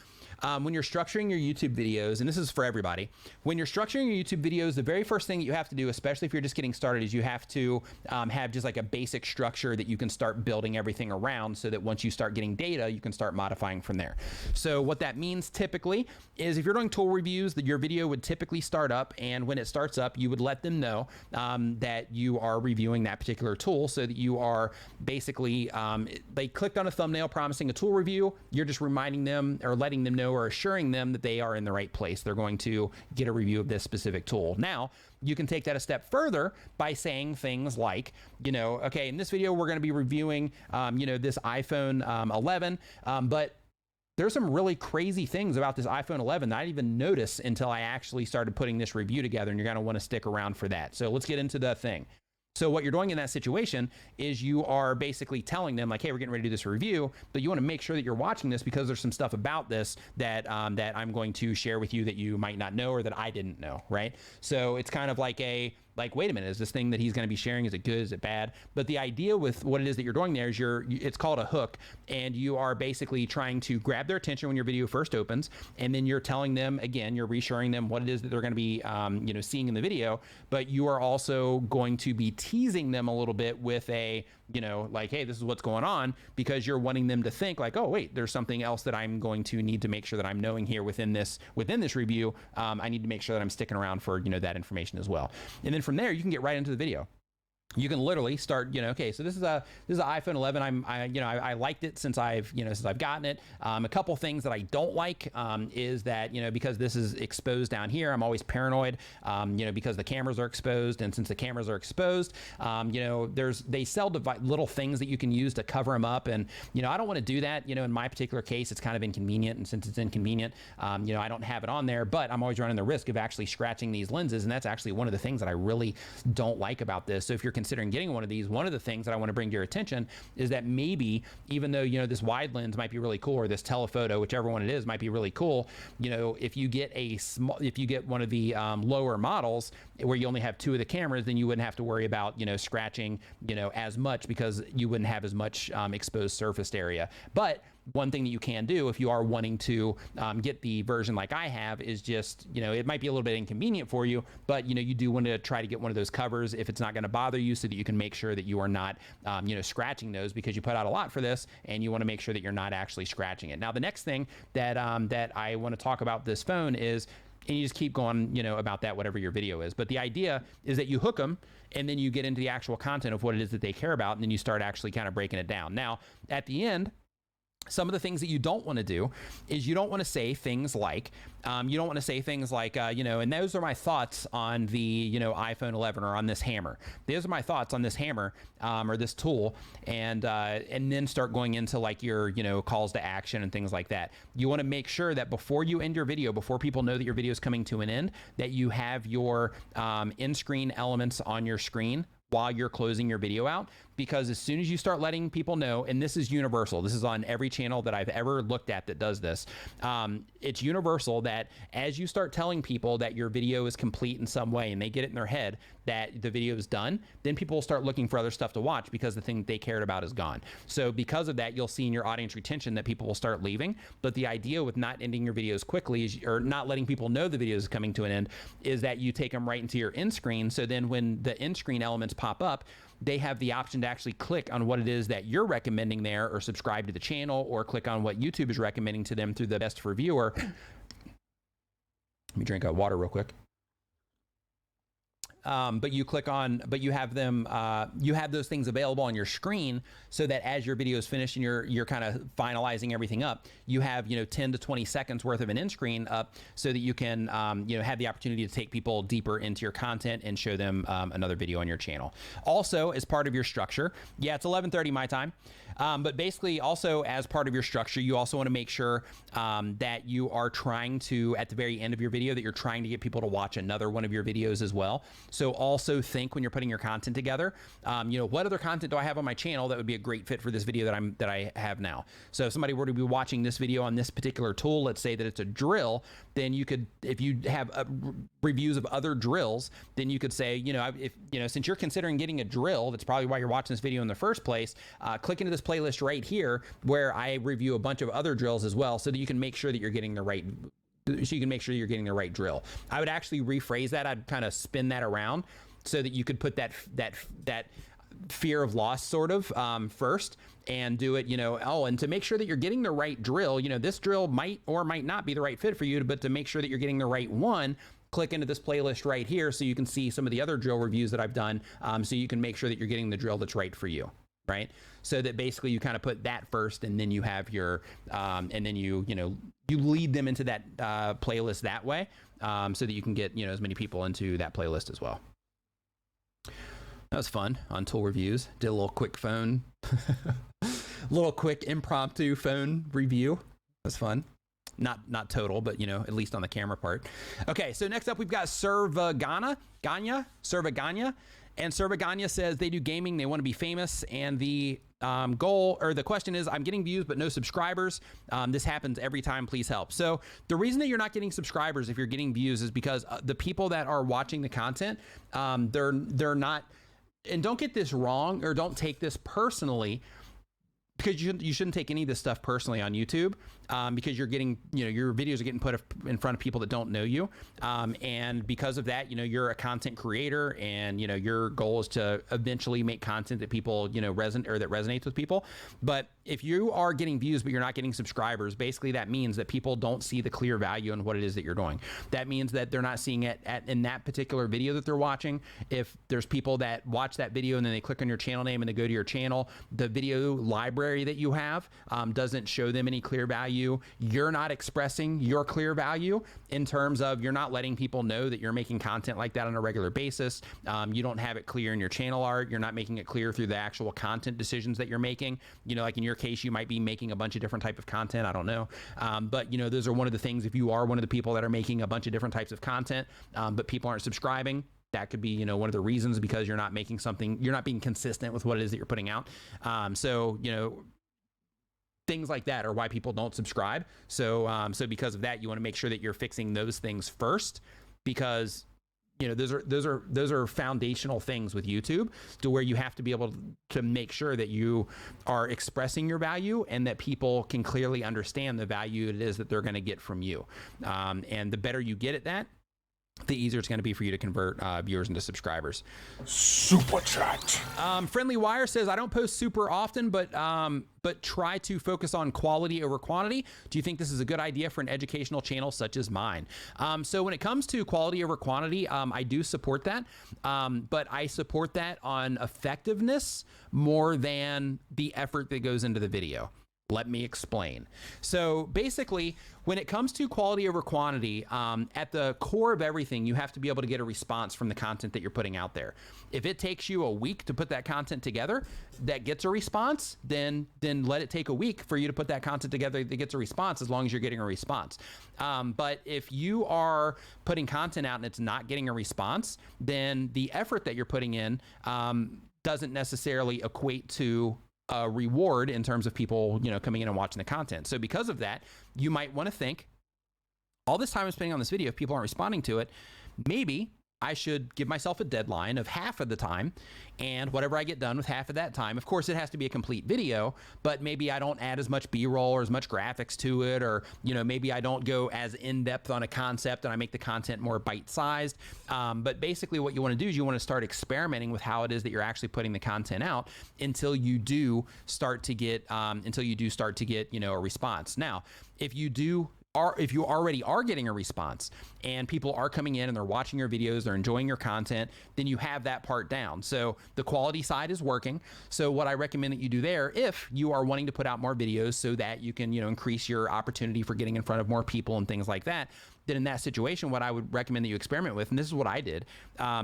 when you're structuring your YouTube videos, and this is for everybody, when you're structuring your YouTube videos, the very first thing that you have to do, especially if you're just getting started, is you have to have just like a basic structure that you can start building everything around, so that once you start getting data, you can start modifying from there. So what that means typically is, if you're doing tool reviews, that your video would typically start up, and when it starts up, you would let them know that you are reviewing that particular tool, so that you are basically, they clicked on a thumbnail promising a tool review, you're just reminding them or letting them know or assuring them that they are in the right place. They're going to get a review of this specific tool. Now, you can take that a step further by saying things like, okay, in this video, we're going to be reviewing, this iPhone 11, but there's some really crazy things about this iPhone 11 that I didn't even notice until I actually started putting this review together, and you're going to want to stick around for that. So let's get into the thing. So what you're doing in that situation is you are basically telling them, like, hey, we're getting ready to do this review, but you want to make sure that you're watching this because there's some stuff about this that that I'm going to share with you that you might not know or that I didn't know, right? So it's kind of like wait a minute, is this thing that he's going to be sharing, is it good, is it bad? But the idea with what it is that you're doing there is it's called a hook, and you are basically trying to grab their attention when your video first opens, and then you're telling them, again, you're reassuring them what it is that they're going to be seeing in the video, but you are also going to be teasing them a little bit with a, like, hey, this is what's going on, because you're wanting them to think like, oh, wait, there's something else that I'm going to need to make sure that I'm knowing here within this review. I need to make sure that I'm sticking around for, that information as well. And then from there, you can get right into the video. You can literally start, okay, so this is an iPhone 11. I liked it since I've gotten it. A couple things that I don't like is that, because this is exposed down here, I'm always paranoid, because the cameras are exposed. And since the cameras are exposed, they sell little things that you can use to cover them up. And, I don't want to do that. In my particular case, it's kind of inconvenient. And since it's inconvenient, I don't have it on there, but I'm always running the risk of actually scratching these lenses. And that's actually one of the things that I really don't like about this. So if you're considering getting one of these, one of the things that I want to bring to your attention is that maybe, even though, this wide lens might be really cool, or this telephoto, whichever one it is, might be really cool, if you get one of the lower models where you only have 2 of the cameras, then you wouldn't have to worry about, scratching, as much, because you wouldn't have as much exposed surface area. But one thing that you can do if you are wanting to get the version like I have is just, it might be a little bit inconvenient for you, but, you do want to try to get one of those covers if it's not going to bother you, so that you can make sure that you are not, scratching those, because you put out a lot for this, and you want to make sure that you're not actually scratching it. Now, the next thing that I want to talk about this phone is, and you just keep going, about that, whatever your video is. But the idea is that you hook them, and then you get into the actual content of what it is that they care about, and then you start actually kind of breaking it down. Now, at the end, some of the things that you don't want to do is you don't want to say things like, and those are my thoughts on the, iPhone 11 or on this hammer. Those are my thoughts on this hammer or this tool, and then start going into like your, calls to action and things like that. You want to make sure that before you end your video, before people know that your video is coming to an end, that you have your in-screen elements on your screen while you're closing your video out, because as soon as you start letting people know, and this is universal, this is on every channel that I've ever looked at that does this, it's universal that as you start telling people that your video is complete in some way, and they get it in their head that the video is done, then people will start looking for other stuff to watch, because the thing they cared about is gone. So because of that, you'll see in your audience retention that people will start leaving. But the idea with not ending your videos quickly is, or not letting people know the video is coming to an end, is that you take them right into your end screen. So then when the end screen elements pop up, they have the option to actually click on what it is that you're recommending there, or subscribe to the channel, or click on what YouTube is recommending to them through the best for viewer. Let me drink water real quick. but you click on, but you have them, you have those things available on your screen so that as your video is finished and you're kind of finalizing everything up, you have, 10 to 20 seconds worth of an end screen up so that you can, have the opportunity to take people deeper into your content and show them another video on your channel. Also, as part of your structure, yeah, it's 11:30 my time. But basically also as part of your structure, you also want to make sure that you are trying to, at the very end of your video, that you're trying to get people to watch another one of your videos as well. So also think when you're putting your content together, what other content do I have on my channel that would be a great fit for this video that I have now? So if somebody were to be watching this video on this particular tool, let's say that it's a drill, then you could, if you have reviews of other drills, then you could say, since you're considering getting a drill, that's probably why you're watching this video in the first place, click into this playlist right here where I review a bunch of other drills as well, so that you can make sure that you're getting the right drill. I would actually rephrase that. I'd kind of spin that around so that you could put that fear of loss sort of first, and do it, and to make sure that you're getting the right drill, this drill might or might not be the right fit for you, but to make sure that you're getting the right one, click into this playlist right here so you can see some of the other drill reviews that I've done, so you can make sure that you're getting the drill that's right for you, right? So that basically you kind of put that first, and then you have your, and then you lead them into that playlist that way, so that you can get, as many people into that playlist as well. That was fun on tool reviews. Did a little quick phone, little quick impromptu phone review. That was fun. Not total, but at least on the camera part. Okay, so next up we've got Servaganya. And Servaganya says they do gaming, they want to be famous, and the goal, or the question is, I'm getting views but no subscribers. This happens every time, please help. So the reason that you're not getting subscribers if you're getting views is because the people that are watching the content, they're not, and don't get this wrong, or don't take this personally, because you shouldn't take any of this stuff personally on YouTube, because you're getting, your videos are getting put in front of people that don't know you. And because of that, you're a content creator, and, your goal is to eventually make content that people, that resonates with people. But if you are getting views, but you're not getting subscribers, basically that means that people don't see the clear value in what it is that you're doing. That means that they're not seeing it in that particular video that they're watching. If there's people that watch that video and then they click on your channel name and they go to your channel, the video library that you have doesn't show them any clear value. You're not expressing your clear value in terms of, you're not letting people know that you're making content like that on a regular basis. You don't have it clear in your channel art. You're not making it clear through the actual content decisions that you're making. Like in your case, you might be making a bunch of different type of content. I don't know. But those are one of the things, if you are one of the people that are making a bunch of different types of content, but people aren't subscribing, that could be, one of the reasons, because you're not making something, you're not being consistent with what it is that you're putting out. So things like that are why people don't subscribe. So because of that, you want to make sure that you're fixing those things first, because those are foundational things with YouTube, to where you have to be able to make sure that you are expressing your value, and that people can clearly understand the value it is that they're going to get from you. And the better you get at that, the easier it's going to be for you to convert viewers into subscribers. Super chat. Friendly Wire says, I don't post super often, but try to focus on quality over quantity. Do you think this is a good idea for an educational channel such as mine? So when it comes to quality over quantity, I do support that, but I support that on effectiveness more than the effort that goes into the video. Let me explain. So basically, when it comes to quality over quantity, at the core of everything, you have to be able to get a response from the content that you're putting out there. If it takes you a week to put that content together that gets a response, then let it take a week for you to put that content together that gets a response, as long as you're getting a response. But if you are putting content out and it's not getting a response, then the effort that you're putting in doesn't necessarily equate to a reward in terms of people, coming in and watching the content. So because of that, you might want to think, all this time I'm spending on this video, if people aren't responding to it, maybe I should give myself a deadline of half of the time, and whatever I get done with half of that time, of course it has to be a complete video, but maybe I don't add as much B-roll or as much graphics to it, or maybe I don't go as in-depth on a concept and I make the content more bite-sized. But basically what you want to do is you want to start experimenting with how it is that you're actually putting the content out until you do start to get a response. Now, if you do already are getting a response and people are coming in and they're watching your videos, they're enjoying your content, then you have that part down. So the quality side is working. So what I recommend that you do there, if you are wanting to put out more videos so that you can, increase your opportunity for getting in front of more people and things like that, then in that situation, what I would recommend that you experiment with, and this is what I did,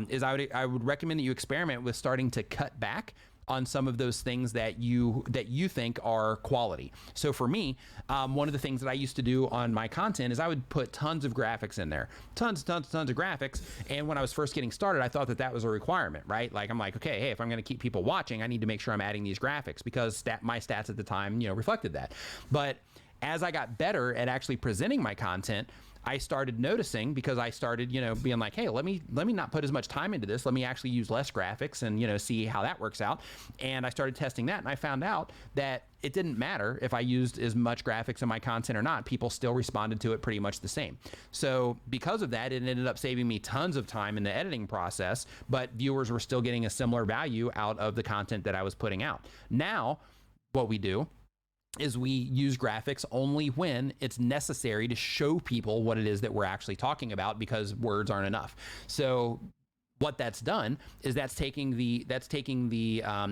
is I would recommend that you experiment with starting to cut back on some of those things that you think are quality. So for me, one of the things that I used to do on my content is I would put tons of graphics in there, tons of graphics. And when I was first getting started, I thought that was a requirement, right? Like I'm like, okay, hey, if I'm going to keep people watching, I need to make sure I'm adding these graphics because my stats at the time, reflected that. But as I got better at actually presenting my content, I started noticing, because I started, being like, hey, let me not put as much time into this. Let me actually use less graphics and, see how that works out. And I started testing that, and I found out that it didn't matter if I used as much graphics in my content or not. People still responded to it pretty much the same. So because of that, it ended up saving me tons of time in the editing process, but viewers were still getting a similar value out of the content that I was putting out. Now, what we do is we use graphics only when it's necessary to show people what it is that we're actually talking about, because words aren't enough. So what that's done is that's taking the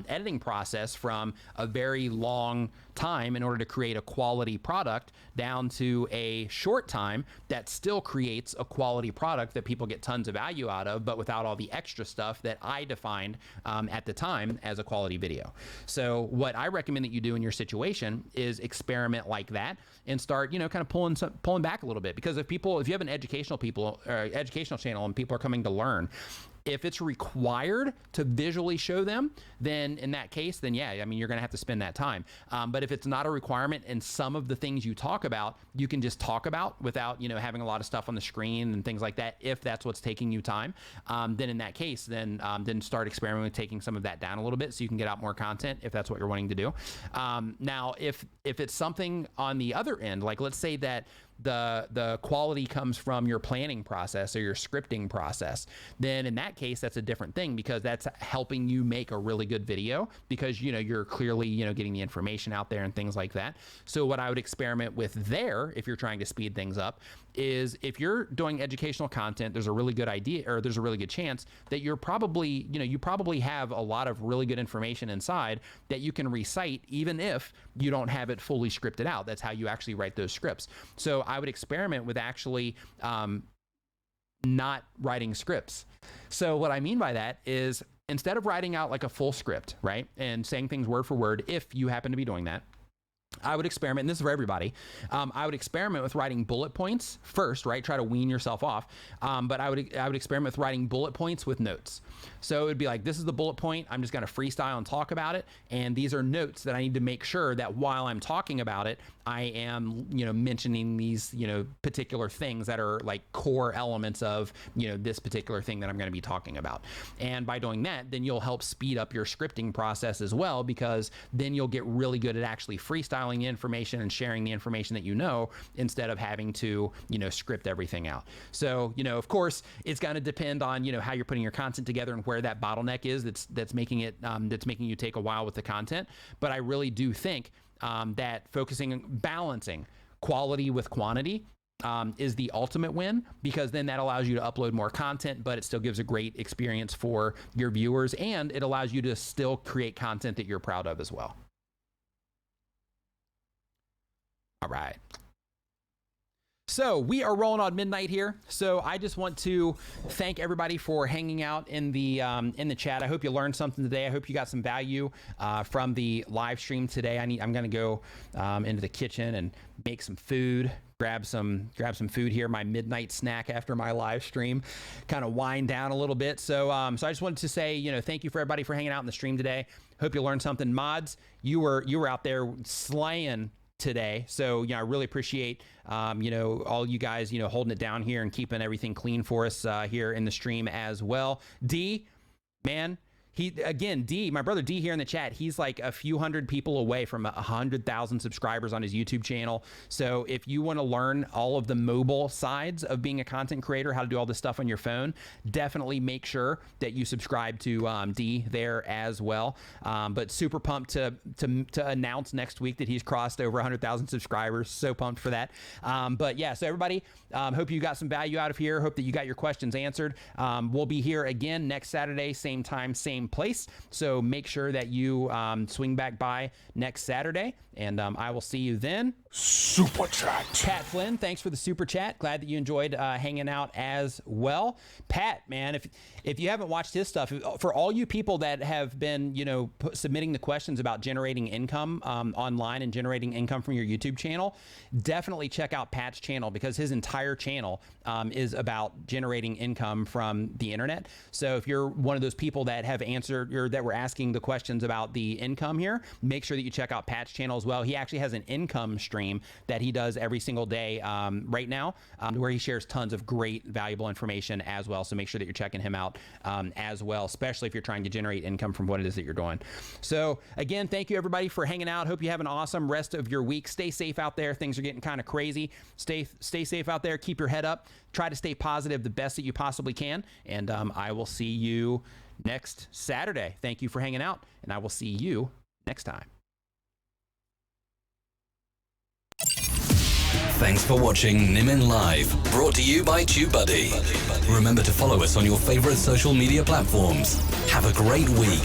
editing process from a very long time in order to create a quality product down to a short time that still creates a quality product that people get tons of value out of, but without all the extra stuff that I defined at the time as a quality video. So what I recommend that you do in your situation is experiment like that and start, kind of pulling back a little bit. Because if you have an educational channel and people are coming to learn, if it's required to visually show them, then in that case, then yeah, you're going to have to spend that time. But if it's not a requirement, and some of the things you talk about, you can just talk about without, having a lot of stuff on the screen and things like that, if that's what's taking you time, then in that case, then start experimenting with taking some of that down a little bit so you can get out more content if that's what you're wanting to do. Now, if it's something on the other end, like let's say that the quality comes from your planning process or your scripting process, then in that case, that's a different thing, because that's helping you make a really good video, because you're clearly getting the information out there and things like that. So what I would experiment with there, if you're trying to speed things up, is if you're doing educational content, there's a really good idea, or there's a really good chance that you're probably, you probably have a lot of really good information inside that you can recite, even if you don't have it fully scripted out. That's how you actually write those scripts. So I would experiment with actually not writing scripts. So what I mean by that is, instead of writing out like a full script, right, and saying things word for word, if you happen to be doing that, I would experiment, and this is for everybody, I would experiment with writing bullet points first, right? Try to wean yourself off. But I would experiment with writing bullet points with notes. So it would be like, this is the bullet point. I'm just going to freestyle and talk about it. And these are notes that I need to make sure that while I'm talking about it, I am, mentioning these, particular things that are like core elements of, this particular thing that I'm going to be talking about. And by doing that, then you'll help speed up your scripting process as well, because then you'll get really good at actually freestyling the information and sharing the information that instead of having to, script everything out. So, of course, it's going to depend on, how you're putting your content together and where that bottleneck is that's making you take a while with the content. But I really do think that balancing quality with quantity is the ultimate win, because then that allows you to upload more content, but it still gives a great experience for your viewers, and it allows you to still create content that you're proud of as well. All right. So we are rolling on midnight here. So I just want to thank everybody for hanging out in the chat. I hope you learned something today. I hope you got some value from the live stream today. I'm going to go into the kitchen and make some food, grab some food here, my midnight snack after my live stream, kind of wind down a little bit. So I just wanted to say, thank you for everybody for hanging out in the stream today. Hope you learned something. Mods, you were out there slaying today. So, I really appreciate, all you guys, holding it down here and keeping everything clean for us here in the stream as well. D, man, Again, my brother D here in the chat, he's like a few hundred people away from 100,000 subscribers on his YouTube channel. So if you want to learn all of the mobile sides of being a content creator, how to do all this stuff on your phone, definitely make sure that you subscribe to D there as well. But super pumped to announce next week that he's crossed over 100,000 subscribers. So pumped for that. But yeah, so everybody, hope you got some value out of here. Hope that you got your questions answered. We'll be here again next Saturday, same time, same place. So make sure that you swing back by next Saturday, and I will see you then. Super Chat. Pat Flynn, thanks for the super chat. Glad that you enjoyed hanging out as well. Pat, man, if you haven't watched his stuff, for all you people that have been, submitting the questions about generating income online and generating income from your YouTube channel, definitely check out Pat's channel, because his entire channel is about generating income from the internet. So if you're one of those people that have answered or that were asking the questions about the income here, make sure that you check out Pat's channel as well. He actually has an income stream that he does every single day right now, where he shares tons of great, valuable information as well. So make sure that you're checking him out as well, especially if you're trying to generate income from what it is that you're doing. So again, thank you everybody for hanging out. Hope you have an awesome rest of your week. Stay safe out there. Things are getting kind of crazy. Stay safe out there. Keep your head up. Try to stay positive the best that you possibly can. And I will see you next Saturday. Thank you for hanging out, and I will see you next time. Thanks for watching Nimin Live, brought to you by TubeBuddy. Remember to follow us on your favorite social media platforms. Have a great week.